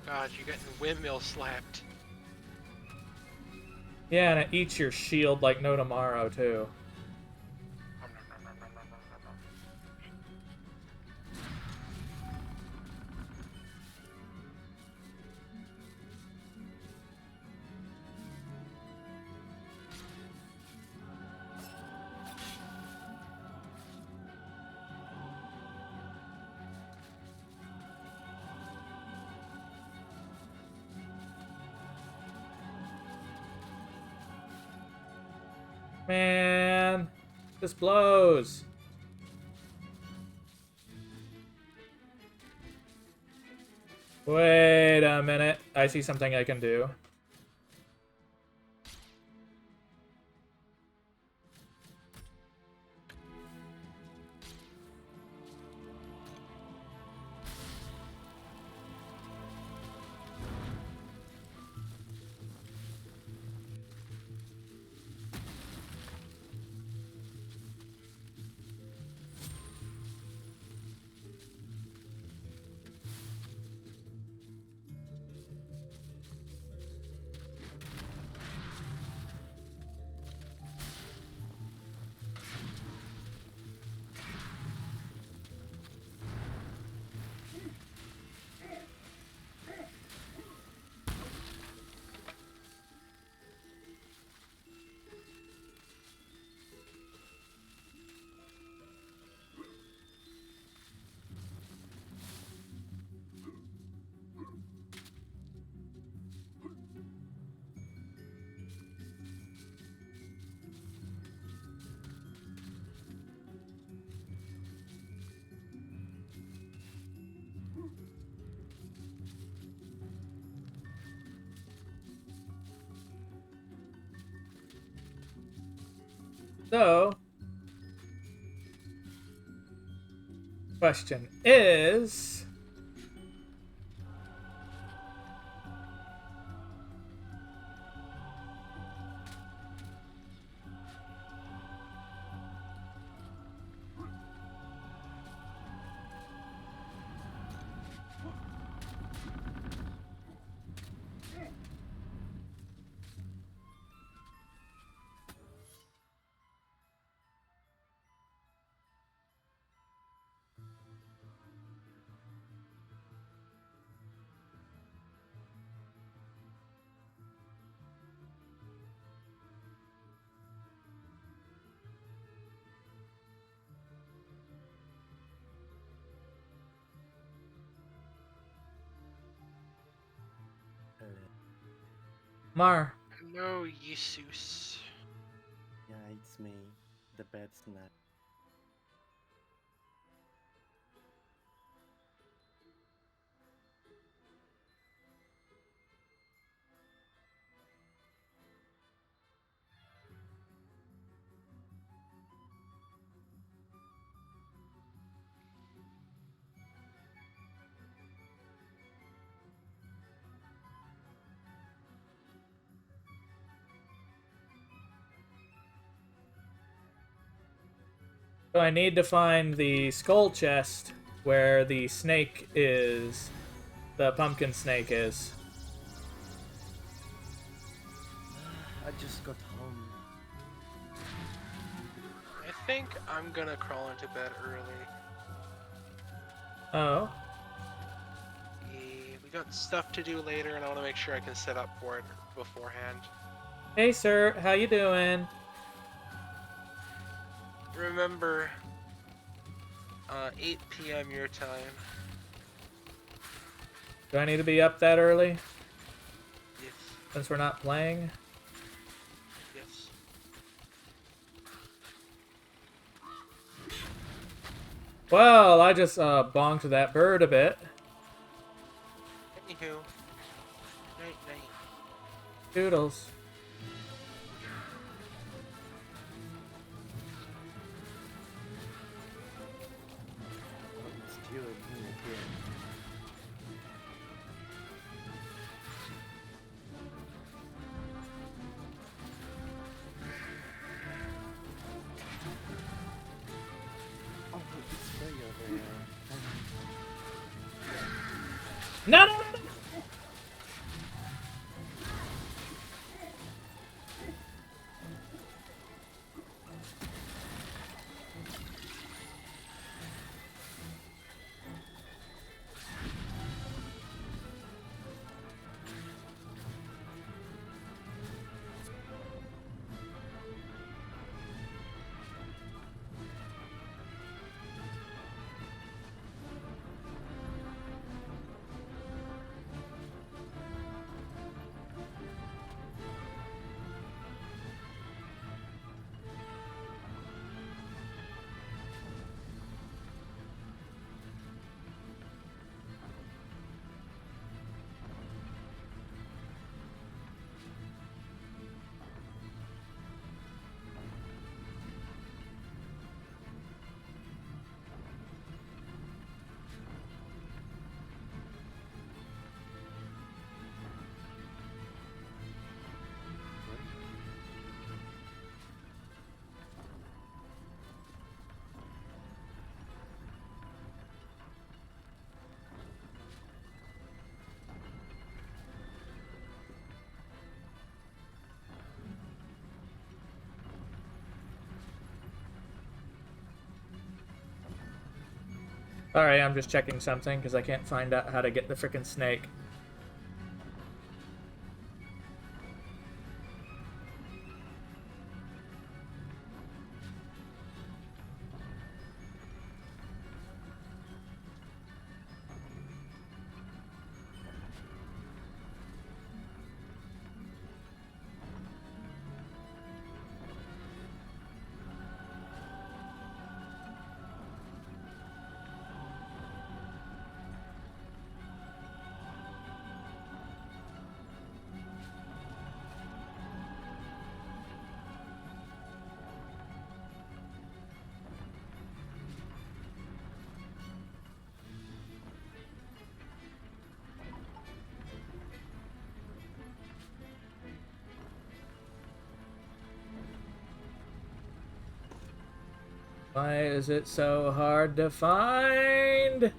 God, you're getting windmill slapped. Yeah, and it eats your shield like no tomorrow, too. Man, this blows. Wait a minute. I see something I can do. So, question is, Mar, No, Jesus. Yeah, it's me, the bad snap. so I need to find the skull chest where the snake is, the pumpkin snake is. I just got home. I think I'm gonna crawl into bed early. Oh, Yeah, we got stuff to do later, and I want to make sure I can set up for it beforehand. hey sir, how you doing? Remember, 8 p.m. your time. Do I need to be up that early Yes. since we're not playing? Yes. Well, I just bonked that bird a bit. Anywho. Night, night. Doodles. It's still a thing here. Oh, it's way over here. No, no, no, no! Sorry, I'm just checking something because I can't find out how to get the frickin' snake. Why is it so hard to find?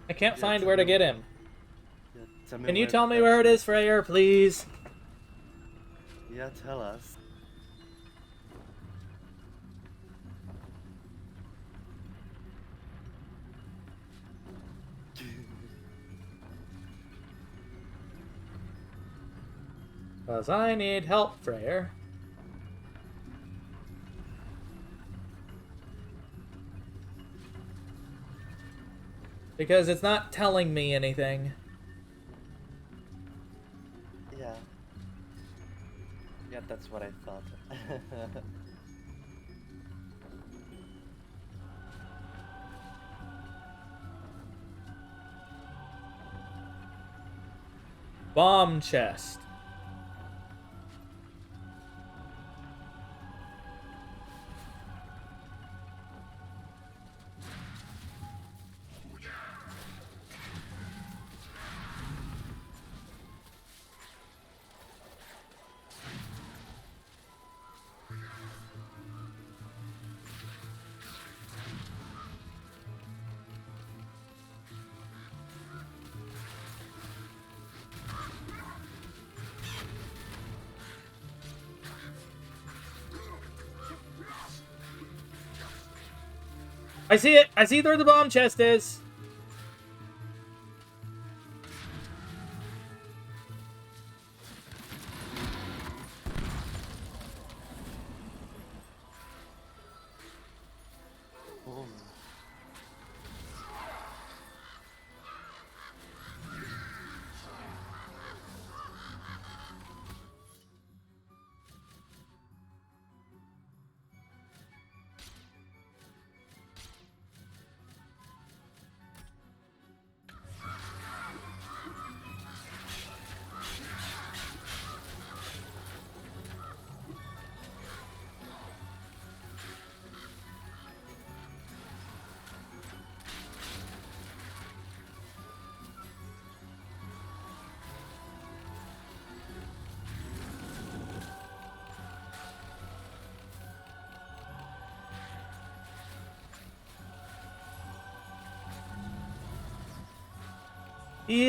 I can't find where to get him. Can you tell me where it is, Freyr, please? Yeah, tell us. Because I need help, Freyr. Because it's not telling me anything. Yeah. Yeah, that's what I thought. Bomb chest. I see it! I see where the bomb chest is!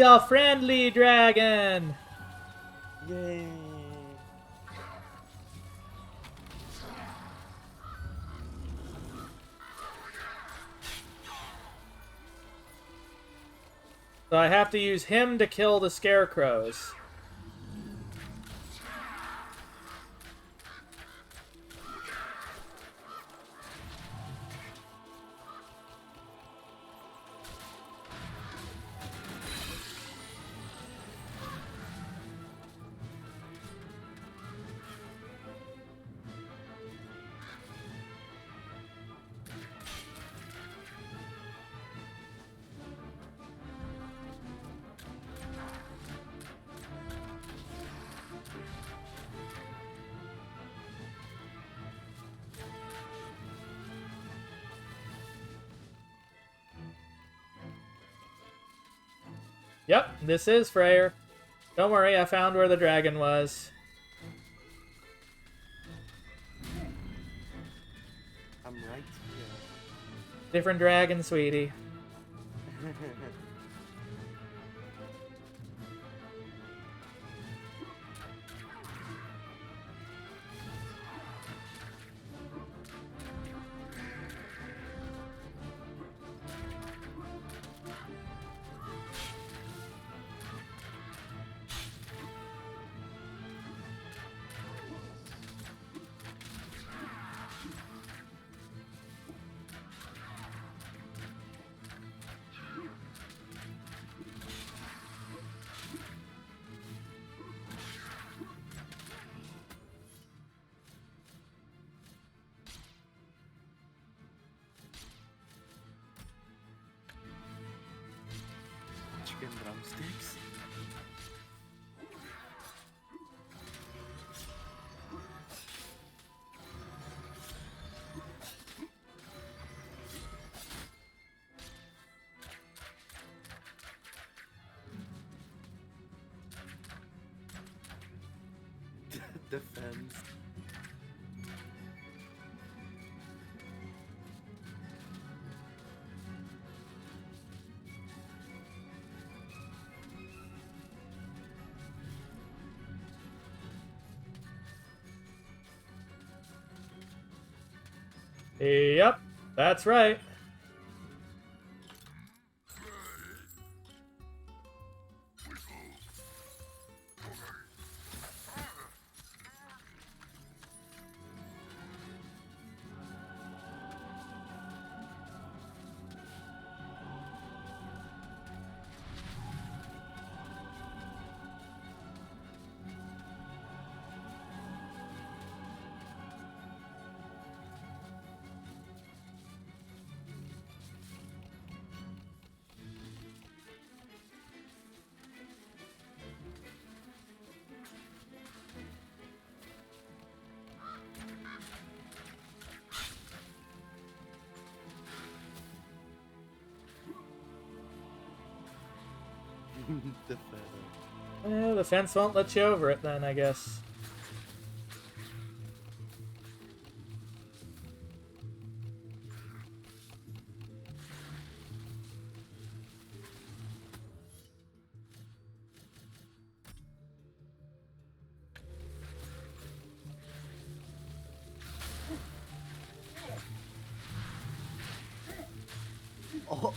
A friendly dragon! Yay! So I have to use him to kill the scarecrows. Yep, this is Freyr. Don't worry, I found where the dragon was. I'm right here. Different dragon, sweetie. Chicken drumsticks? Defense. Yep, that's right. Defense. Well, the fence won't let you over it then, I guess. Oh.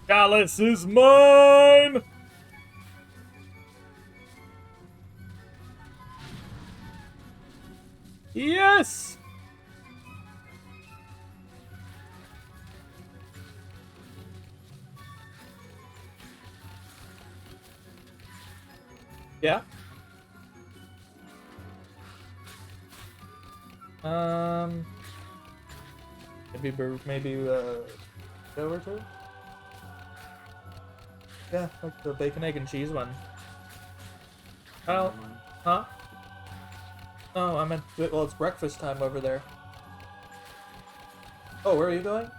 Chalice is mine! Yes! Yeah. Maybe over to. Yeah, like the bacon, egg, and cheese one. Oh, huh? Oh, I meant, well, it's breakfast time over there. Oh, where are you going?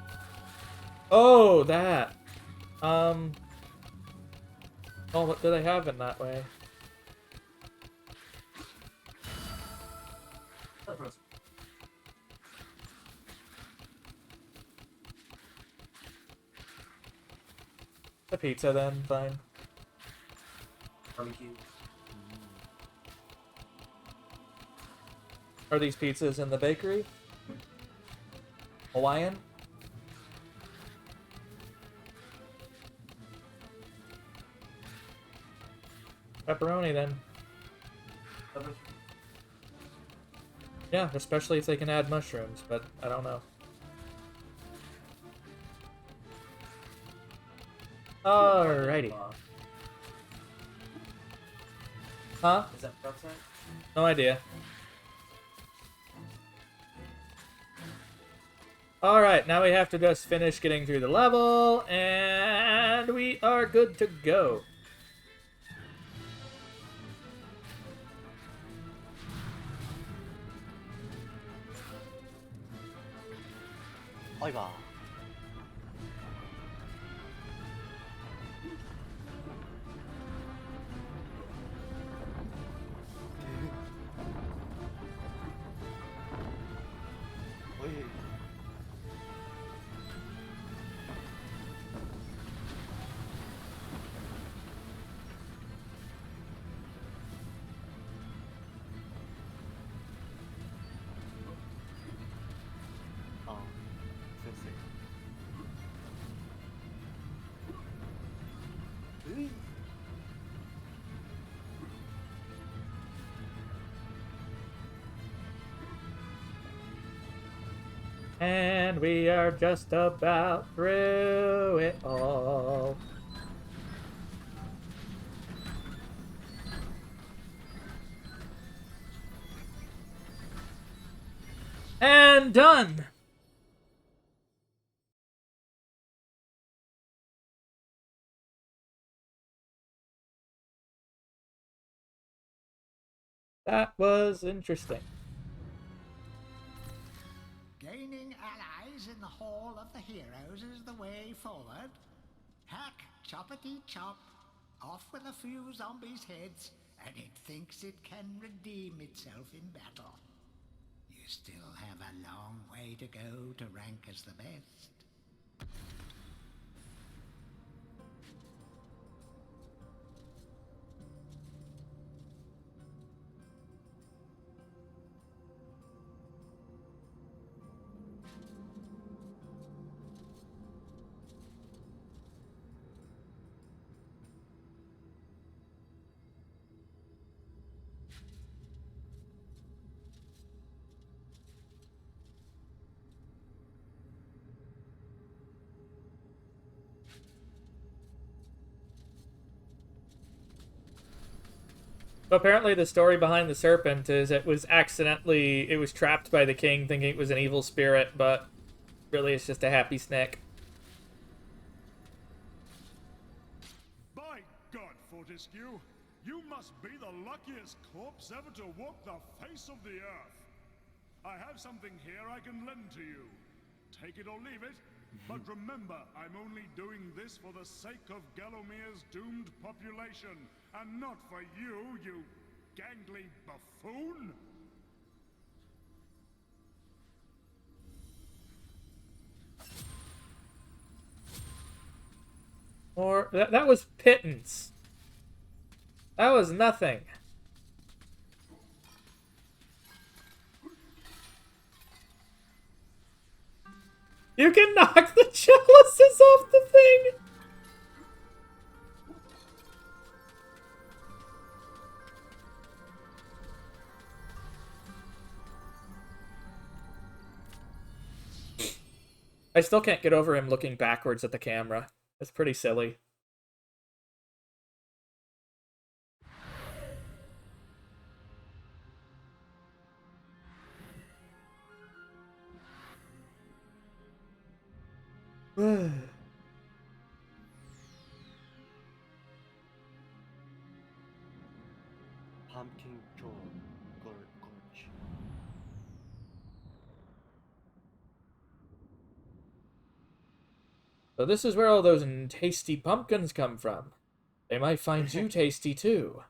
Oh, that. Oh, what do they have in that way? The pizza then, fine. Barbecue. Are these pizzas in the bakery? Hawaiian? Pepperoni then. Yeah, especially if they can add mushrooms, but I don't know. Alrighty. Huh? Is that outside? No idea. Alright, now we have to just finish getting through the level, and we are good to go. Oiga. Oh, so sick. And we are just about through it all. And done! That was interesting. Gaining allies in the Hall of the Heroes is the way forward. Hack, choppity chop, off with a few zombies' heads, and it thinks it can redeem itself in battle. You still have a long way to go to rank as the best. So apparently the story behind the serpent is it was trapped by the king thinking it was an evil spirit, but really it's just a happy snake. By God, Fortescue, you must be the luckiest corpse ever to walk the face of the earth. I have something here I can lend to you. Take it or leave it, but remember, I'm only doing this for the sake of Galomere's doomed population, and not for you, you gangly buffoon! Or that was pittance. That was nothing. You can knock the chalices off the thing! I still can't get over him looking backwards at the camera. It's pretty silly. Pumpkin gorge. So this is where all those tasty pumpkins come from. They might find you tasty too.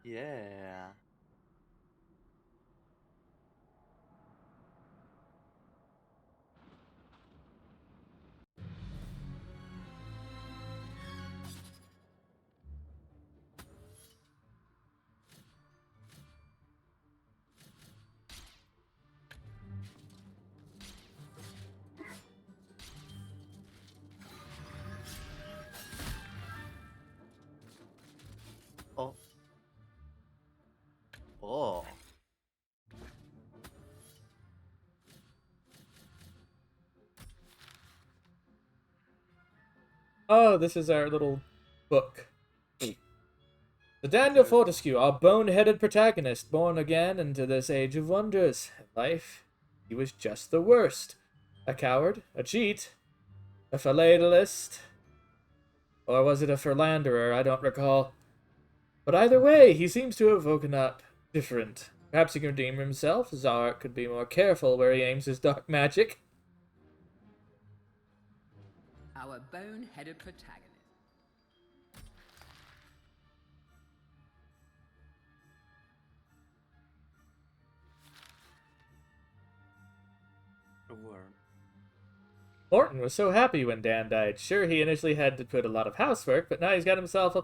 Yeah. Oh. Oh. Oh, this is our little book. The Daniel Fortescue, our bone-headed protagonist, born again into this age of wonders. In life, he was just the worst. A coward, a cheat, a philatelist, or was it a philanderer? I don't recall. But either way, he seems to have woken up different. Perhaps he can redeem himself. Zark could be more careful where he aims his dark magic. Our bone-headed protagonist. A worm. Morton was so happy when Dan died. Sure, he initially had to put a lot of housework, but now he's got himself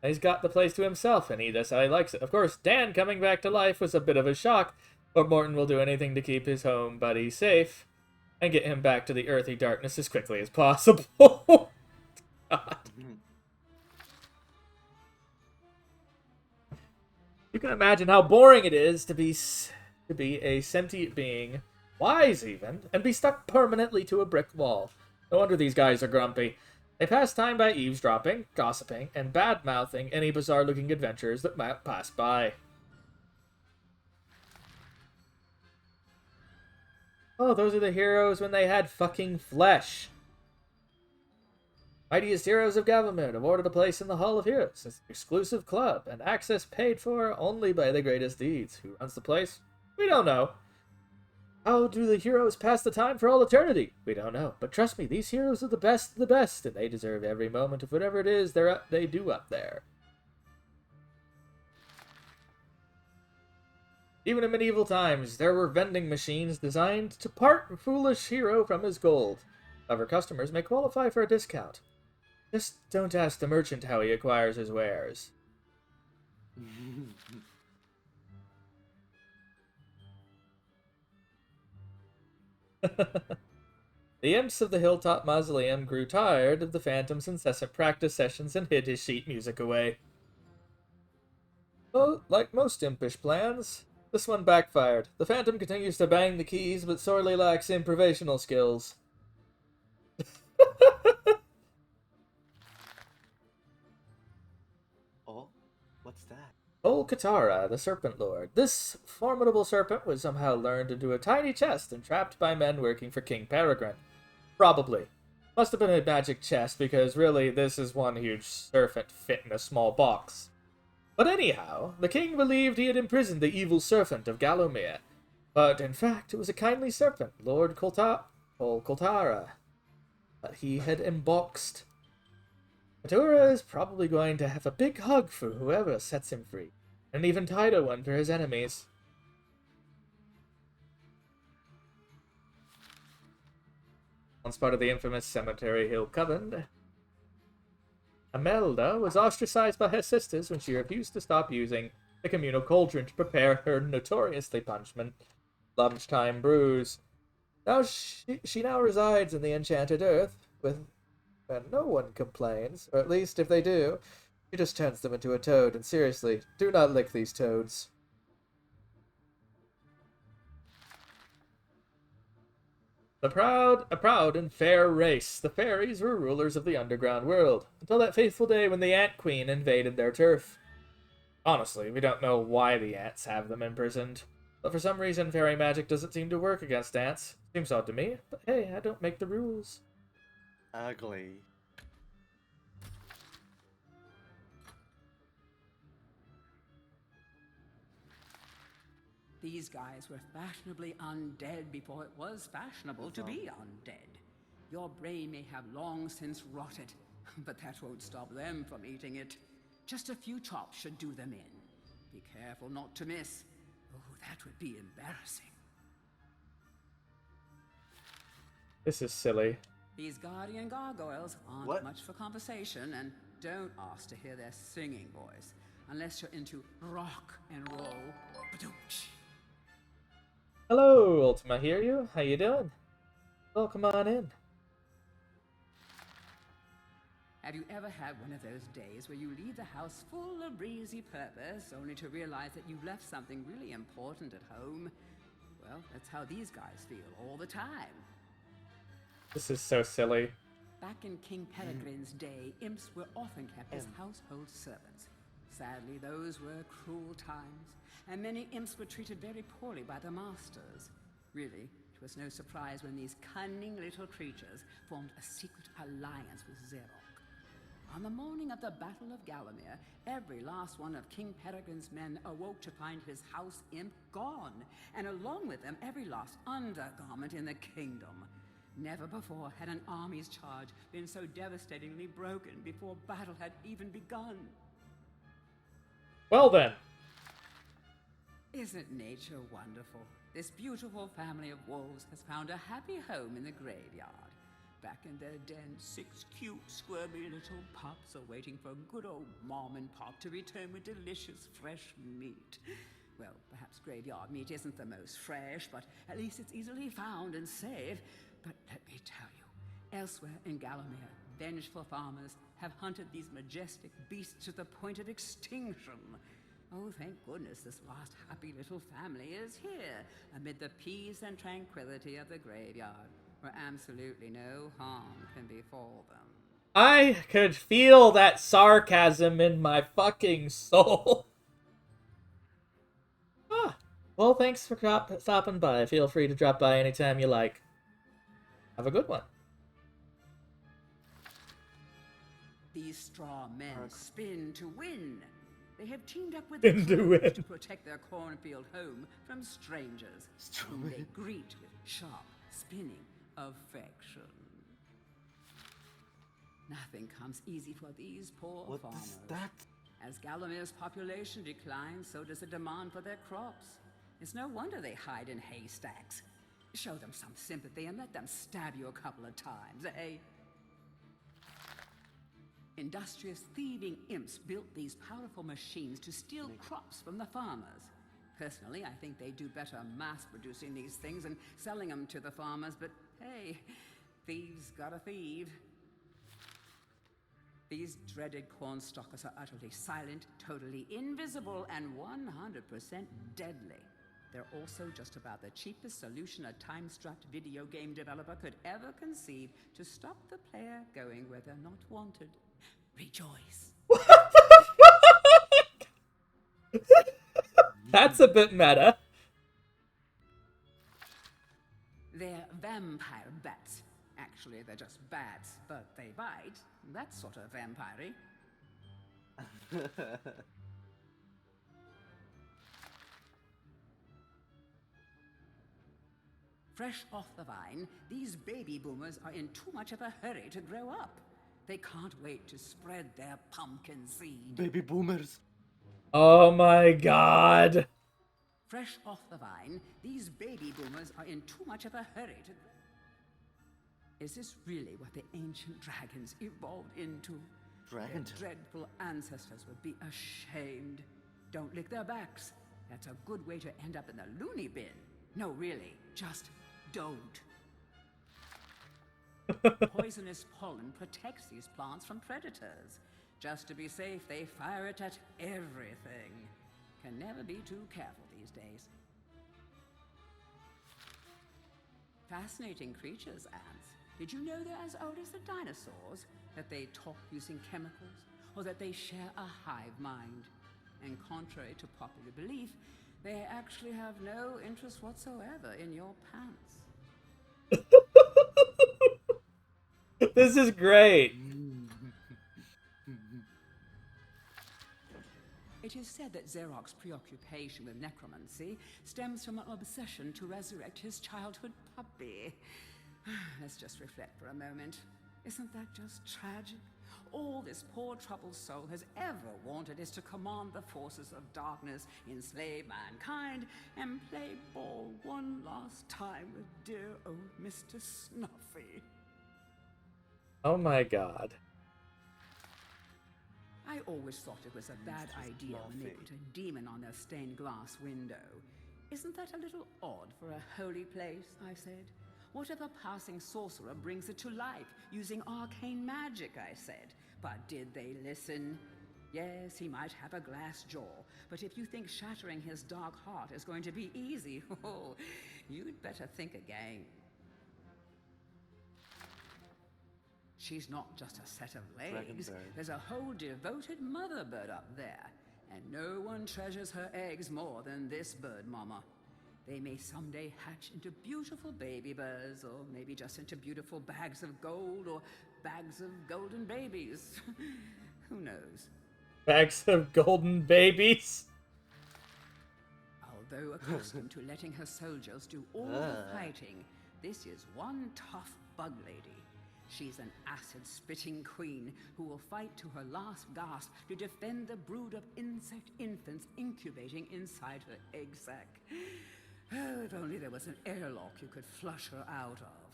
he's got the place to himself, and that's how he likes it. Of course, Dan coming back to life was a bit of a shock, but Morton will do anything to keep his home buddy safe and get him back to the earthy darkness as quickly as possible. God. You can imagine how boring it is to be a sentient being, wise even, and be stuck permanently to a brick wall. No wonder these guys are grumpy. They pass time by eavesdropping, gossiping, and bad-mouthing any bizarre-looking adventurers that might pass by. Oh, those are the heroes when they had fucking flesh. Mightiest Heroes of Gallowmere, awarded a place in the Hall of Heroes. It's an exclusive club, and access paid for only by the greatest deeds. Who runs the place? We don't know. How do the heroes pass the time for all eternity? We don't know. But trust me, these heroes are the best of the best, and they deserve every moment of whatever it is they do up there. Even in medieval times, there were vending machines designed to part a foolish hero from his gold. However, customers may qualify for a discount. Just don't ask the merchant how he acquires his wares. The imps of the Hilltop Mausoleum grew tired of the Phantom's incessant practice sessions and hid his sheet music away. Well, like most impish plans, this one backfired. The Phantom continues to bang the keys, but sorely lacks improvisational skills. Oh, what's that? Old Katara, the Serpent Lord. This formidable serpent was somehow lured into a tiny chest and trapped by men working for King Peregrine. Probably. Must have been a magic chest, because really, this is one huge serpent fit in a small box. But anyhow, the king believed he had imprisoned the evil serpent of Gallowmere. But in fact, it was a kindly serpent, Lord Koltara, that he had emboxed. Katara is probably going to have a big hug for whoever sets him free, and even tighter one for his enemies. Once part of the infamous Cemetery Hill Coven, Imelda was ostracized by her sisters when she refused to stop using the communal cauldron to prepare her notoriously punishment lunchtime brews. Now she now resides in the Enchanted Earth, where no one complains, or at least if they do, she just turns them into a toad, and seriously, do not lick these toads. A proud and fair race, the fairies were rulers of the underground world, until that fateful day when the Ant Queen invaded their turf. Honestly, we don't know why the ants have them imprisoned, but for some reason fairy magic doesn't seem to work against ants. Seems odd to me, but hey, I don't make the rules. Ugly. These guys were fashionably undead before it was fashionable to be undead. Your brain may have long since rotted, but that won't stop them from eating it. Just a few chops should do them in. Be careful not to miss. Oh, that would be embarrassing. This is silly. These guardian gargoyles aren't much for conversation, and don't ask to hear their singing voice, unless you're into rock and roll. Ba-doom-tsh. Hello, Ultima, hear you? How you doing? Welcome on in. Have you ever had one of those days where you leave the house full of breezy purpose, only to realize that you've left something really important at home? Well, that's how these guys feel all the time. This is so silly. Back in King Peregrine's day, imps were often kept as household servants. Sadly, those were cruel times, and many imps were treated very poorly by the masters. Really, it was no surprise when these cunning little creatures formed a secret alliance with Xerox. On the morning of the Battle of Gallowmere, every last one of King Peregrine's men awoke to find his house imp gone, and along with them every last undergarment in the kingdom. Never before had an army's charge been so devastatingly broken before battle had even begun. Well then. Isn't nature wonderful? This beautiful family of wolves has found a happy home in the graveyard. Back in their den, 6 cute, squirmy little pups are waiting for good old Mom and Pop to return with delicious, fresh meat. Well, perhaps graveyard meat isn't the most fresh, but at least it's easily found and safe. But let me tell you, elsewhere in Gallowmere, vengeful farmers have hunted these majestic beasts to the point of extinction. Oh, thank goodness this last happy little family is here, amid the peace and tranquility of the graveyard, where absolutely no harm can befall them. I could feel that sarcasm in my fucking soul. Well, thanks for stopping by. Feel free to drop by anytime you like. Have a good one. These straw men spin to win. They have teamed up with the crows to protect their cornfield home from strangers, whom they greet with sharp, spinning affection. Nothing comes easy for these poor farmers. What is that? As Gallomere's population declines, so does the demand for their crops. It's no wonder they hide in haystacks. Show them some sympathy and let them stab you a couple of times, eh? Industrious thieving imps built these powerful machines to steal crops from the farmers. Personally, I think they do better mass-producing these things and selling them to the farmers, but hey, thieves gotta thieve. These dreaded cornstalkers are utterly silent, totally invisible, and 100% deadly. They're also just about the cheapest solution a time-strapped video game developer could ever conceive to stop the player going where they're not wanted. Rejoice. That's a bit meta. They're vampire bats. Actually, they're just bats, but they bite. That's sort of vampire-y. Fresh off the vine, these baby boomers are in too much of a hurry to grow up. They can't wait to spread their pumpkin seed. Baby boomers. Oh my god. Fresh off the vine, these baby boomers are in too much of a hurry to... Is this really what the ancient dragons evolved into? Dragon? Their dreadful ancestors would be ashamed. Don't lick their backs. That's a good way to end up in the loony bin. No, really, just don't. Poisonous pollen protects these plants from predators. Just to be safe, they fire it at everything. Can never be too careful these days. Fascinating creatures, ants. Did you know they're as old as the dinosaurs? That they talk using chemicals? Or that they share a hive mind? And contrary to popular belief, they actually have no interest whatsoever in your pants. This is great. It is said that Xeroc's preoccupation with necromancy stems from an obsession to resurrect his childhood puppy. Let's just reflect for a moment. Isn't that just tragic? All this poor troubled soul has ever wanted is to command the forces of darkness, enslave mankind, and play ball one last time with dear old Mr. Snuffy. Oh my god. I always thought it was a bad idea when they put a demon on their stained glass window. Isn't that a little odd for a holy place, I said. What if a passing sorcerer brings it to life using arcane magic, I said. But did they listen? Yes, he might have a glass jaw, but if you think shattering his dark heart is going to be easy, oh, you'd better think again. She's not just a set of legs. There's a whole devoted mother bird up there. And no one treasures her eggs more than this bird mama. They may someday hatch into beautiful baby birds, or maybe just into beautiful bags of gold, or bags of golden babies. Who knows? Bags of golden babies? Although accustomed to letting her soldiers do all the fighting, this is one tough bug lady. She's an acid-spitting queen who will fight to her last gasp to defend the brood of insect infants incubating inside her egg sac. Oh, if only there was an airlock you could flush her out of.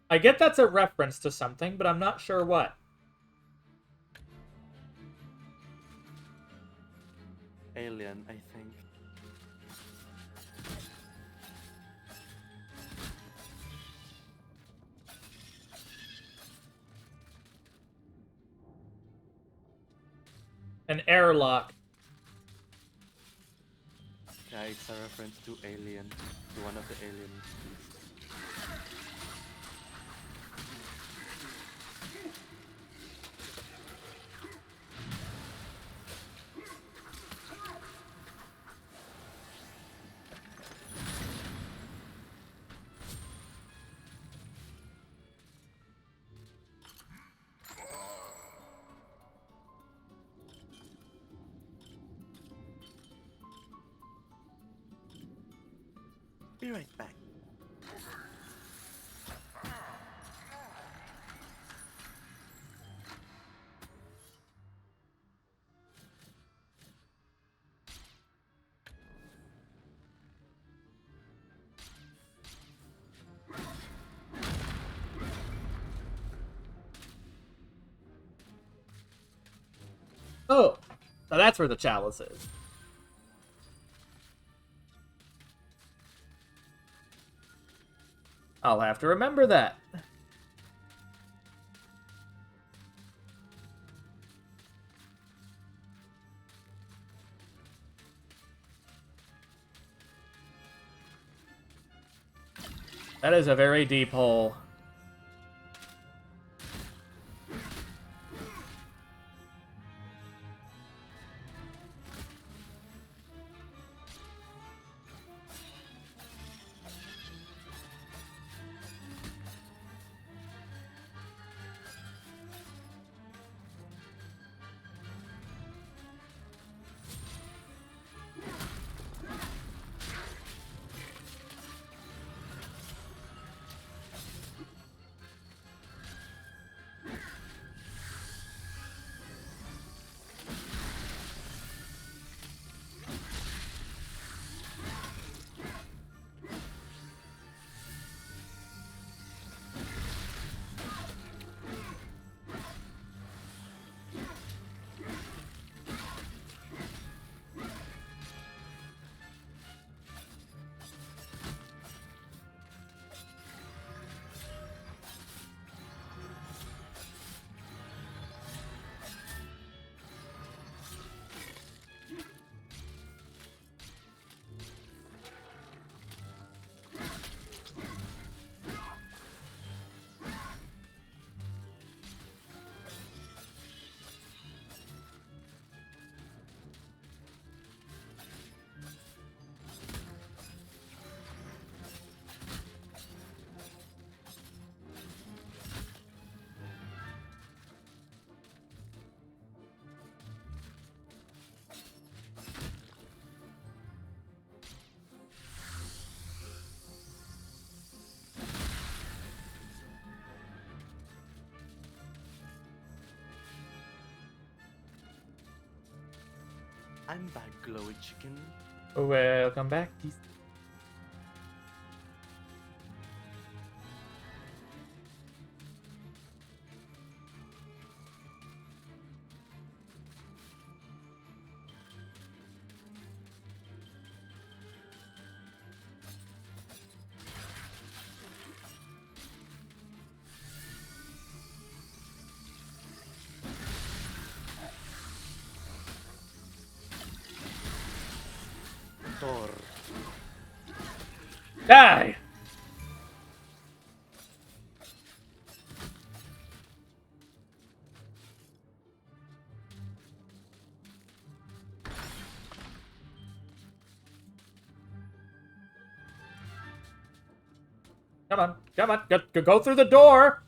I get that's a reference to something, but I'm not sure what. Alien, I think. An airlock. Yeah, it's a reference to Alien, to one of the Alien movies. Be right back. Oh, so that's where the chalice is. I'll have to remember that. That is a very deep hole. I'm back, glowy chicken. Welcome back. Thor. Die! Come on, come on, go through the door!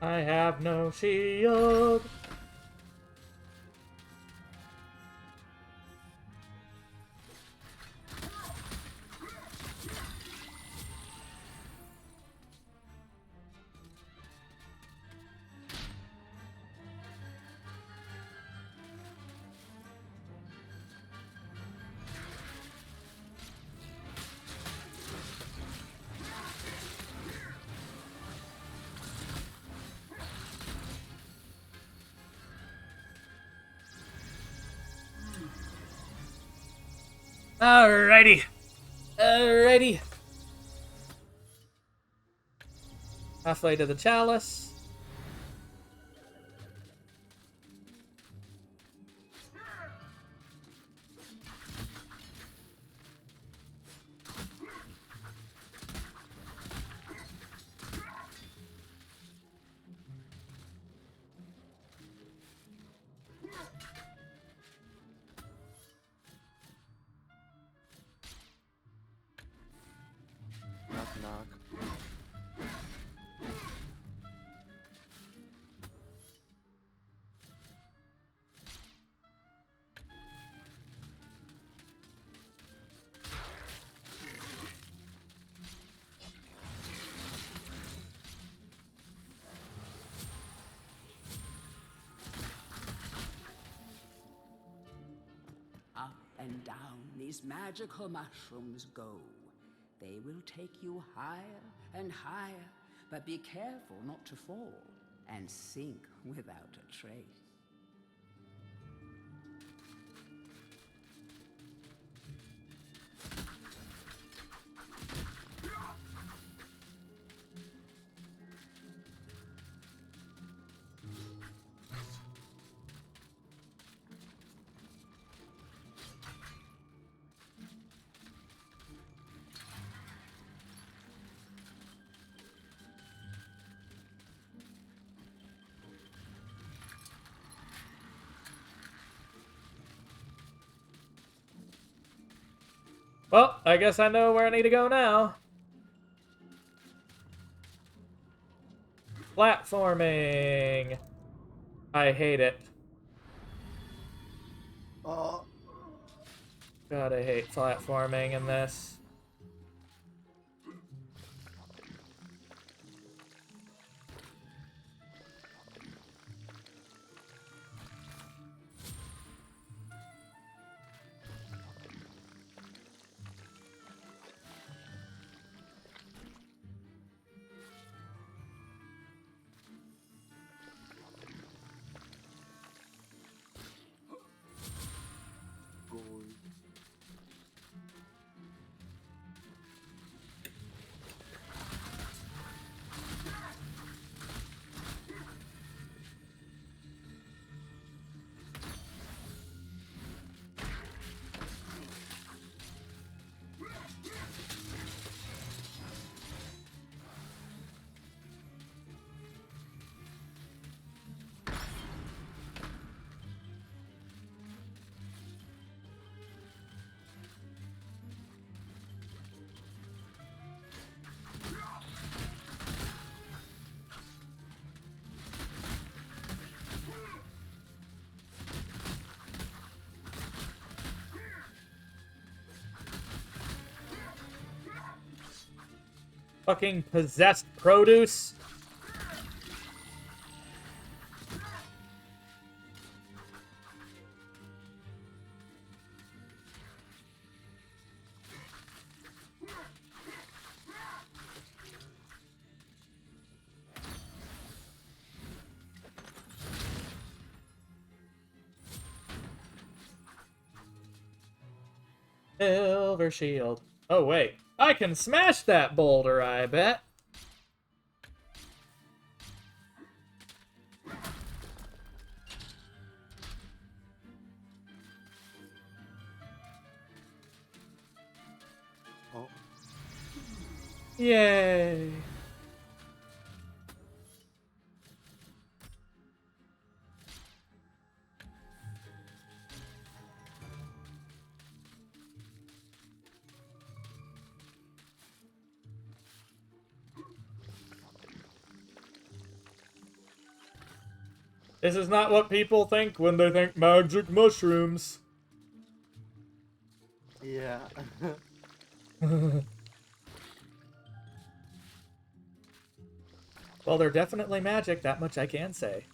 I have no shield. Alrighty. Alrighty. Halfway to the chalice. Knock knock. Up and down these magical mushrooms go. They will take you higher and higher, but be careful not to fall and sink without a trace. Well, I guess I know where I need to go now. Platforming. I hate it. Oh. God, I hate platforming in this. Fucking possessed produce. Silver shield. Oh, wait. I can smash that boulder, I bet. Oh, Yay. This is not what people think when they think magic mushrooms. yeah. Well, they're definitely magic, that much I can say.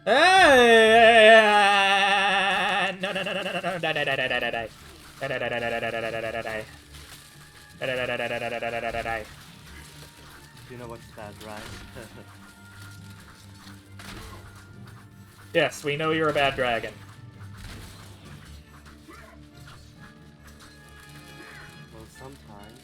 Hey! No, no, no, no, no, no, no, die, die, die, die, die, die, die. Die, die, die, die, die, die, die, die, die, die, die. Die, die, die, die, die, die, die, die, die. You know what's bad, right? Yes, we know you're a bad dragon. Well, sometimes.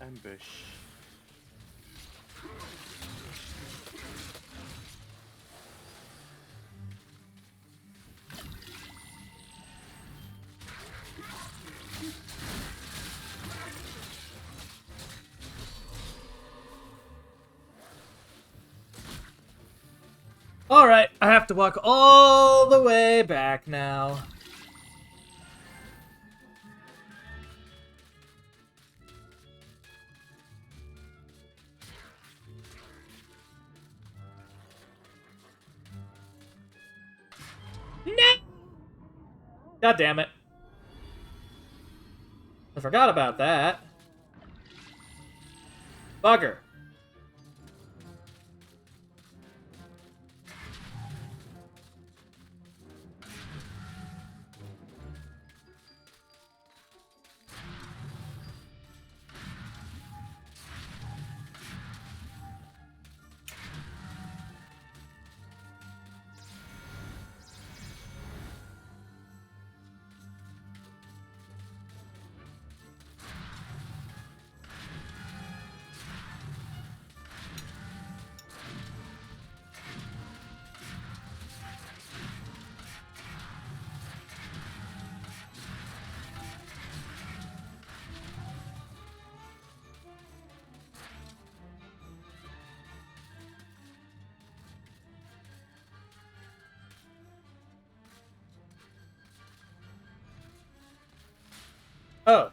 Ambush. Alright, I have to walk all the way back now. No! God damn it. I forgot about that. Bugger. Oh.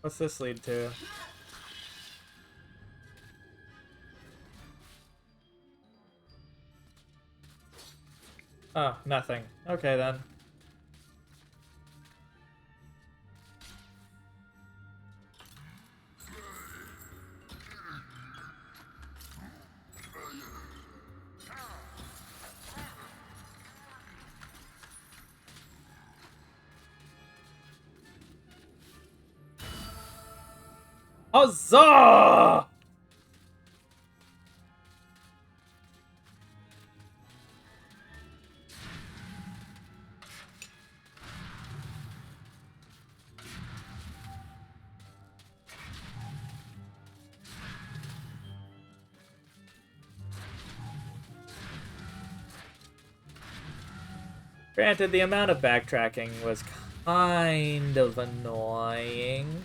What's this lead to? Oh, nothing. Okay then. Huzzah! Granted, the amount of backtracking was kind of annoying.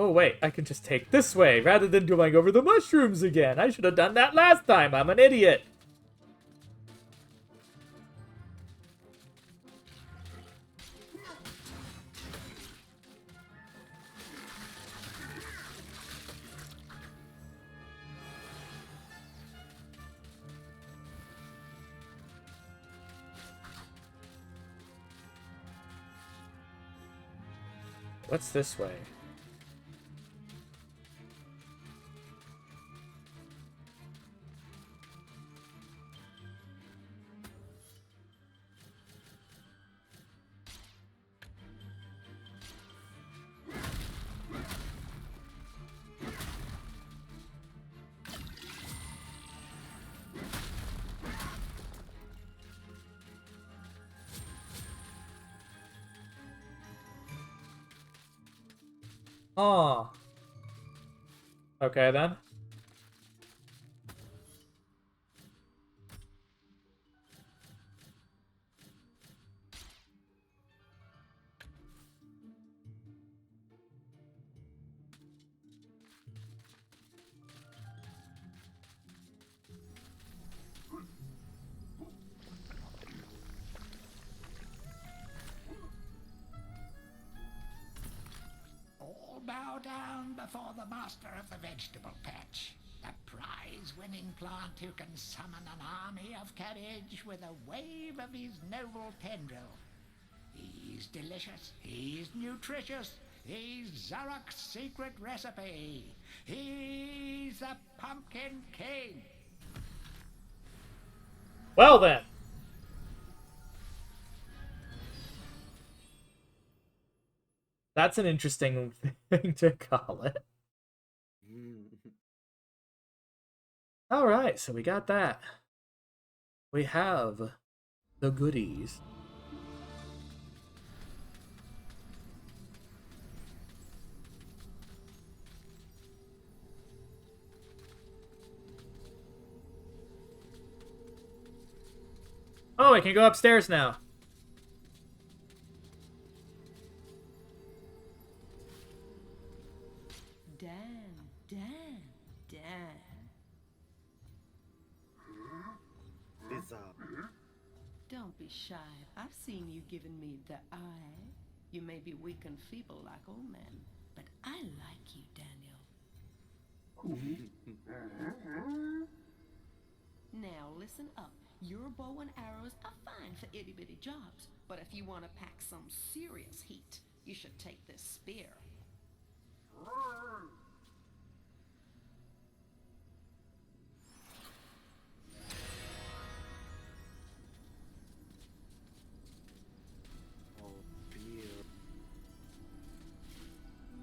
Oh wait, I can just take this way rather than going over the mushrooms again. I should have done that last time. I'm an idiot. What's this way? Oh. Okay then. All bow down before the master of the vegetable patch, the prize-winning plant who can summon an army of cabbage with a wave of his noble tendril. He's delicious, he's nutritious, he's Zarok's secret recipe. He's the Pumpkin King. Well then. That's an interesting thing to call it. Alright, so we got that. We have the goodies. Oh, I can go upstairs now. Don't be shy. I've seen you giving me the eye. You may be weak and feeble like old men, but I like you, Daniel. Now listen up. Your bow and arrows are fine for itty-bitty jobs, but if you want to pack some serious heat, you should take this spear.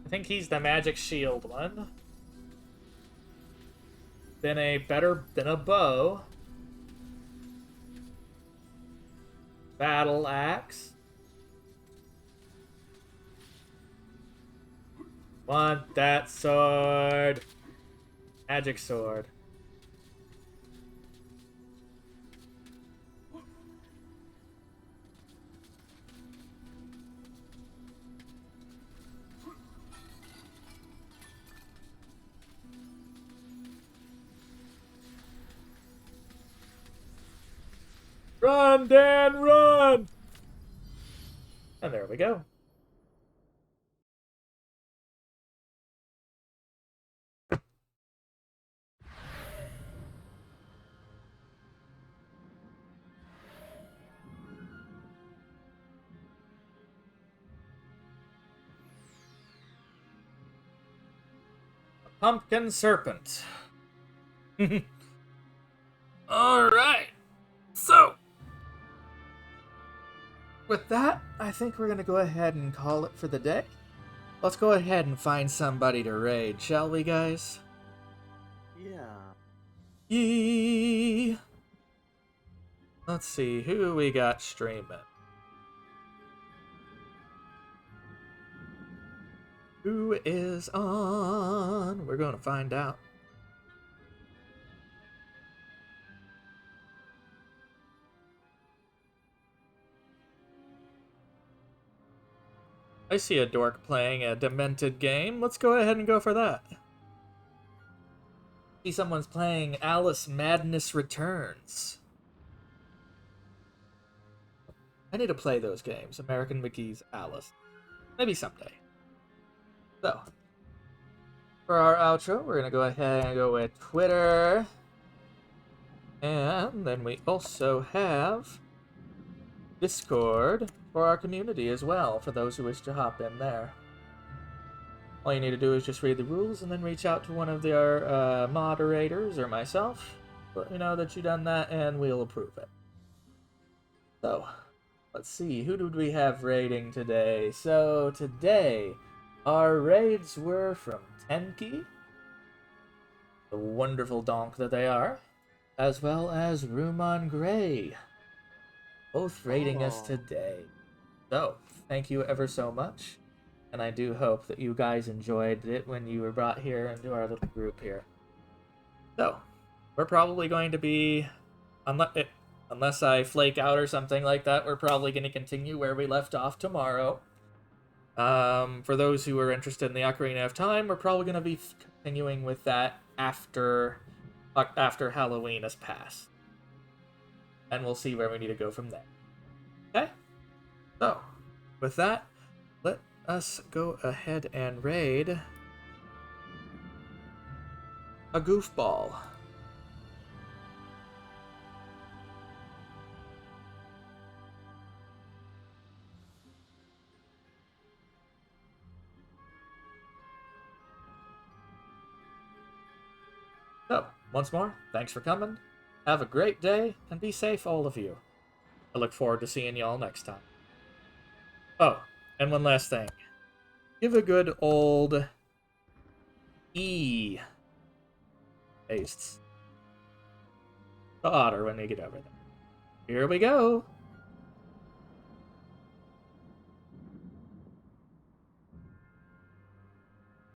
I think he's the magic shield one. Then a bow. Battle axe. Want that sword. Magic sword. Run, Dan, run! And there we go. Pumpkin serpent. All right. So, with that, I think we're gonna go ahead and call it for the day. Let's go ahead and find somebody to raid, shall we, guys? Yeah. Yee! Let's see, who we got streaming? Who is on? We're gonna find out. I see a dork playing a demented game. Let's go ahead and go for that. See someone's playing Alice Madness Returns. I need to play those games. American McGee's Alice. Maybe someday. So, for our outro, we're going to go ahead and go with Twitter. And then we also have Discord for our community as well, for those who wish to hop in there. All you need to do is just read the rules and then reach out to one of our moderators or myself. Let me know that you've done that and we'll approve it. So, let's see, who did we have raiding today? So, today, our raids were from Tenki, the wonderful donk that they are, as well as Ruman Gray, both raiding us today. So, thank you ever so much, and I do hope that you guys enjoyed it when you were brought here into our little group here. So, we're probably going to be, unless I flake out or something like that, we're probably going to continue where we left off tomorrow. For those who are interested in the Ocarina of Time, we're probably going to be continuing with that after Halloween has passed. And we'll see where we need to go from there. Okay? So, with that, let us go ahead and raid a goofball. So, once more, thanks for coming. Have a great day, and be safe, all of you. I look forward to seeing y'all next time. Oh, and one last thing. Give a good old E pastes to Otter when they get over there. Here we go.